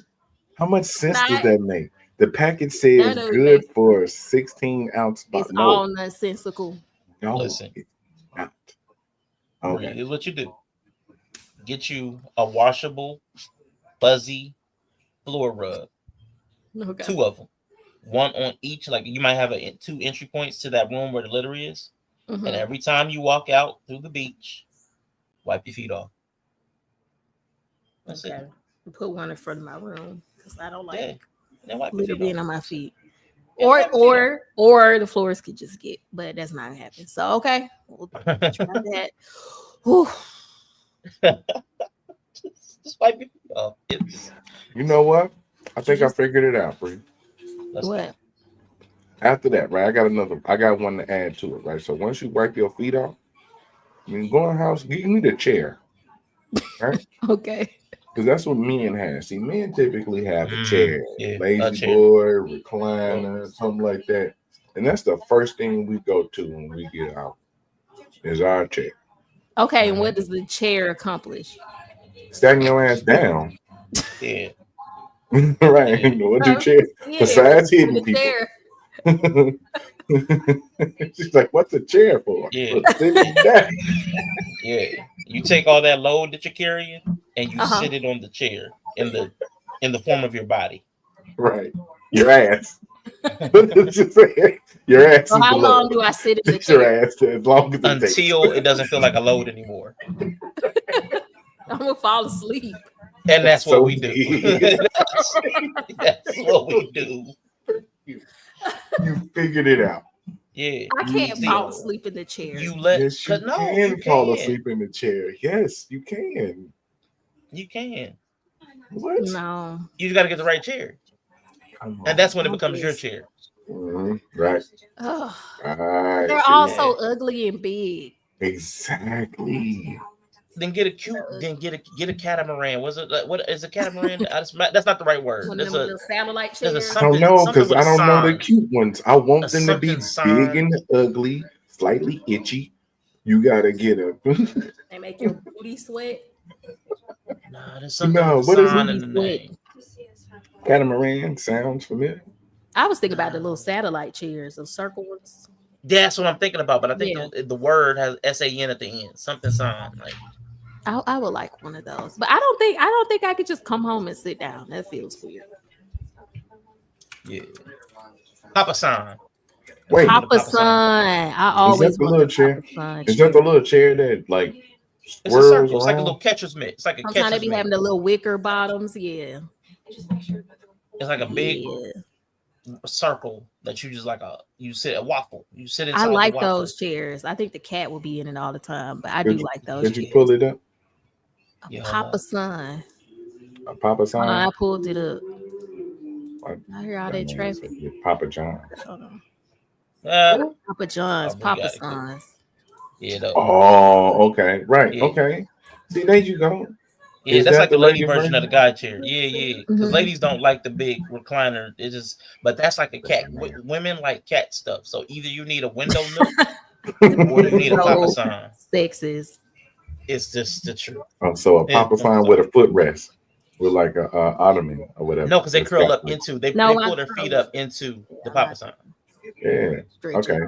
How much sense does that make? The package says None of good it. for 16-ounce It's bottle. No, all nonsensical. no, Listen. it's not. Bree, Okay. here's what you do. Get you a washable, fuzzy floor rug. Okay. 2 of them. 1 on each. Like you might have 2 entry points to that room where the litter is. Mhm. And every time you walk out through the beach, wipe your feet off. That's Okay. it. Put one in front of my room because I don't like Yeah. Then wipe your litter feet being off. on my feet. Yeah, Or wipe your feet or the floors could just get, but that's not gonna happen. So okay, we'll try that. Whew. just wipe your feet off. It's, You know what? I think I figured it out, Bree. let's What? go. After that, right? I got one to add to it, right? So once you wipe your feet off, when you go in the house, you need a chair, right? Okay. Because that's what men have. See, men typically have a chair, Yeah, a lazy chair. boy, recliner, something like that. And that's the first thing we go to when we get out is our chair. Okay, and what does the chair accomplish? Standing your ass down. Yeah. Right. Yeah. What do chair besides hitting people? She's like, what's a chair for? Yeah. Sitting down. Yeah. You take all that load that you're carrying and you Uh-huh. sit it on the chair in the form of your body. Right. Your ass. Your ass So is how below. long do I sit in the Your chair? ass as long as it Until takes. it doesn't feel like a load anymore. I'm gonna fall asleep. And that's So what we do. that's what we do. You figured it out. Yeah. I can't See, fall asleep in the chair. You let Yes, you no, can you fall can. asleep in the chair. Yes, you can. You can. What? No. You just got to get the right chair. Come on. And that's when it becomes your chair. Right. Ugh. Right. They're all so ugly and big. Exactly. Then get a cute. Then get a catamaran. Was it what is a catamaran? That's not the right word. One of There's them a little satellite there's a chairs. I don't something know something because with I a don't know the sign. cute ones. I want them to be something big and ugly, slightly itchy. You gotta get a. They make your booty sweat. Nah, there's something No, with the what is sign it? in the name. Catamaran sounds familiar. I was thinking about the little satellite chairs, those circle ones. That's what I'm thinking about, but I think Yeah. the word has SAN at the end. Something sign like. I would like one of those, but I don't think I could just come home and sit down. That feels weird. Yeah. Papa sign. Wait, Papa Sun. I is always that the want little the chair? Papa Sun Is that the chair. little chair that like It's a swirls circle. It's like a around? little catcher's mitt. It's like a Sometimes they catcher's be mitt. having the little wicker bottoms. Yeah. It's like a big circle that you just you sit a waffle. You sit inside. I like the waffle. those chairs. I think the cat will be in it all the time, but I do like those. Did you pull it up? Papa Sun. A Papa Sign? I pulled it up. I hear all that traffic. Papa John. Papa John's, Papa Sons. Yeah. Oh, okay. Right. Yeah. Okay. See, there you go. Yeah, Is that's that like the lady version of the guy chair. Yeah. Because Mhm. ladies don't like the big recliner. It just, but that's like a cat. Women like cat stuff. So either you need a window nook or you need a Papa Sign. Sexes. It's just the truth. Oh, so a Papa Sign with a footrest, with like a ottoman or whatever. No, because they curl up into they pull their feet up into the Papa Sign. Yeah. Okay.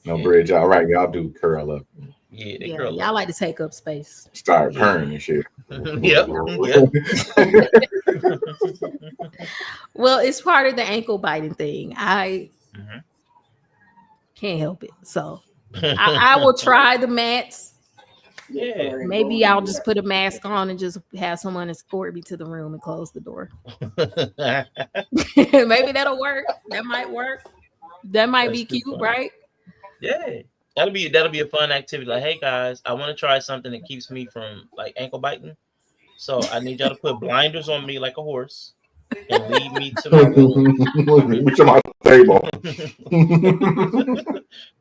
No bridge. All right, y'all do curl up. Yeah, they curl up. Y'all like to take up space. Start purring and shit. Yep. Well, it's part of the ankle biting thing. I can't help it. So I will try the mats. Yeah. Maybe I'll just put a mask on and just have someone escort me to the room and close the door. Maybe that'll work. That might work. That might be cute, funny. right? Yeah. That'll be a fun activity. Like, hey guys, I want to try something that keeps me from like ankle biting. So I need y'all to put blinders on me like a horse and lead me to my room. To my table.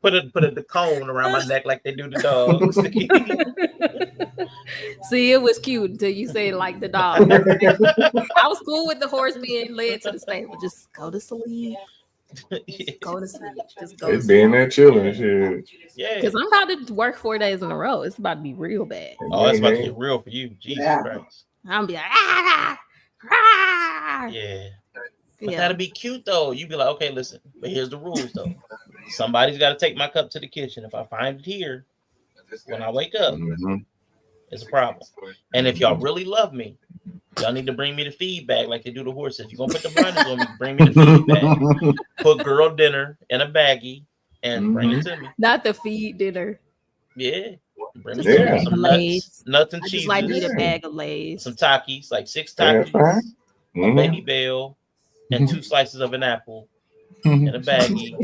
put a cone around my neck like they do the dogs. See, it was cute until you said like the dog. I was cool with the horse being led to the stable. Just go to sleep. Go to sleep. Just go. It's being there chilling, shit. Yeah. Because I'm about to work 4 days in a row. It's about to be real bad. Oh, it's about to get real for you. Jesus Christ. I'm be like, ah, ah. Yeah. But that'd be cute though. You'd be like, okay, listen, but here's the rules though. Somebody's got to take my cup to the kitchen. If I find it here when I wake up, it's a problem. And if y'all really love me, y'all need to bring me the feedback like they do the horses. You're gonna put the blinders on me, bring me the feedback. Put girl dinner in a baggie and bring it to me. Not the feed dinner. Yeah. Bring me some nuts and cheese. Just like need a bag of Lay's. Some Takis, like 6 Takis, a baby bell, and 2 slices of an apple in a baggie.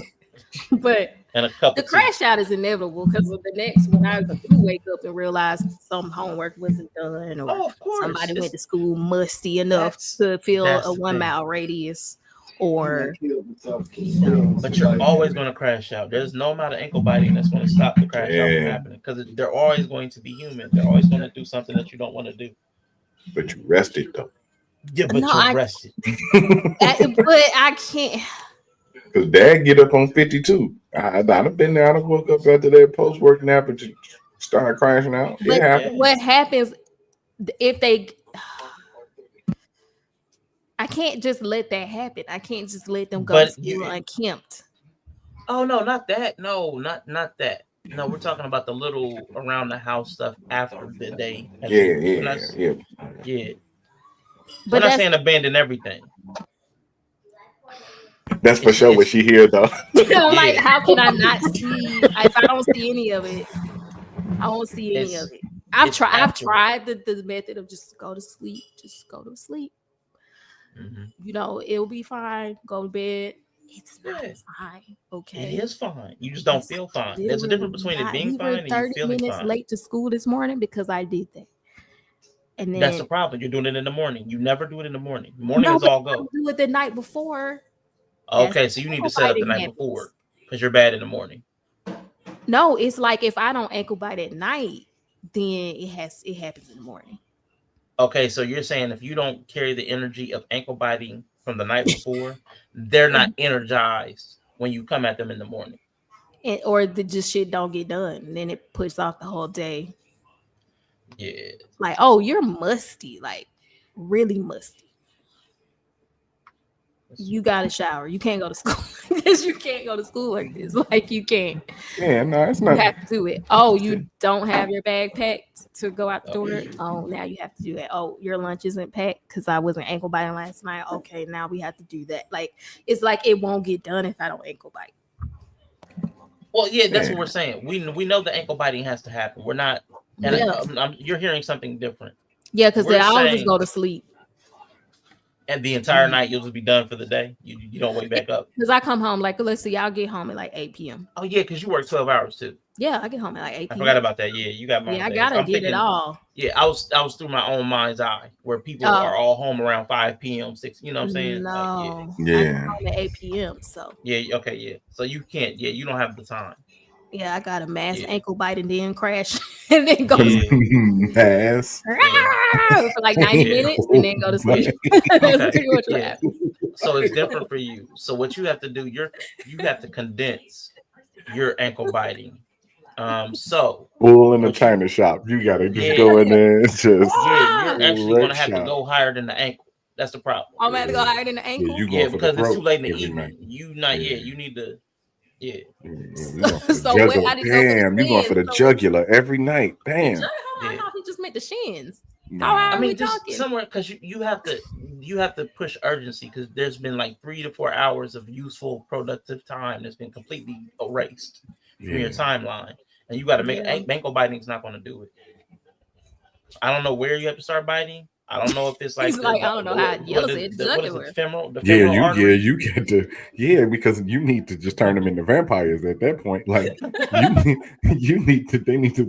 But and a cup the of crash out is inevitable because of the next when I wake up and realize some homework wasn't done or somebody went to school musty enough to fill a 1 mile radius or but you're always going to crash out. There's no amount of ankle biting that's going to stop the crash out from happening because they're always going to be human. They're always going to do something that you don't want to do. But you rested though. Yeah, but you're rested. But I can't. Because Dad get up on 52. I've been there. I woke up after that post-work nap and started crashing out. But what happens if they... I can't just let that happen. I can't just let them go to school unkempt. Oh, no, not that. No, not that. No, we're talking about the little around the house stuff after the day. Yeah. But I'm not saying abandon everything. That's for sure what she hears, though. Like, how can I not see? If I don't see any of it, I won't see any of it. I've tried the method of just go to sleep. Just go to sleep. Mm-hmm. It'll be fine. Go to bed. It's not fine. Okay. It is fine. You just don't feel fine. There's a difference between it being fine and you feeling 30 minutes late to school this morning because I did that. And then, that's the problem. You're doing it in the morning. You never do it in the morning. Morning is all go. I do it the night before. Okay, so you need to set up the night before because you're bad in the morning. No, it's like if I don't ankle bite at night, then it happens in the morning. Okay, so you're saying if you don't carry the energy of ankle biting from the night before, they're not energized when you come at them in the morning. Or the just shit don't get done. And then it puts off the whole day. Yeah. Like, oh, you're musty, like really musty. You got to shower. You can't go to school because you can't go to school like this. Like you can't. Yeah, no, it's not. You have to do it. Oh, you don't have your bag packed to go out the door. Oh, now you have to do that. Oh, your lunch isn't packed because I wasn't ankle biting last night. Okay, now we have to do that. Like it's like it won't get done if I don't ankle bite. Well, yeah, that's what we're saying. We know the ankle biting has to happen. We're not. And you're hearing something different. Yeah, because I always go to sleep. And the entire night you'll just be done for the day. You don't wake back up. Because I come home let's see, I'll get home at like 8 p.m. Oh yeah, because you work 12 hours too. Yeah, I get home at like 8 p.m. I forgot about that. Yeah, you got my. Yeah, I gotta get it all. Yeah, I was through my own mind's eye where people are all home around 5 p.m. 6. You know what I'm saying? No, like, I get home at 8 p.m. So yeah, okay, yeah. So you can't. Yeah, you don't have the time. Yeah, I got a mass ankle bite and then crash and then go mass for like 90 minutes and then go to sleep. That's pretty much what happened. So it's different for you. So what you have to do, you have to condense your ankle biting. So bull in the china shop. You gotta just go in there and just you're actually gonna have to go higher than the ankle. That's the problem. I'm gonna have to go higher than the ankle. Because it's too late in the evening. You need to. Yeah. So how did damn, you going for the jugular every night. Damn. I know he just meant the shins. I mean, just somewhere because you have to push urgency because there's been like 3 to 4 hours of useful, productive time that's been completely erased from your timeline, and you got to make ankle biting is not going to do it. I don't know where you have to start biting. I don't know if it's like I don't know how Yella said jugular. Femoral you get to because you need to just turn them into vampires at that point. Like you need to. They need to.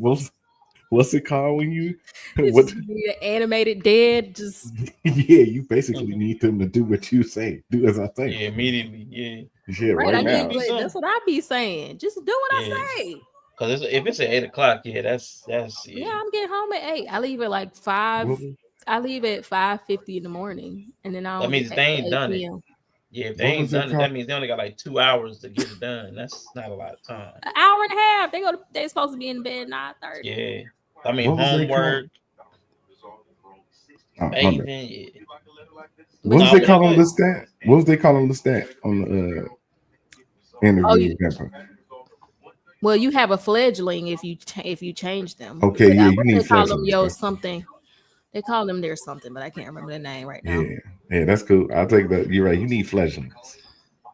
What's it called when you? What animated dead? Just you basically need them to do what you say. Do as I say. Yeah, immediately. Yeah, right now. That's what I be saying. Just do what I say. Because if it's at 8 o'clock, that's I'm getting home at 8. I leave at like 5. I leave at 5:50 in the morning, and then that means they ain't done it. Yeah, if they ain't done it, that means they only got like 2 hours to get it done. That's not a lot of time. An hour and a half. They're supposed to be in bed 9:30. Yeah, I mean homework. What was they calling this? That What was they calling the stat on the interview? Well, you have a fledgling if you change them. Okay, yeah, you What need they call them, fledglings. something. They call them their something, but I can't remember the name right now. Yeah, that's cool. I'll take that. You're right. You need fledglings.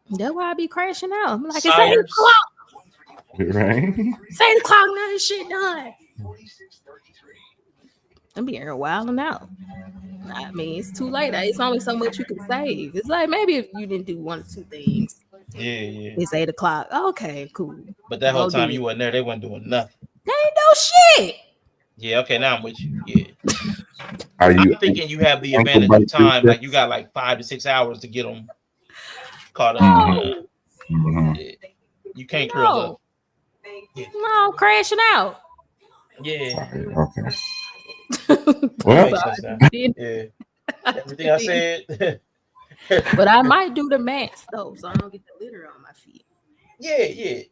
That's why I be crashing out. I'm like, it's 8 Sires. o'clock. Right? It's 8 o'clock. None of this shit done. I'm being here wilding out. I mean, it's too late. It's only so much you can save. It's like maybe if you didn't do 1 or 2 things. Yeah. It's 8 o'clock. Okay, cool. But that whole time you wasn't there, they wasn't doing nothing. They ain't no shit. Yeah, okay, now I'm with you. Yeah. I'm thinking you have the advantage of time. Like you got like 5 to 6 hours to get them caught up. Mm-hmm. Yeah. You can't curl up. Yeah. No, crashing out. Yeah. Okay. Well, yeah. Everything I said. But I might do the max though, so I don't get the litter on my feet. Yeah.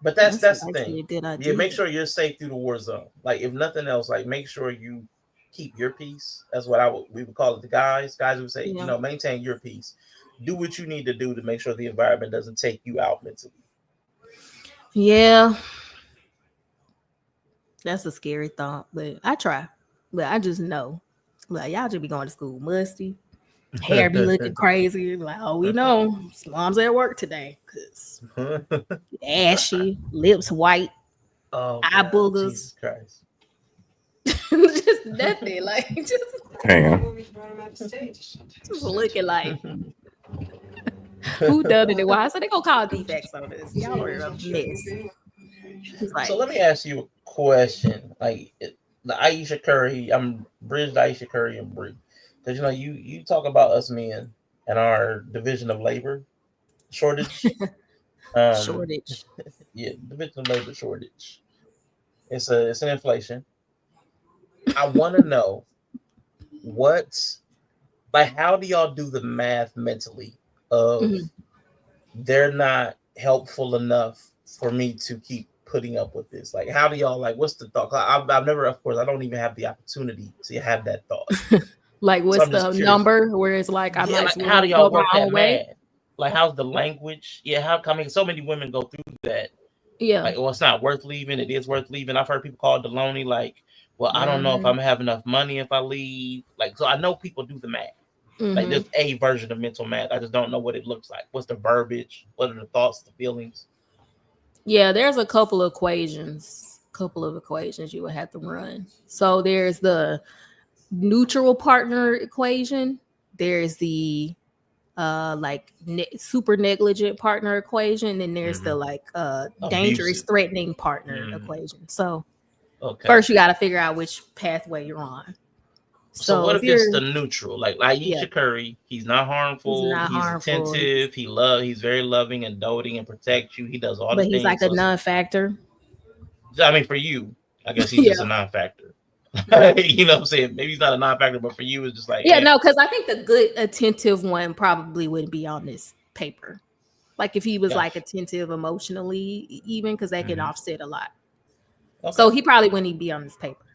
But that's the thing. Yeah, make sure you're safe through the war zone. Like if nothing else, like make sure you keep your peace. That's what we would call it. The guys would say, maintain your peace. Do what you need to do to make sure the environment doesn't take you out mentally. Yeah. That's a scary thought, but I try. But I just know. Like y'all just be going to school musty. Hair be looking crazy. Like, oh, we know mom's at work today because ashy, lips white, eye boogers. Jesus Christ. Just nothing. Like just looking like who done it? Why? So they gonna call defects on this. Y'all are a mess. Like, so let me ask you a question. Like the Ayesha Curry, I'm bridged Ayesha Curry and Bree. Because you talk about us men and our division of labor shortage. Shortage. Yeah, division of labor shortage. It's an inflation. I want to know how do y'all do the math mentally of they're not helpful enough for me to keep putting up with this? Like, how do y'all what's the thought? I've never, of course, I don't even have the opportunity to have that thought. Like, what's the number where it's like, I might how do y'all work that math? Like, how's the language? Yeah, so many women go through that. Yeah. Like, well, it's not worth leaving. It is worth leaving. I've heard people call it Deloney. Like, well, I don't know if I'm gonna have enough money if I leave. Like, so I know people do the math. Like, there's a version of mental math. I just don't know what it looks like. What's the verbiage? What are the thoughts, the feelings? Yeah, there's a couple of equations you would have to run. So there's the neutral partner equation. There's the super negligent partner equation, and there's the dangerous threatening partner equation. So first you got to figure out which pathway you're on. So what if it's the neutral? Like Ayesha Curry, he's not harmful. He's attentive. He's very loving and doting and protects you. He does all the things. But he's like a non-factor. I mean, for you, I guess he's just a non-factor. You know what I'm saying? Maybe he's not a non-factor, but for you, it's just like no, because I think the good attentive one probably wouldn't be on this paper. Like if he was like attentive emotionally, even because they can offset a lot. Okay. So he probably wouldn't even be on this paper.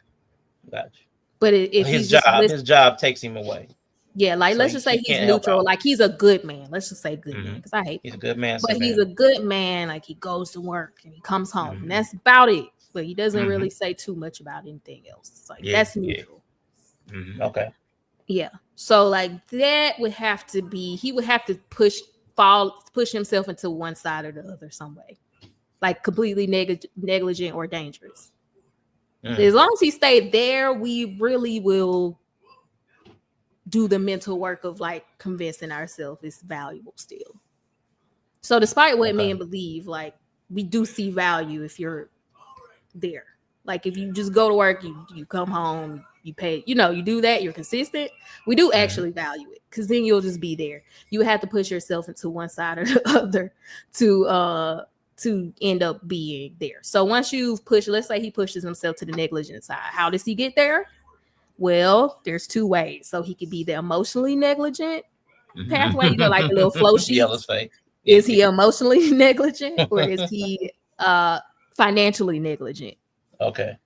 Gotcha. But if his job takes him away. Yeah, like let's just say he's neutral. Like he's a good man. Let's just say good man, because I hate. He's a good man. But he's a good man. Like he goes to work and he comes home, and that's about it. But he doesn't really say too much about anything else. Like that's neutral. Yeah. Okay. Yeah. So like that would have to be. He would have to push himself into one side or the other some way, like completely negligent or dangerous. As long as he stayed there, we really will do the mental work of like convincing ourselves it's valuable still. So despite what men believe, like we do see value if you're there. Like if you just go to work, you come home, you pay, you do that, you're consistent. We do actually value it because then you'll just be there. You have to push yourself into one side or the other to end up being there. So once you've pushed, let's say he pushes himself to the negligent side. How does he get there? Well, there's two ways. So he could be the emotionally negligent pathway, like the little flow sheet. Is he emotionally negligent or is he financially negligent? Okay.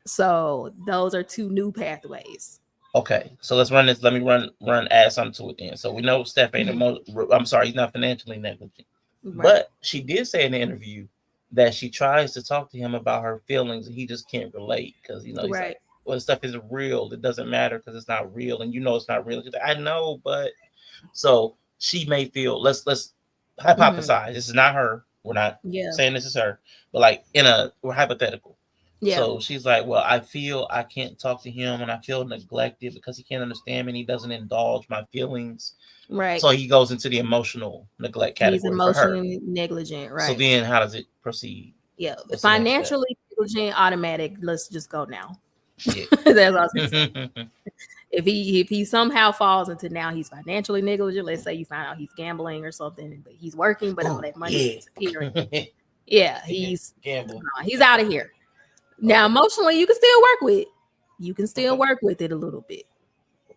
So those are two new pathways. Okay, so let's run this. Let me add something to it then. So we know Steph ain't I'm sorry, he's not financially negligent. Right. But she did say in the interview that she tries to talk to him about her feelings and he just can't relate because he's like, well, stuff isn't real. It doesn't matter because it's not real, and it's not real. She's like, I know, but so she may feel. Let's hypothesize. This is not her. We're not saying this is her, but like we're hypothetical. Yeah. So she's like, well, I feel I can't talk to him and I feel neglected because he can't understand me and he doesn't indulge my feelings. Right. So he goes into the emotional neglect category. He's emotionally negligent, right? So then how does it proceed? Yeah. Financially negligent, automatic. Let's just go now. Yeah. That's all I was saying. If he somehow falls into now he's financially negligent, let's say you find out he's gambling or something, but he's working, but all that money is disappearing. Yeah, he's gambling. He's out of here. Now, emotionally, you can still work with. You can still work with it a little bit.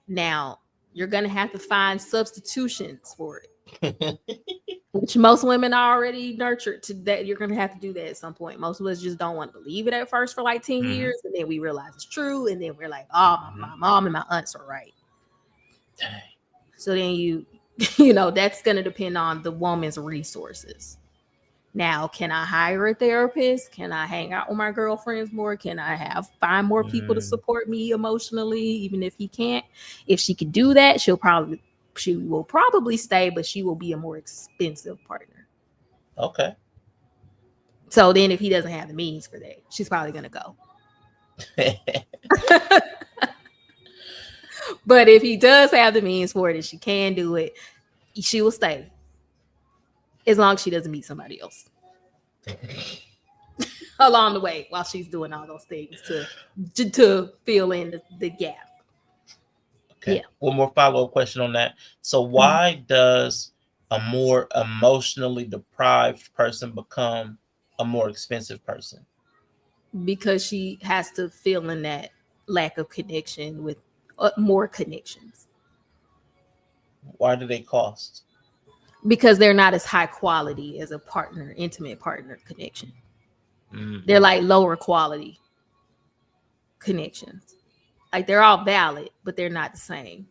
Now, you're gonna have to find substitutions for it, which most women are already nurtured to. That you're gonna have to do that at some point. Most of us just don't want to believe it at first for like 10 years, and then we realize it's true, and then we're like, "Oh, my mom and my aunts are right." Dang. So then you that's gonna depend on the woman's resources. Now, can I hire a therapist? Can I hang out with my girlfriends more? Can I find more people to support me emotionally, even if he can't? If she can do that, she will probably stay, but she will be a more expensive partner. Okay. So then if he doesn't have the means for that, she's probably going to go. But if he does have the means for it and she can do it, she will stay. As long as she doesn't meet somebody else along the way while she's doing all those things to fill in the gap. Okay. Yeah. One more follow-up question on that. So why does a more emotionally deprived person become a more expensive person? Because she has to fill in that lack of connection with more connections. Why do they cost? Because they're not as high quality as a partner, intimate partner connection. Mm-hmm. They're like lower quality connections. Like they're all valid, but they're not the same.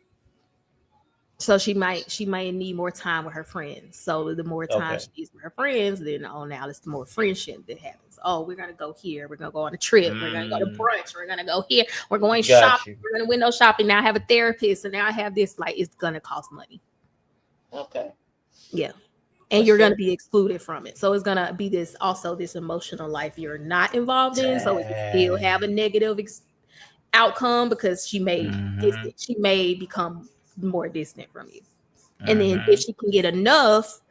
So she might need more time with her friends. So the more time she needs with her friends, then now it's the more friendship that happens. Oh, we're gonna go here. We're gonna go on a trip. We're gonna go to brunch. We're gonna go here. We're going shopping. We're gonna window shopping. Now I have a therapist, and now I have this. Like it's gonna cost money. Okay. Yeah. And you're going to be excluded from it. So it's going to be this emotional life you're not involved in. So it can still have a negative outcome because she may become more distant from you. And then if she can get enough,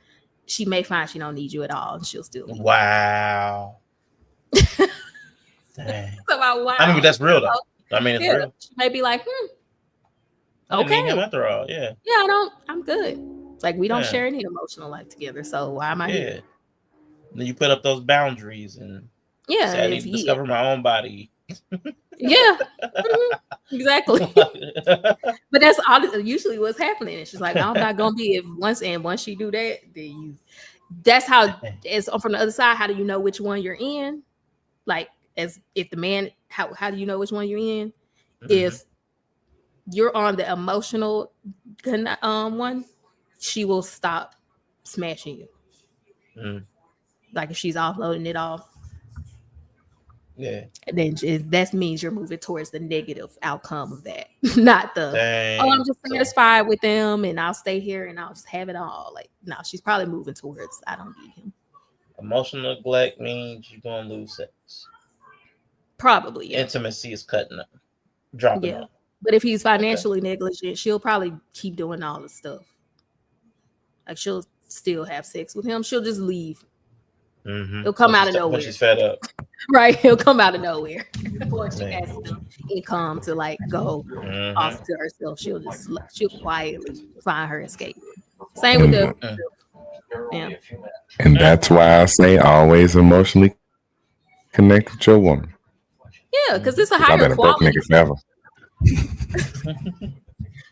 she may find she don't need you at all and she'll still leave. Wow. Dang. So wow. I mean, that's real though. I mean, it's real. She may be like, I didn't need him after all. Yeah. Yeah, I'm good. Like we don't share any emotional life together, so why am I here? Then you put up those boundaries and say, I need to discover my own body. Yeah, exactly. But that's usually what's happening. And she's like, I'm not gonna be once she do that, then that's how. As from the other side, how do you know which one you're in? Like, as if the man, how do you know which one you're in? Mm-hmm. If you're on the emotional one. She will stop smashing you. Like if she's offloading it off. Yeah. Then that means you're moving towards the negative outcome of that. Not the, I'm just satisfied with them and I'll stay here and I'll just have it all. Like, no, she's probably moving towards, I don't need him. Emotional neglect means you're going to lose sex. Probably, yeah. Intimacy is cutting up, dropping up. But if he's financially negligent, she'll probably keep doing all the stuff. Like she'll still have sex with him. She'll just leave. Mm-hmm. He'll come out of nowhere. When she's fed up. Right. He'll come out of nowhere. Before she has some income to like go off to herself. She'll quietly find her escape. Same with the And that's why I say always emotionally connect with your woman. Yeah, because it's a higher quality.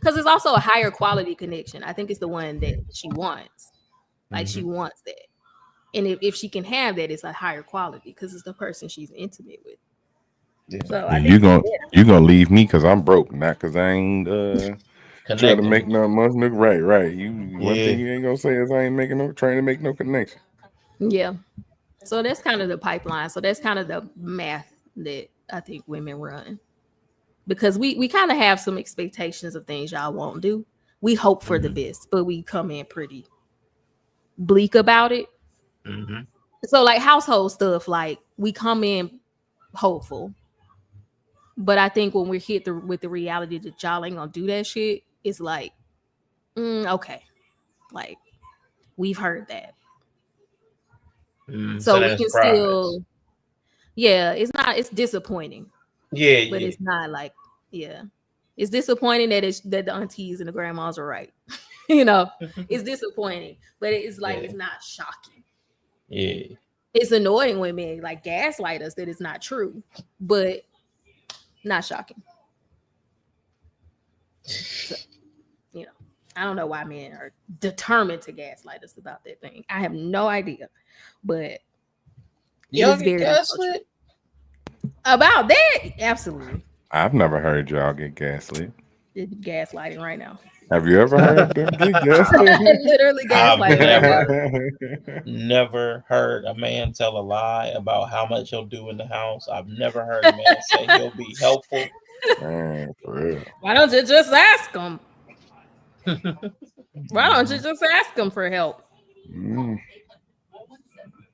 Because it's also a higher quality connection. I think it's the one that she wants. Like she wants that. And if she can have that, it's a higher quality because it's the person she's intimate with. So And you gonna leave me because I'm broke, not because I ain't trying to make no money. Right. One thing you ain't gonna say is I ain't trying to make no connection. yeah. So that's kind of the pipeline. So that's kind of the math that I think women run. Because we kind of have some expectations of things y'all won't do. We hope for the best, but we come in pretty bleak about it. Mm-hmm. So like household stuff, like we come in hopeful. But I think when we're hit with the reality that y'all ain't gonna do that shit, it's like, okay. Like we've heard that. So So we that's a can surprise. still, it's disappointing. Yeah, But it's not like, it's disappointing that the aunties and the grandmas are right. It's disappointing, but it's like it's not shocking. Yeah, it's annoying when men like gaslight us that it's not true, but not shocking. So, I don't know why men are determined to gaslight us about that thing. I have no idea, but y'all it is get very gaslit about that. Absolutely, I've never heard y'all get gaslit. it's gaslighting right now. Have you ever heard them get gaslit? Literally gaslighting right now. Never heard a man tell a lie about how much he'll do in the house. I've never heard a man say he'll be helpful. Man, for real. Why don't you just ask him? Why don't you just ask him for help?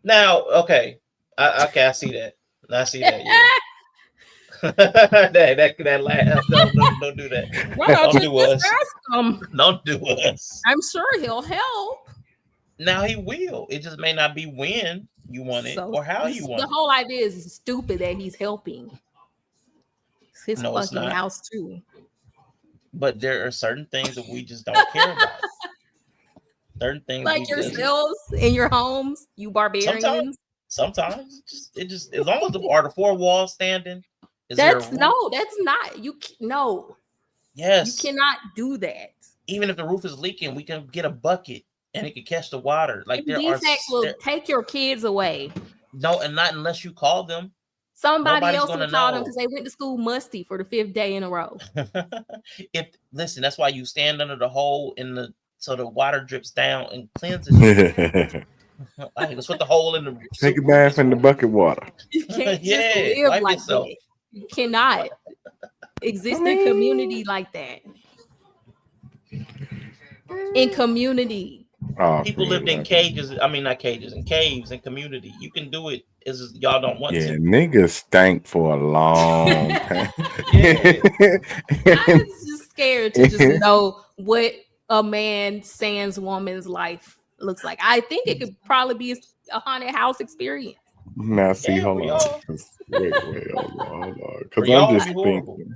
Now, okay, I see that. I see that. Yeah. that laugh. Don't do that. Why don't you do just us. ask him? Don't do us. I'm sure he'll help. Now he will. It just may not be when you want it or how you want it. The whole idea is stupid that he's helping. It's his fucking house too. But there are certain things that we just don't care about. Certain things like yourselves in your homes, you barbarians. Sometimes it just as long as the 4 walls standing. That's not. No. Yes. You cannot do that. Even if the roof is leaking, we can get a bucket and it can catch the water. Like defects will take your kids away. No, and not unless you call them. Somebody else will call them because they went to school musty for the 5th day in a row. Listen, that's why you stand under the hole so the water drips down and cleanses it. That's what the hole in the take a bath in the bucket water. You can't just live like yourself. That. You cannot exist in community like that. In community. People lived in cages. I mean, not cages, in caves and community. You can do it. It's just y'all don't want to. Yeah, niggas stank for a long time. I'm just scared to just know what a man sans woman's life looks like. I think it could probably be a haunted house experience. Now, see, hold on. Wait, hold on. Because I'm just thinking.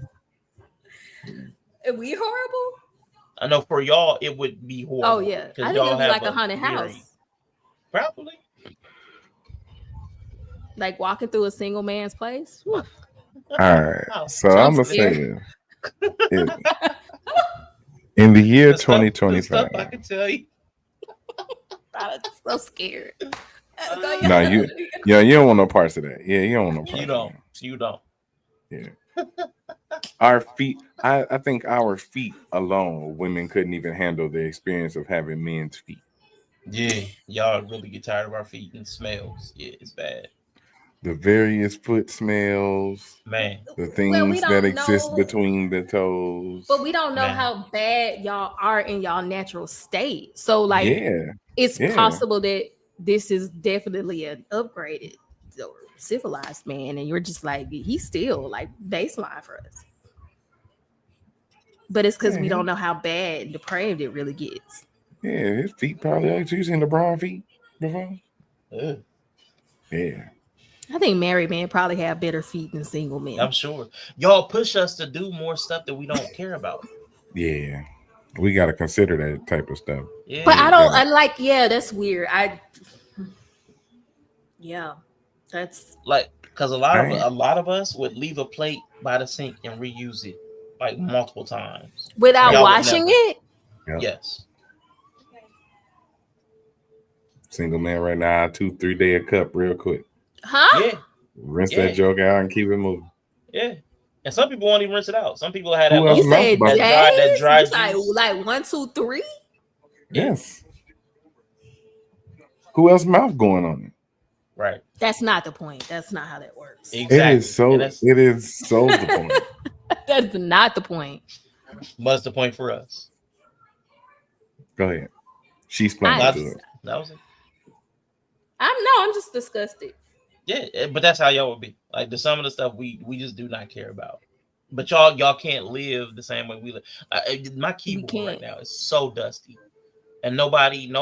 Are we horrible? I know for y'all it would be horrible. Oh yeah, I think it would be like a haunted house. Probably. Like walking through a single man's place. All right, so I'm gonna say in the year 2025. I can tell you. I'm so scared. No, you don't want no parts of that. Yeah, you don't want no parts. You don't. Yeah. Our feet, I think our feet alone, women couldn't even handle the experience of having men's feet. Yeah, y'all really get tired of our feet and smells. Yeah, it's bad. The various foot smells, man. The things that exist between the toes. But we don't know how bad y'all are in y'all natural state. So, like, it's possible that this is definitely an upgraded or civilized man, and you're just like, he's still like baseline for us. But it's because we don't know how bad and depraved it really gets. Yeah, his feet probably like you seen the brown feet before. Yeah. I think married men probably have better feet than single men. I'm sure. Y'all push us to do more stuff that we don't care about. Yeah. We got to consider that type of stuff. Yeah. But that's weird. That's like, because a lot of us would leave a plate by the sink and reuse it like multiple times without washing it. Yep. Yes. Single man right now, 2-3 day a cup real quick. Huh? Yeah. Rinse that joke out and keep it moving. Yeah. And some people won't even rinse it out. Some people had that Who else You low, mouth said about that J's? dry You said juice. like 1, 2, 3? Yeah. Yes. Who else mouth going on it? Right. That's not the point. That's not how that works. Exactly. It is so the point. That's not the point. What's the point for us? Go ahead. She's playing I- to it. That was it. I'm just disgusted. Yeah, but that's how y'all would be. Like some of the stuff we just do not care about. But y'all can't live the same way we live. My keyboard right now is so dusty, and no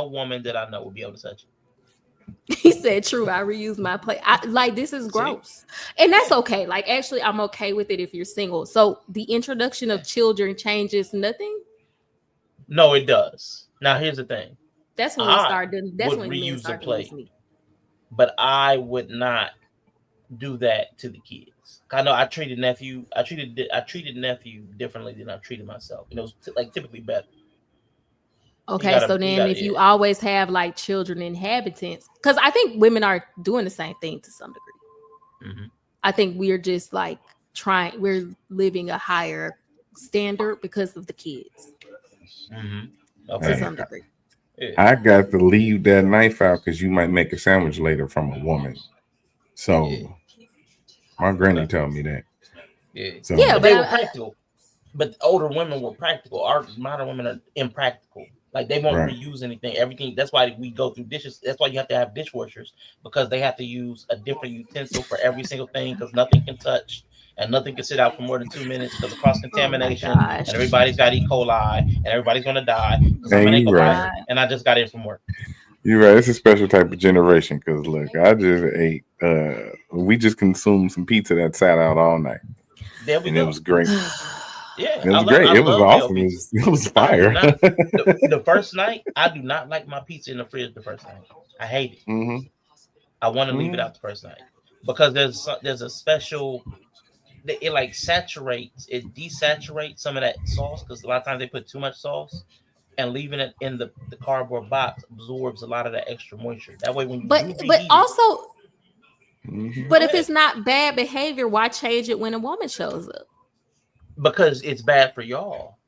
woman that I know will be able to touch it. He said, "True, I reuse my plate. Like this is gross, and that's okay. Like actually, I'm okay with it if you're single. So the introduction of children changes nothing. No, it does. Now here's the thing. That's when we start doing. That's when men reuse start the doing plate, this me. but I would not do that to the kids. I know I treated nephew differently than I treated myself, and it was typically better. Okay, so then if you always have like children inhabitants, because I think women are doing the same thing to some degree. Mm-hmm. I think we're just like we're living a higher standard because of the kids. Mm-hmm. Okay. To some degree. I got to leave that knife out because you might make a sandwich later from a woman. So my granny told me that. Yeah. So, but they were practical. But older women were practical. Our modern women are impractical. Like they won't reuse anything. Everything. That's why we go through dishes. That's why you have to have dishwashers, because they have to use a different utensil for every single thing, because nothing can touch and nothing can sit out for more than 2 minutes because of cross contamination. And everybody's got E. coli and everybody's gonna die because I'm an ankle biter and I just got in from work. You're right. It's a special type of generation. Because look, I just ate. We just consumed some pizza that sat out all night. There we and go. It was great. Yeah, it was great. It was awesome. It was fire. The first night, I do not like my pizza in the fridge. The first night, I hate it. Mm-hmm. I want to leave it out the first night because there's a special. It like desaturates some of that sauce, because a lot of times they put too much sauce, and leaving it in the cardboard box absorbs a lot of that extra moisture. That way, when you but also. Mm-hmm. But if it's not bad behavior, why change it when a woman shows up? Because it's bad for y'all.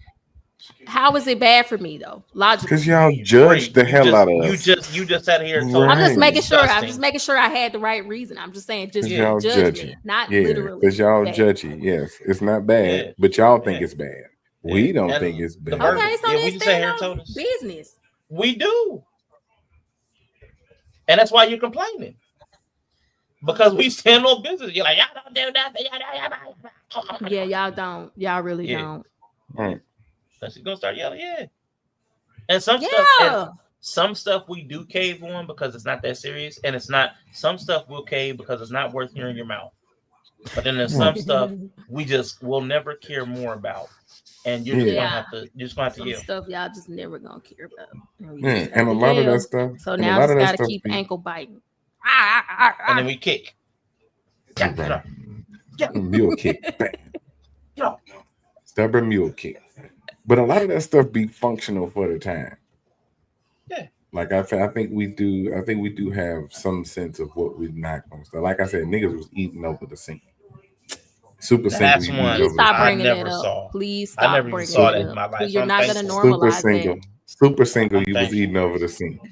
How is it bad for me though? Logically, because y'all judge the hell out of us. You just sat here and told I'm just making sure. I'm just making sure I had the right reason. I'm just saying, just y'all judgment, not literally. Because y'all judgy. Yes, it's not bad, but y'all think it's bad. We don't think it's bad. Okay, so we just sat here and told us business. We do, and that's why you're complaining. Because we stand on business. You're like, y'all don't do nothing. Yeah, y'all don't. Y'all really don't. Right. So she's gonna start yelling, And some stuff we do cave on because it's not that serious, and some stuff we'll cave because it's not worth hearing your mouth. But then there's some stuff we'll never care more about, and you're just gonna have to yell. Stuff y'all just never gonna care about. And a lot of that stuff. So now I just gotta keep ankle biting. And then we kick. Mule kick. Stubborn mule kick. But a lot of that stuff be functional for the time. Yeah. Like I think we do. I think we do have some sense of what we're not going to start. Like I said, niggas was eating over the sink. Super single. Please stop bringing it up. Please stop. I never even saw that in my life. You're not going to normalize that. Super single. You was eating over the sink.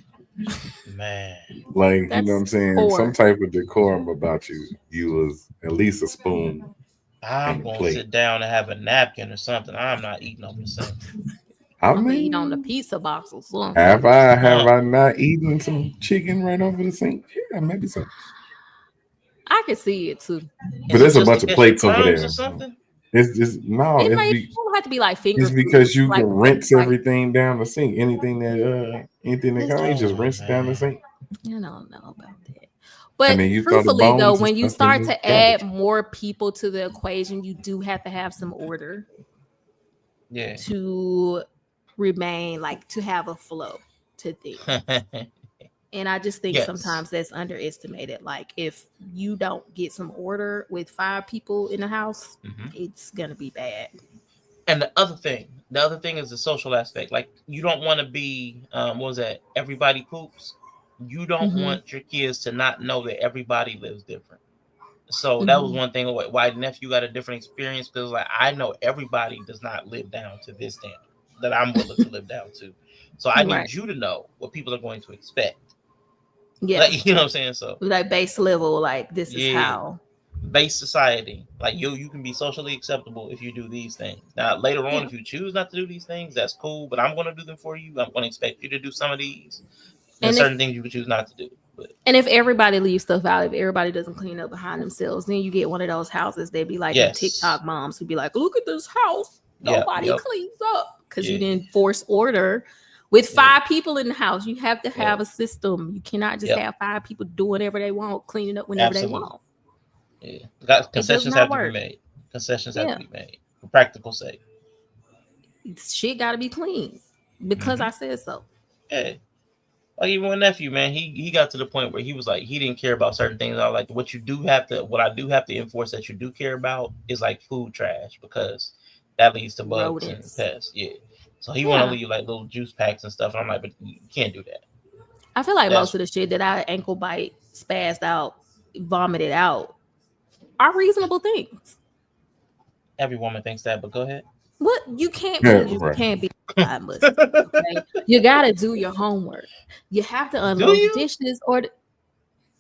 Man, like you know what I'm saying, some type of decorum about you. You was at least a spoon. I'm gonna sit down and have a napkin or something. I'm not eating over the sink. I'm gonna eat on the pizza box or something. Have I not eaten some chicken right over the sink? Yeah, maybe so. I can see it too. But there's a bunch of plates over there. Or something? It's just no. It don't have to be like fingers. It's because you can rinse everything down the sink. Anything that comes, you just rinse it down the sink. I don't know about that. But truthfully, though, when you start to add more people to the equation, you do have to have some order. Yeah. To remain to have a flow to things. And I just think sometimes that's underestimated. Like if you don't get some order with 5 people in the house, it's gonna be bad. And the other thing is the social aspect. Like you don't want to be everybody poops. You don't want your kids to not know that everybody lives different. So that was one thing why nephew got a different experience, because like I know everybody does not live down to this standard that I'm willing to live down to. So I need you to know what people are going to expect. Yeah, like, you know what I'm saying? So like base level, like this is how base society, like you can be socially acceptable if you do these things. Now later on, if you choose not to do these things, that's cool, but I'm going to do them for you. I'm going to expect you to do some of these. And certain things you can choose not to do. But. And if everybody leaves stuff out, if everybody doesn't clean up behind themselves, then you get one of those houses. They'd be like TikTok moms who'd be like, "Look at this house. Nobody cleans up because you didn't force order." With 5 people in the house, you have to have a system. You cannot just have 5 people doing whatever they want, cleaning up whenever they want. Yeah, concessions have to be made. Concessions have to be made for practical sake. Shit got to be clean because I said so. Yeah. Like even with nephew, man, he got to the point where he was like, he didn't care about certain things. I was like, what I do have to enforce that you do care about is like food trash, because that leads to bugs and pests. Yeah. So he want to leave like little juice packs and stuff. And I'm like, but you can't do that. I feel like most of the shit that I ankle bite, spazzed out, vomited out are reasonable things. Every woman thinks that, but go ahead. What? You can't be. You can't be. Okay? You gotta do your homework. You have to unload the dishes, or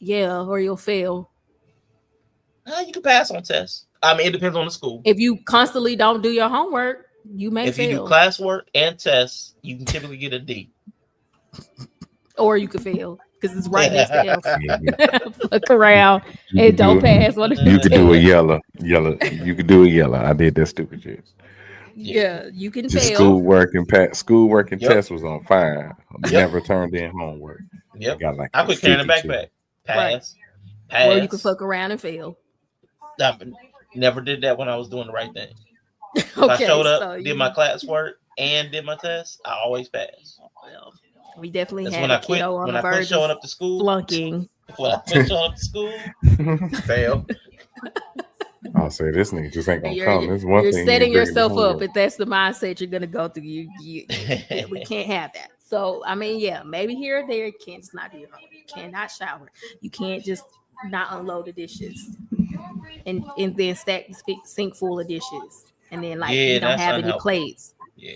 you'll fail. You can pass on tests. I mean, it depends on the school. If you constantly don't do your homework, you may fail. If you do classwork and tests, you can typically get a D. Or you could fail because it's right next to F. Fuck around and don't pass. You could do a Yella. You could do a Yella. I did that stupid shit. Yeah, you can just fail. Schoolwork and test was on fire. Never turned in homework. Yep. I quit carrying a backpack. Pass. Or you could fuck around and fail. I never did that when I was doing the right thing. If I showed up, did my classwork, and did my test, I always passed. Well, we definitely had a kiddo on the verge showing up to school, flunking. When I quit showing up to school, fail. I'll say this nigga just ain't gonna come. There's one you're thing setting yourself up. If that's the mindset you're gonna go through, we can't have that. So I mean, maybe here or there, you can't just not do your homework. You cannot shower. You can't just not unload the dishes and then stack the sink full of dishes, and then you don't have any plates. Yeah.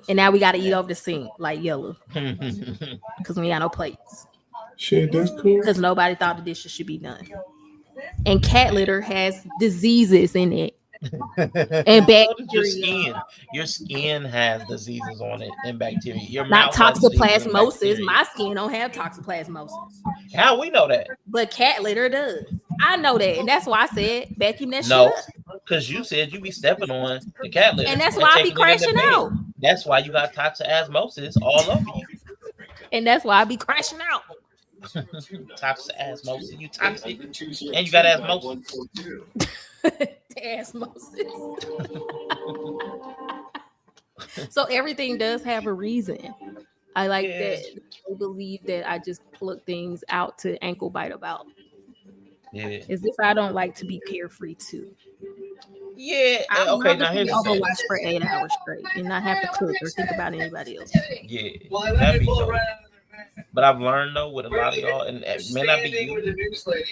And now we got to eat off the sink like Yella because we got no plates. Shit, that's cool. Because nobody thought the dishes should be done. And cat litter has diseases in it. And bacteria. Your skin has diseases on it and bacteria. Your not toxoplasmosis. My skin don't have toxoplasmosis. How we know that? But cat litter does. I know that, and that's why I said vacuum that shit up. Because you said you be stepping on the cat litter, and that's why I be crashing out. That's why you got toxoplasmosis all over you. And that's why I be crashing out. Toxoplasmosis, you toxic, and you got asmosis. Asmosis. So everything does have a reason. I like that. I believe that I just pluck things out to ankle bite about. Yeah. As if I don't like to be carefree too. Yeah. Okay. Now here's Overwatch for 8 hours straight and not have to cook or think about anybody else. Yeah. That'd be dope. But I've learned though with a lot of y'all, and it may not be you.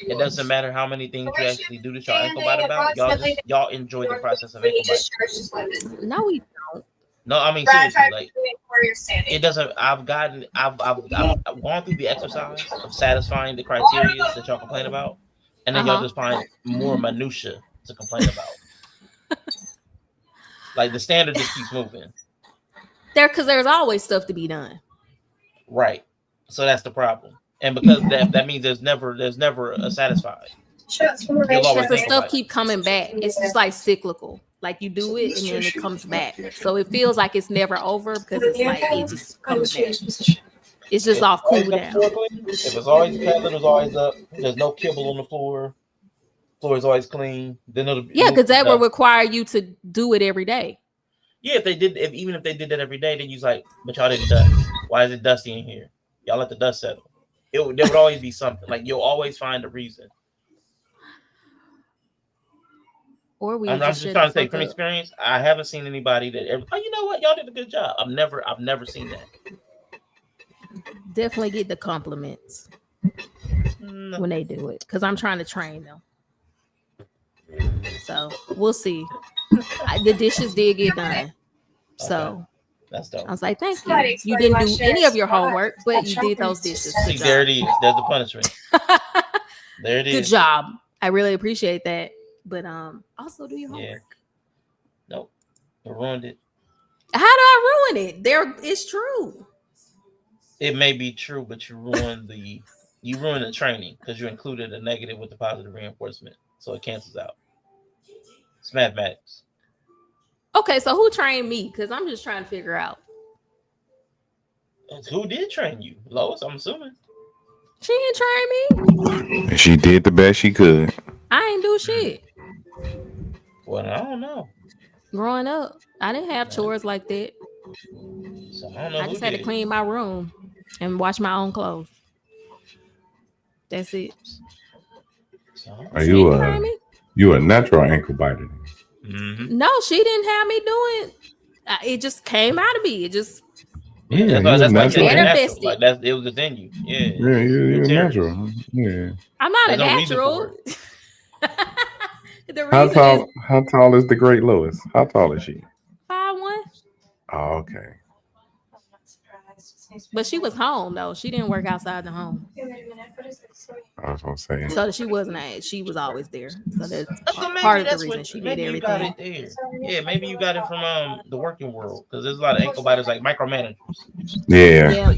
It doesn't matter how many things you actually do that y'all ankle bite about. Y'all enjoy the process of ankle bite. No, we don't. No, I mean seriously, like it doesn't. I've gone through the exercise of satisfying the criteria that y'all complain about, and then y'all just find more minutia to complain about. Like the standard just keeps moving. Because there's always stuff to be done. Right. So that's the problem, and because that means there's never a satisfied. The stuff keep coming back. It's just like cyclical. Like you do it and then it comes back. So it feels like it's never over because it's like it just comes back. It's just off cool down. If it's always the cat litter's always up, there's no kibble on the floor. Floor is always clean. Then it'll because that will require you to do it every day. Yeah, even if they did that every day, then you're like, but y'all didn't dust. Why is it dusty in here? Y'all let the dust settle. There would always be something. Like you'll always find a reason. Or I'm just trying to say from experience, I haven't seen anybody that you know what, y'all did a good job. I've never seen that. Definitely get the compliments. when they do it because I'm trying to train them. So we'll see. The dishes did get done. So that's dope. I was like, thank you. You didn't do any of your homework, but you did those dishes. See, there it is. There's the punishment. There it is. Good job. I really appreciate that. But also do your homework. Nope. You ruined it. How do I ruin it? It's true. It may be true, but you ruined the training because you included a negative with the positive reinforcement. So it cancels out. It's mathematics. Okay, so who trained me? Because I'm just trying to figure out. Who did train you? Lois, I'm assuming. She didn't train me. She did the best she could. I ain't do shit. Well, I don't know. Growing up, I didn't have chores like that. So I don't know. I just had to clean my room and wash my own clothes. That's it. Are you a natural ankle biter? Mm-hmm. No, she didn't have me doing. It just came out of me. It just. Yeah, that's like manifested. Like it was within you. Yeah. Yeah, you're natural. Yeah. I'm not a natural. How tall is the great Lois? How tall is she? 5'1". Oh, okay. But she was home though. She didn't work outside the home. I was gonna say. So she wasn't. She was always there. So that's part of the reason she did everything. Got it there. Yeah, maybe you got it from the working world because there's a lot of ankle biters like micromanagers. Yeah.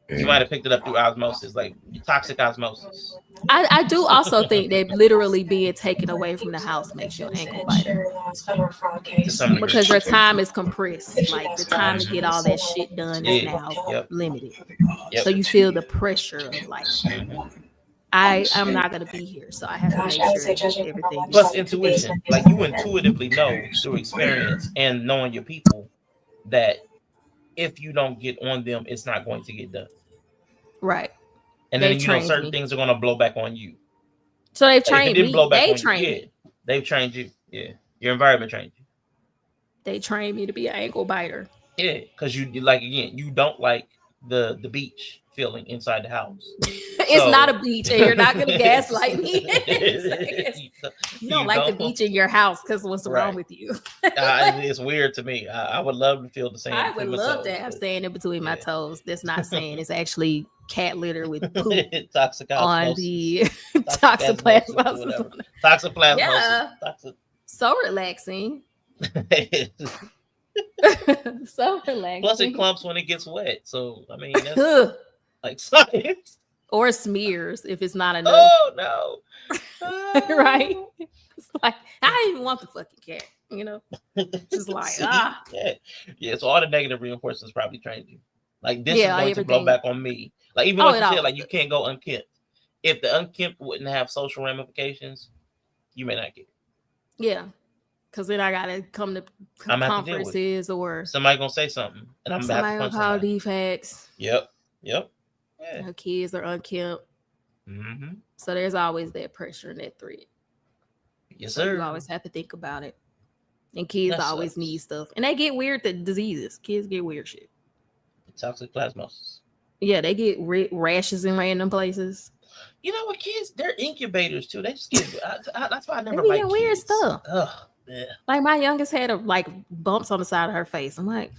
You might have picked it up through osmosis, like toxic osmosis. I do also think that literally being taken away from the house makes you an ankle biter. Because your time is compressed. Like the time to get all that shit done is now limited. So you feel the pressure of like, I'm not gonna be here, so I have to make sure everything. Plus intuition, like you intuitively know through experience and knowing your people that if you don't get on them, it's not going to get done. Right. And then certain things are going to blow back on you. So they've trained me. They've trained you. Yeah. Your environment trained you. They trained me to be an ankle biter. Yeah, because you like again, you don't like the beach feeling inside the house. It's not a beach, and you're not going to gaslight me. You don't like the beach in your house because what's wrong with you? It's weird to me. I would love to feel the same. I would love to have sand in between my toes. That's not sand. It's actually cat litter with poop on the toxoplasmosis. Toxoplasmosis. Yeah. So relaxing. So relaxing. Plus it clumps when it gets wet. So I mean that's like science. Or smears if it's not enough. Oh no. Right? It's like I didn't even want the fucking cat, you know. Just like Yeah, so all the negative reinforcements probably trained you. Like this is going to blow back on me. Like even like you said, like you can't go unkempt. If the unkempt wouldn't have social ramifications, you may not get it. Yeah. Because then I gotta come to conferences or somebody gonna say something, and I'm somebody gonna call defects. Yep. Yeah. Her kids are unkempt. Mm-hmm. So there's always that pressure and that threat. Yes, sir. You always have to think about it. And kids always need stuff, and they get weird diseases. Kids get weird shit. Toxoplasmosis. Yeah, they get rashes in random places. You know what, kids? They're incubators too. They just get. That's why I never like kids. Weird stuff. Ugh. Yeah. Like my youngest had bumps on the side of her face. I'm like,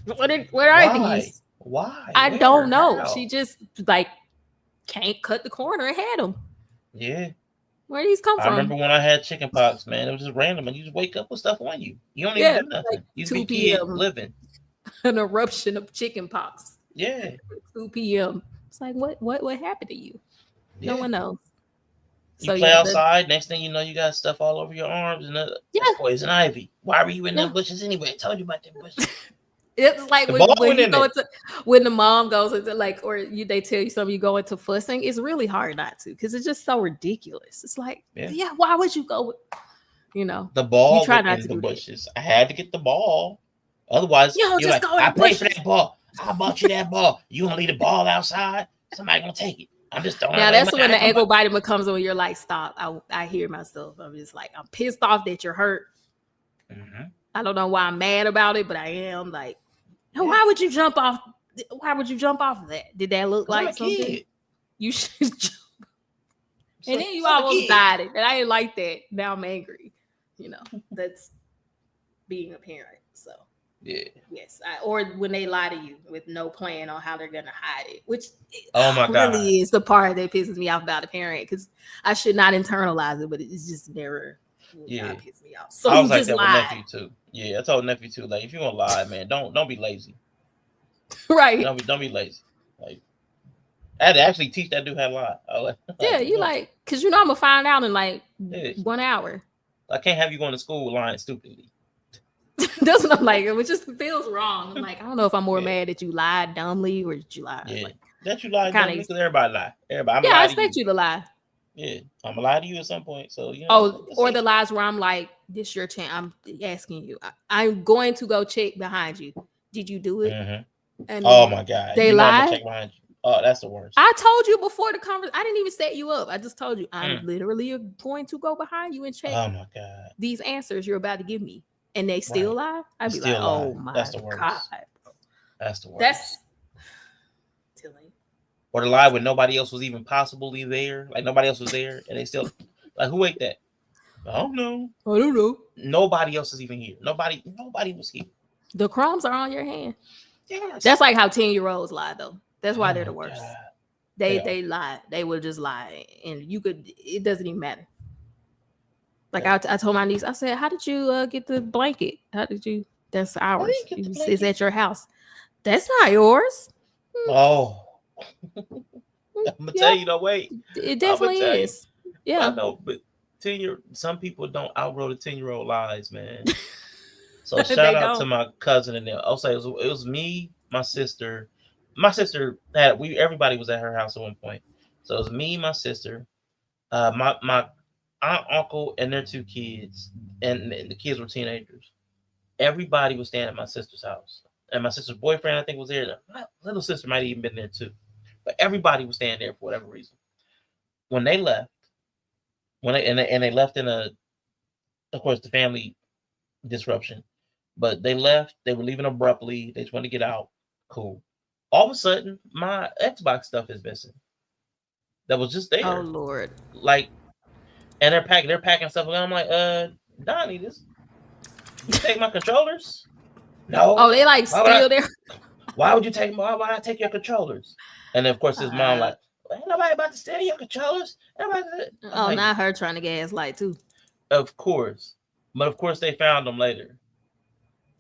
where are these? Why? I don't know. How? She just like can't cut the corner and had them. Yeah. Where these come from? I remember when I had chicken pox, man. It was just random, and you just wake up with stuff on you. You don't even do nothing. Like you 2 p.m. living. An eruption of chicken pox. Yeah. 2 p.m. It's like what happened to you? Yeah. No one knows. You play outside. Next thing you know, you got stuff all over your arms and poison ivy. Why were you in them bushes anyway? I told you about them bushes. It's like when the mom goes into they tell you something, you go into fussing. It's really hard not to because it's just so ridiculous. It's like, why would you go with, the ball? You try not to the do bushes. That. I had to get the ball. Otherwise, you're just like, I paid for that ball. I bought you that ball. You gonna leave the ball outside? Somebody gonna take it. I'm just throwing. Now that's when the ankle biter becomes when you're like, stop. I hear myself. I'm just like, I'm pissed off that you're hurt. Mm-hmm. I don't know why I'm mad about it, but I am like, why would you jump off? Why would you jump off of that? Did that look like something? You should jump. And then you almost died it. And I didn't like that. Now I'm angry. You know, that's being a parent. So yeah. Yes. Or when they lie to you with no plan on how they're gonna hide it, which oh my God, really is the part that pisses me off about a parent, because I should not internalize it, but it's just never piss me off. So I was like just that lie. with nephew too. Yeah, I told nephew too. Like, if you're gonna lie, man, don't be lazy. Right. Don't be lazy. Like, I had to actually teach that dude how to lie. Yeah, you like, because I'm gonna find out in like 1 hour. I can't have you going to school lying stupidly. That's what I'm like. It just feels wrong. I'm like, I don't know if I'm more mad that you lied dumbly or that you lied. Yeah, like, that you lied dumbly, because everybody lie. Everybody. I expect you to lie. Yeah, I'm gonna lie to you at some point. So or the lies where I'm like, this your chance. I'm asking you. I'm going to go check behind you. Did you do it? Mm-hmm. And oh my God, they lied. Check behind you. Oh, that's the worst. I told you before the conversation. I didn't even set you up. I just told you I'm literally going to go behind you and check. Oh my God, these answers you're about to give me, and they still lie. I'd be like, oh my God, that's the worst. That's the worst. That's tilling. Or the lie when nobody else was even possibly there, like nobody else was there, and they still like, who ate that? I don't know. Nobody else is even here. Nobody was here. The crumbs are on your hand. Yes. That's like how 10-year-olds lie, though. That's why they're the worst. God. They lie. They will just lie, and it doesn't even matter. Like I told my niece, I said, how did you get the blanket? That's ours. It's at your house. That's not yours. Oh. I'm gonna tell you, no, wait. It definitely is. Yeah. I know, but some people don't outgrow the 10-year-old lies, man. So shout out to my cousin and them. I'll say it was me, my sister. My sister everybody was at her house at one point. So it was me, my sister, my aunt, uncle, and their 2 kids, and the kids were teenagers. Everybody was staying at my sister's house, and my sister's boyfriend, I think, was there. My little sister might have even been there too, but everybody was staying there for whatever reason. When they left, they left in of course, the family disruption, but they left. They were leaving abruptly. They just wanted to get out. Cool. All of a sudden, my Xbox stuff is missing. That was just there. Oh Lord! Like, and they're packing stuff. And I'm like, Donnie, you take my controllers? No. Oh, they like steal there. Why would you take? Why would I take your controllers? And then of course his mom like, ain't nobody about to steal your controllers. Like, not her trying to gaslight too. Of course, but of course they found them later.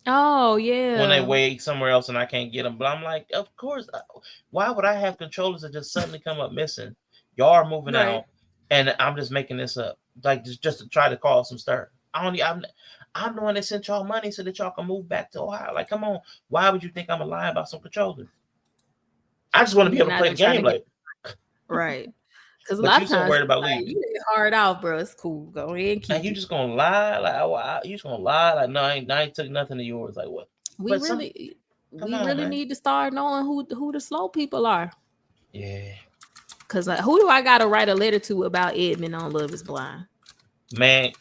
Oh yeah. When they wait somewhere else and I can't get them, but I'm like, of course. Why would I have controllers that just suddenly come up missing? Y'all are moving out, and I'm just making this up, like just to try to cause some stir. I'm the one that sent y'all money so that y'all can move back to Ohio. Like, come on, why would you think I'm lying about some controllers? I just want to be able to play the game later. Right. Because a lot of times, worried about leaving. You get hard off, bro. It's cool. Go ahead and keep. And you just gonna lie? Like, you just gonna lie? Like, no, I ain't took nothing of yours. Like, what? We really need to start knowing who the slow people are. Yeah. Because who do I gotta write a letter to about Edmund on Love Is Blind? Man,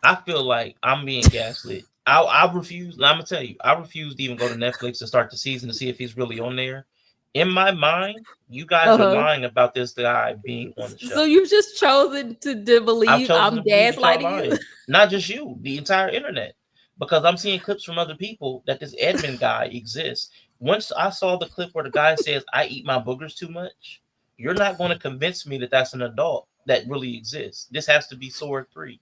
I feel like I'm being gaslit. I refuse. I'm gonna tell you, I refuse to even go to Netflix to start the season to see if he's really on there. In my mind, you guys are lying about this guy being on the show. So you've just chosen to believe I'm gaslighting you? Not just you, the entire internet. Because I'm seeing clips from other people that this Edmund guy exists. Once I saw the clip where the guy says, I eat my boogers too much, you're not going to convince me that that's an adult that really exists. This has to be Sword 3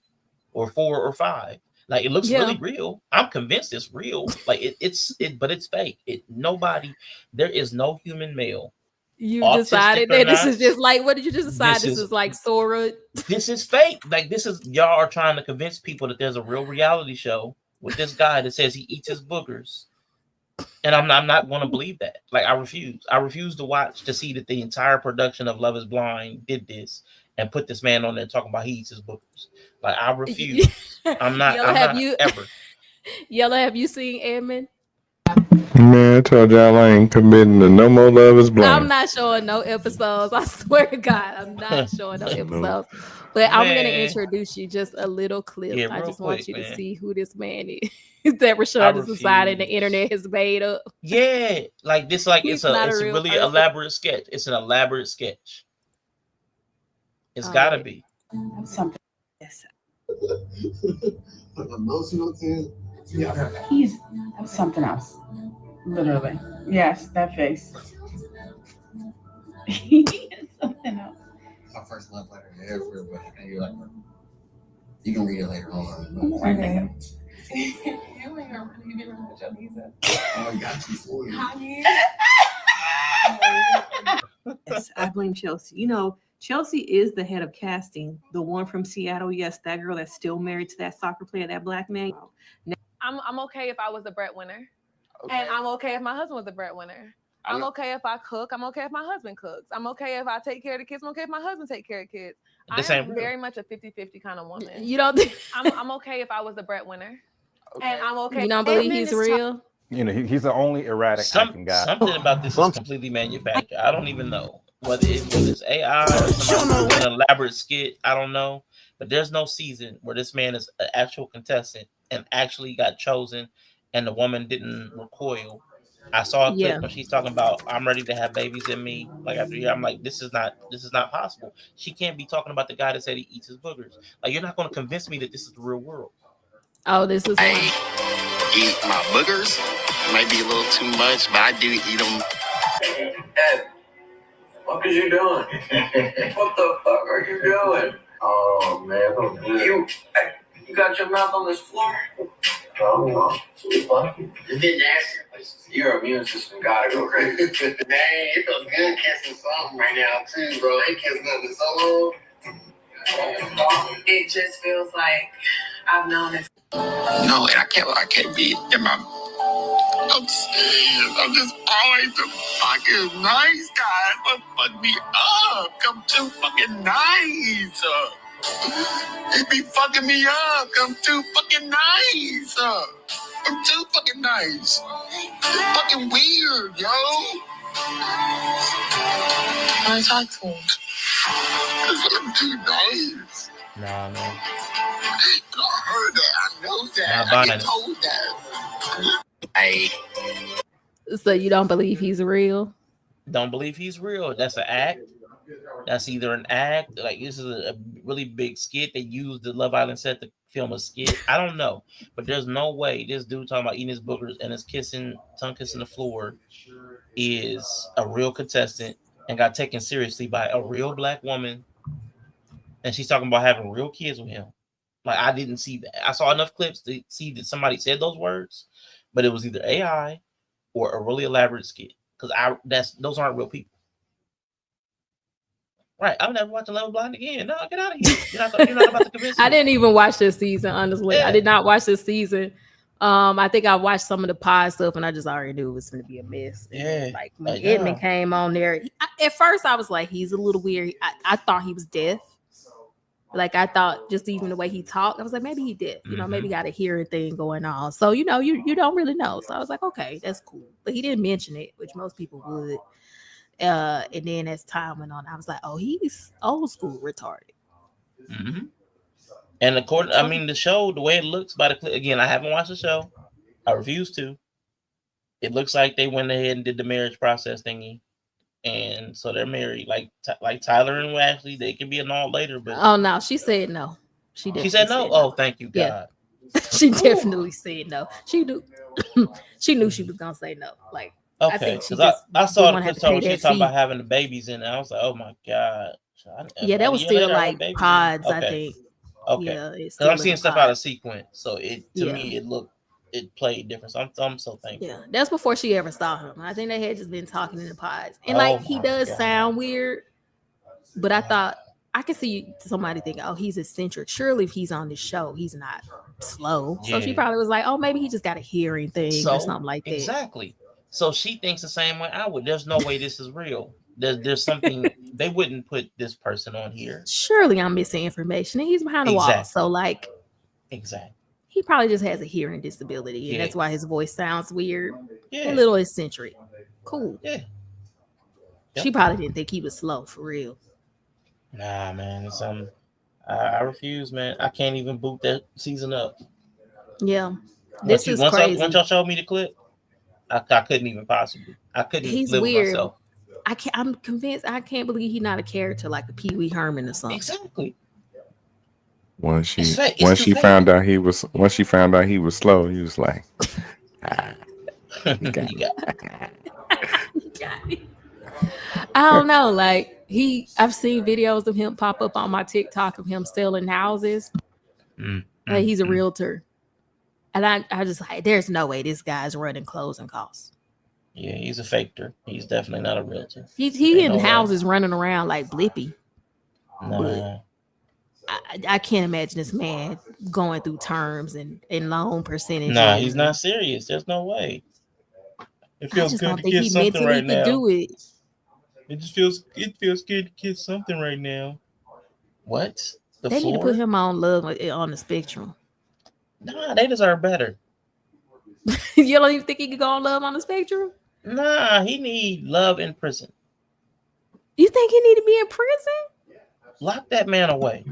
or 4 or 5. Like, it looks really real. I'm convinced it's real. Like, but it's fake. There is no human male. You decided that this is just like, what did you just decide? This is like Sora. This is fake. Like, y'all are trying to convince people that there's a real reality show with this guy that says he eats his boogers. And I'm not going to believe that. Like, I refuse. I refuse to see that the entire production of Love Is Blind did this and put this man on there talking about he eats his boogers. Like, I refuse. I'm not ever. Yella, have you seen Edmund? Man, I told y'all I ain't committing to no more Love Is Blind. I'm not showing no episodes. I swear to God, I'm not showing no episodes. But I'm going to introduce you just a little clip. Yeah, I just want you to see who this man is that Rashawn has decided the internet has made up. Yeah, like this, like it's a really elaborate sketch. It's an elaborate sketch. It's gotta be. Something. Emotional too. Yeah. He's something else. Literally. Yes, that face. He is something else. My first love letter ever, but you're like, you can read it later on. Okay. You ain't gonna really give him what your knees up. Oh, I got you for you. Yes, I blame Chelsea. You know, Chelsea is the head of casting. The one from Seattle, yes, that girl that's still married to that soccer player, that black man. I'm okay if I was the breadwinner. Okay. And I'm okay if my husband was the breadwinner. I'm okay if I cook. I'm okay if my husband cooks. I'm okay if I take care of the kids. I'm okay if my husband take care of kids. I am very much a 50-50 kind of woman. You don't think I'm okay if I was the breadwinner. Okay. And I'm okay. You don't believe he's real? You know, he's the only erratic acting guy. Something about this is completely manufactured. I don't even know whether it's AI or somebody doing an elaborate skit. I don't know. But there's no season where this man is an actual contestant and actually got chosen and the woman didn't recoil. I saw a clip when she's talking about I'm ready to have babies in me. Like after a year, I'm like, this is not possible. She can't be talking about the guy that said he eats his boogers. Like you're not going to convince me that this is the real world. Oh, this is. I eat my boogers. Might be a little too much, but I do eat them. Hey, what are you doing? What the fuck are you doing? Oh man, I'm good. You got your mouth on this floor? Oh no, it's funny. It's been nasty. Your immune system gotta go crazy. Man, it feels good kissing something right now too, bro. Ain't kissing nothing so long. It just feels like I've known it. No, and I can't be in my. I'm serious. I'm just always a fucking nice guy. But fuck me up. I'm too fucking nice. They be fucking me up. I'm too fucking nice. I'm too fucking nice. Fucking weird, yo. I talk to him. Cause I'm too nice. Nah, man. I heard that. I know that. Nah, I get told that. So you don't believe he's real? Don't believe he's real. That's an act. That's either an act, like this is a really big skit. They used the Love Island set to film a skit. I don't know, but there's no way this dude talking about eating his boogers and his tongue kissing the floor is a real contestant and got taken seriously by a real black woman. And she's talking about having real kids with him. Like I didn't see that. I saw enough clips to see that somebody said those words, but it was either AI or a really elaborate skit because those aren't real people. Right, I'm never watching Love Blind again. No, get out of here. You're not about to convince me. I didn't even watch this season, honestly. Yeah. I did not watch this season. I think I watched some of the pod stuff, and I just already knew it was going to be a mess. Yeah, like when Edmund came on there, at first I was like, he's a little weird. I thought he was deaf. Like I thought, just even the way he talked, I was like, maybe he deaf. You know, maybe got a hearing thing going on. So you know, you don't really know. So I was like, okay, that's cool. But he didn't mention it, which most people would. And then as time went on, I was like, oh, he's old school retarded. Mm-hmm. And the show, the way it looks by the clip, again, I haven't watched the show. I refuse to. It looks like they went ahead and did the marriage process thingy. And so they're married, like Tyler and Ashley. They can be annulled later, but oh no, she said no. She said no. Oh, thank you, God. Yeah. She definitely said no. She knew. She knew she was gonna say no. Like. Okay, because I saw the clip when she was talking about having the babies in it. I was like, oh my God. Yeah, that was still like pods, I think. Okay. Yeah, because I'm seeing stuff out of sequence. So to me, it played different. So I'm so thankful. Yeah, that's before she ever saw him. I think they had just been talking in the pods. And he does sound weird, but I thought I could see somebody think, oh, he's eccentric. Surely if he's on this show, he's not slow. Yeah. So she probably was like, oh, maybe he just got a hearing thing or something like that. Exactly. So she thinks the same way I would. There's no way this is real. There's something they wouldn't put this person on here. Surely I'm missing information. And he's behind the wall. So exactly. He probably just has a hearing disability. And that's why his voice sounds weird. Yeah. A little eccentric. Cool. Yeah. Yep. She probably didn't think he was slow for real. Nah, man. I refuse, man. I can't even boot that season up. Yeah. This is crazy. Once y'all showed me the clip, I couldn't even possibly. I couldn't live with myself. I'm convinced. I can't believe he's not a character like a Pee Wee Herman or something. Exactly. Once she found out he was slow, he was like, You got I don't know. Like I've seen videos of him pop up on my TikTok of him selling houses. Like he's a realtor. And I just like, there's no way this guy's running closing costs. Yeah, he's a faker. He's definitely not a realtor. He in houses running around like Blippi. Nah. But I can't imagine this man going through terms and loan percentages. Nah, he's not serious. There's no way. It feels good to get something right now. Do it. It feels good to get something right now. What? They need to put him on Love on the Spectrum. Nah, they deserve better. You don't even think he could go on Love on the Spectrum? Nah, he need love in prison. You think he need to be in prison? Lock that man away.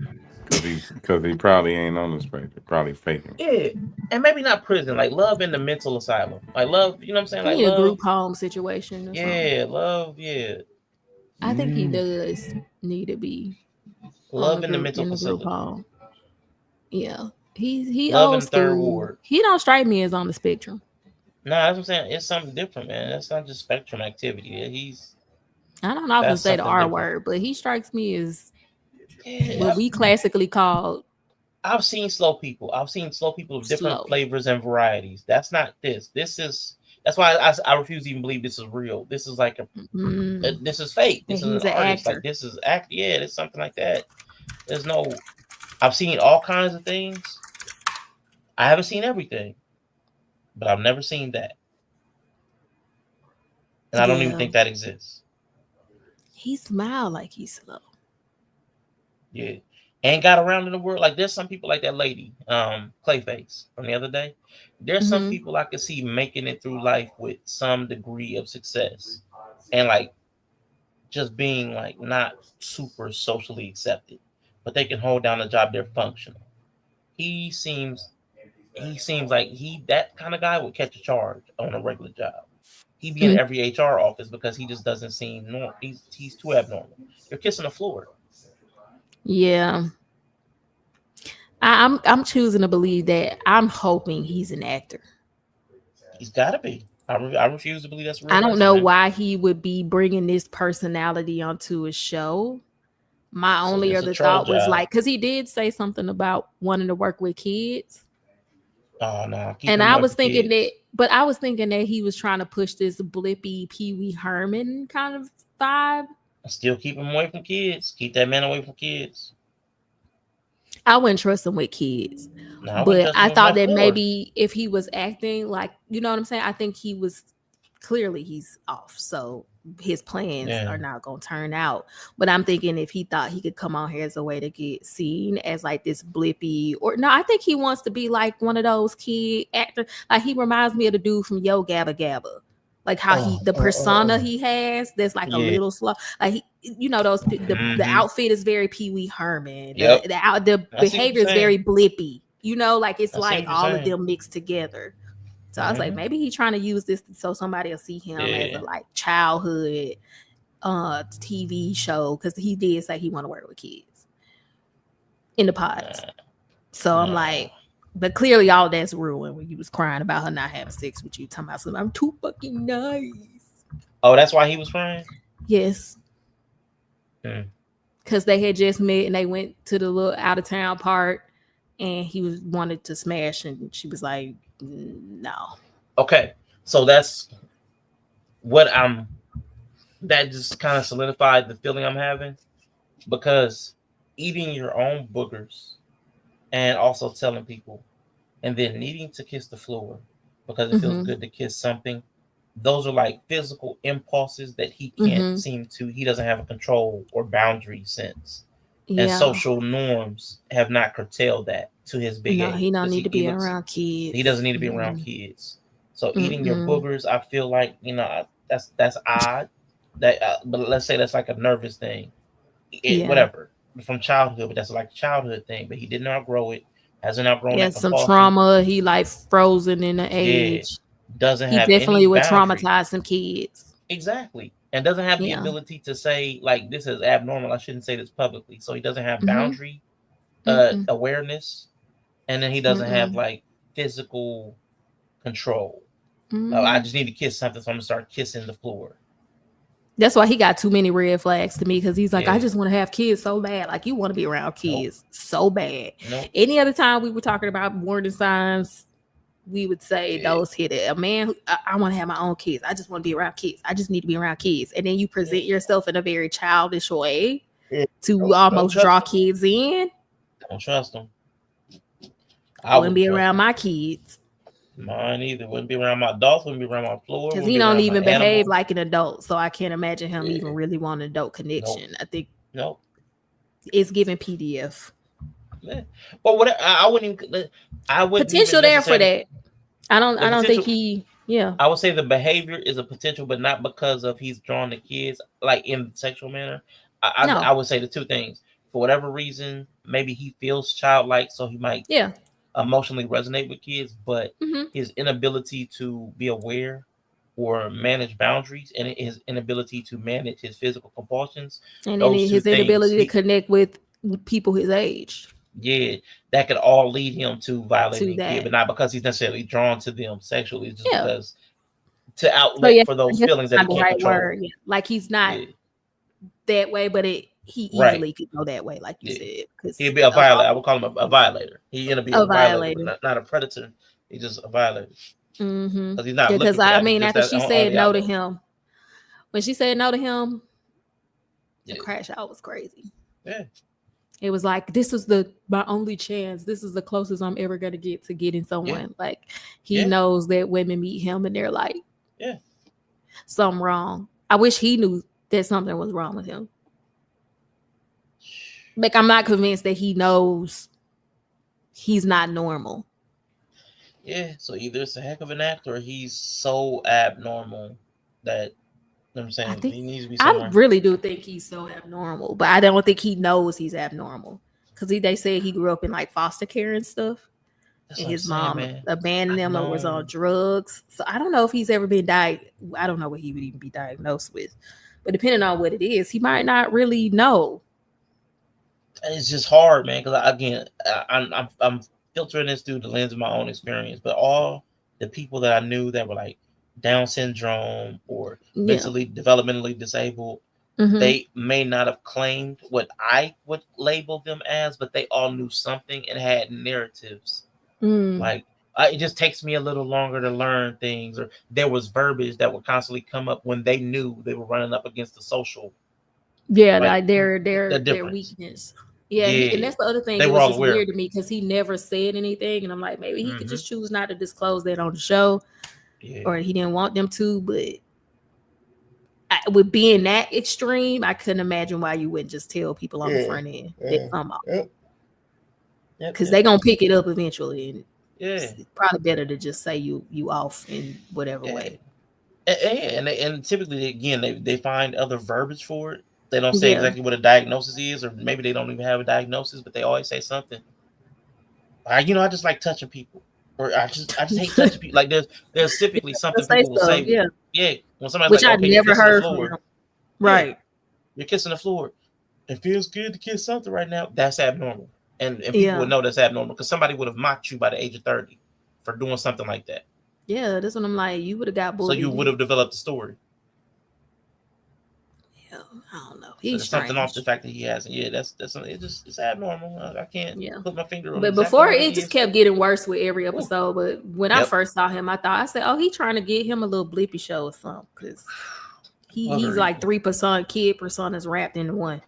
Because he probably ain't on the spectrum. Probably faking. Yeah, and maybe not prison. Like love in the mental asylum. Like love, you know what I'm saying? Like a love, group home situation. Or something. Love. Yeah. I think he does need to be love in the mental facility. Group home. Yeah, he love old in third school. ward. He don't strike me as on the spectrum. No, that's what I'm saying. It's something different, man. That's not just spectrum activity. I don't know if I can say the R word, but he strikes me as what we classically call. I've seen slow people. I've seen slow people of different flavors and varieties. That's not this. That's why I refuse to even believe this is real. This is like this is fake. This is an artist. Like this is act. Yeah, it's something like that. There's no. I've seen all kinds of things. I haven't seen everything, but I've never seen that, and I don't even think that exists. He smiled like he's slow. Yeah. And got around in the world. Like there's some people like that lady, Clayface from the other day. There's some people I could see making it through life with some degree of success. And like just being like not super socially accepted. But they can hold down a job, they're functional. He seems like that kind of guy would catch a charge on a regular job. He'd be in every HR office because he just doesn't seem normal. He's too abnormal. You're kissing the floor. Yeah, I'm choosing to believe that. I'm hoping he's an actor. He's got to be. I refuse to believe that's real. I don't know why he would be bringing this personality onto a show. My only other thought was like, because he did say something about wanting to work with kids. Oh no! And I was thinking that he was trying to push this Blippi Pee Wee Herman kind of vibe. Still keep him away from kids. Keep that man away from kids. I wouldn't trust him with kids. No, but I thought that maybe if he was acting like, you know what I'm saying? I think he's off. So his plans are not going to turn out. But I'm thinking if he thought he could come on here as a way to get seen as like this Blippi, or no, I think he wants to be like one of those kid actors. Like he reminds me of the dude from Yo Gabba Gabba. Like how the persona he has, that's like a little slow. Like the outfit is very Pee Wee Herman. Yep. The behavior is very Blippi. Like it's like all of them mixed together. So I was like, maybe he's trying to use this so somebody will see him as a like childhood TV show, because he did say he want to work with kids in the pods. So I'm like. But clearly all that's ruined when you was crying about her not having sex with you, talking about something. I'm too fucking nice. Oh, that's why he was crying? Yes. Because they had just met and they went to the little out of town part and he wanted to smash and she was like, no. Okay. So that's what that just kind of solidified the feeling I'm having, because eating your own boogers and also telling people, and then needing to kiss the floor because it feels good to kiss something. Those are like physical impulses that he can't he doesn't have a control or boundary sense. Yeah. And social norms have not curtailed that to his big age. He don't need to be around kids. He doesn't need to be around kids. So eating your boogers, I feel like, that's odd. But let's say that's like a nervous thing. Whatever. From childhood, but that's like a childhood thing. But he didn't outgrow it, hasn't outgrown it. Some trauma. He like frozen in the age. Doesn't he have definitely any would boundary. traumatize some kids. Exactly. And doesn't have the ability to say like this is abnormal. I shouldn't say this publicly. So he doesn't have boundary awareness, and then he doesn't have like physical control. I just need to kiss something, so I'm gonna start kissing the floor. That's why he got too many red flags to me, because he's like, I just want to have kids so bad. Like, you want to be around kids so bad. Any other time we were talking about warning signs, we would say those hit it. A man, I want to have my own kids. I just want to be around kids. I just need to be around kids. And then you present yourself in a very childish way to almost draw kids in. Don't trust them. I wouldn't be around my kids. Mine either. Wouldn't be around my adults. Wouldn't be around my floor. Because he don't even behave like an adult. So I can't imagine him even really want an adult connection. I think it's giving PDF. Well, what I wouldn't even. I would potential there for that. I don't think he. Yeah. I would say the behavior is a potential, but not because of he's drawn the kids like in sexual manner. I would say the two things. For whatever reason, maybe he feels childlike, so he might emotionally resonate with kids, but his inability to be aware or manage boundaries and his inability to manage his physical compulsions, and then his inability to connect with people his age. Yeah, that could all lead him to violating a kid, but not because he's necessarily drawn to them sexually, just because to outlet for those feelings that he can't control. Like he's not that way, but he easily could go that way, like you said. He'd be a violator. I would call him a violator. He's gonna be a violator, not a predator. He's just a violator. Because he's not. Because I mean, after she said no to him, when she said no to him, the crash out was crazy. Yeah. It was like, this is my only chance. This is the closest I'm ever gonna get to getting someone. Yeah. Like he knows that women meet him and they're like, something wrong. I wish he knew that something was wrong with him. Like I'm not convinced that he knows he's not normal. Yeah, so either it's a heck of an act or he's so abnormal that you know what I'm saying he needs to be somewhere. I really do think he's so abnormal, but I don't think he knows he's abnormal. Because they said he grew up in like foster care and stuff. And his mom abandoned him or was on drugs. So I don't know if he's ever been diagnosed. I don't know what he would even be diagnosed with. But depending on what it is, he might not really know. It's just hard, man, because again, I'm filtering this through the lens of my own experience. But all the people that I knew that were like Down syndrome or mentally developmentally disabled, they may not have claimed what I would label them as, but they all knew something and had narratives. Like it just takes me a little longer to learn things, or there was verbiage that would constantly come up when they knew they were running up against the social. Like their weakness. And that's the other thing. It was just weird to me because he never said anything, and I'm like, maybe he could just choose not to disclose that on the show, or he didn't want them to. But with being that extreme, I couldn't imagine why you wouldn't just tell people on the front end that come out, because they're gonna pick it up eventually. And it's probably better to just say you off in whatever way. And typically, again, they find other verbiage for it. They don't say exactly what a diagnosis is, or maybe they don't even have a diagnosis, but they always say something. I just like touching people, or I just hate touching people. Like there's typically something people will say. When somebody's which like, I never heard from them. Right. You're kissing the floor. It feels good to kiss something right now. That's abnormal, and people would know that's abnormal because somebody would have mocked you by the age of 30 for doing something like that. Yeah, that's what I'm like. You would have got bullied. So you would have developed a story. I don't know. He's something off the fact that he hasn't. It's abnormal. I can't put my finger on it. But before it just kept getting worse with every episode. But when I first saw him, I said, oh, he's trying to get him a little blippy show or something, because he's like 3% kid personas wrapped into one.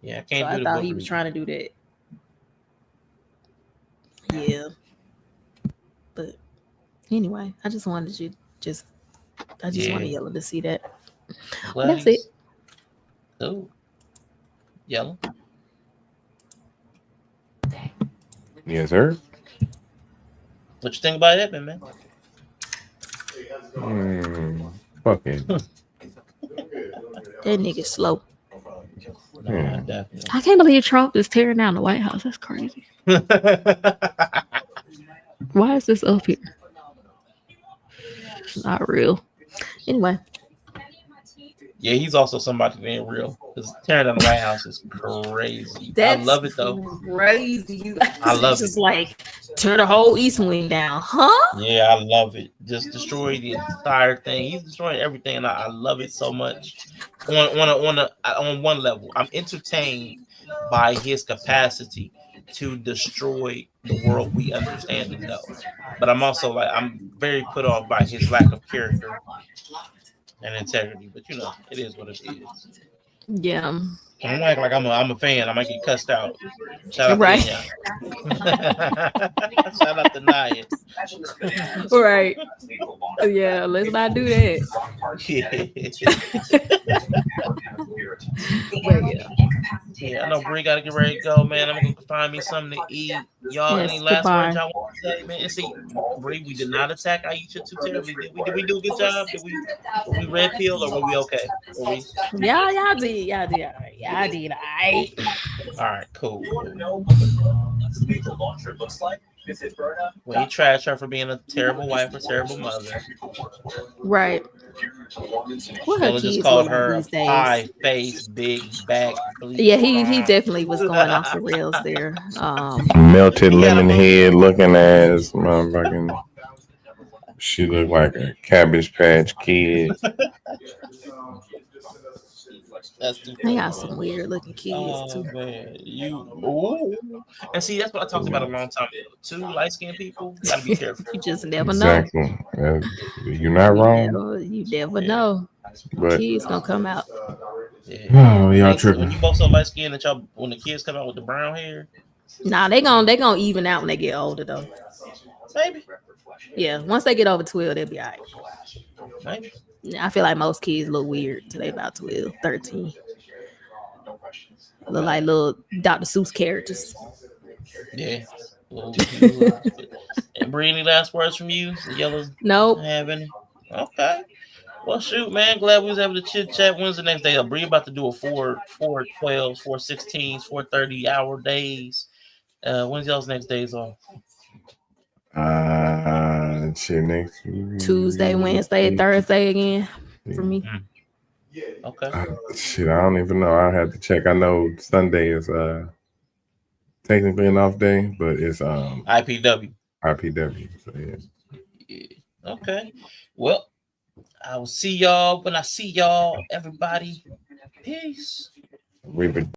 Yeah, I can't. So I thought he was trying to do that. Yeah. But anyway, I just wanted you wanted Yella to see that. That's it. Oh, Yella. Yes, sir. What you think about that, man? Fucking. That nigga slow. Yeah. I can't believe Trump is tearing down the White House. That's crazy. Why is this up here? It's not real. Anyway. Yeah, he's also somebody that ain't real. Because tearing down the White House is crazy. That's I love it though. Crazy. I love just it. like tear the whole East Wing down, huh? Yeah, I love it. Just destroy the entire thing. He's destroying everything, and I love it so much. On one level, I'm entertained by his capacity to destroy the world we understand and know. But I'm also I'm very put off by his lack of character and integrity. But it is what it is. Yeah. I'm like I'm a fan. I might get cussed out. Shout out to Right. Enya. Shout out to Nia. Right. Yeah, let's not do that. But yeah, I know Bree gotta get ready to go, man. I'm gonna go find me something to eat. Y'all, Yes, any last goodbye. words y'all want to say, man? And see, Bree, we did not attack Ayesha too terribly. Did we do a good job? Were we red pilled or were we okay? Y'all did. Y'all did. Y'all did. All right, cool. We ain't trash her for being a terrible wife or terrible mother. Right. What her just kids called look her like these a pie days? face, big back. Yeah, he definitely was going off the rails there. Melted lemon head looking ass motherfucking. She looked like a Cabbage Patch Kid. They got some weird looking kids too. Man, and see, that's what I talked about a long time ago. Two light skinned people gotta be careful. You just never know. Exactly. You're not wrong. You never know. But kids gonna come out. Oh, y'all tripping. When you both so light skinned that y'all, when the kids come out with the brown hair. Nah, they gonna even out when they get older though. Maybe. Yeah, once they get over 12, they'll be all right. Maybe. I feel like most kids look weird till they about 12, 13. Look like little Dr. Seuss characters. Yeah. And Bree, any last words from you? Yella? Nope. Have any? Okay. Well, shoot, man. Glad we was able to chit chat. When's the next day? Bree about to do a 4/12, 4/16, 4:30 hour days. When's y'all's next days off? Shit, next week. Tuesday, Wednesday, Thursday again for me. Okay. Shit, I don't even know. I have to check. I know Sunday is technically an off day, but it's IPW. So Yeah. Okay. Well, I will see y'all when I see y'all. Everybody, peace.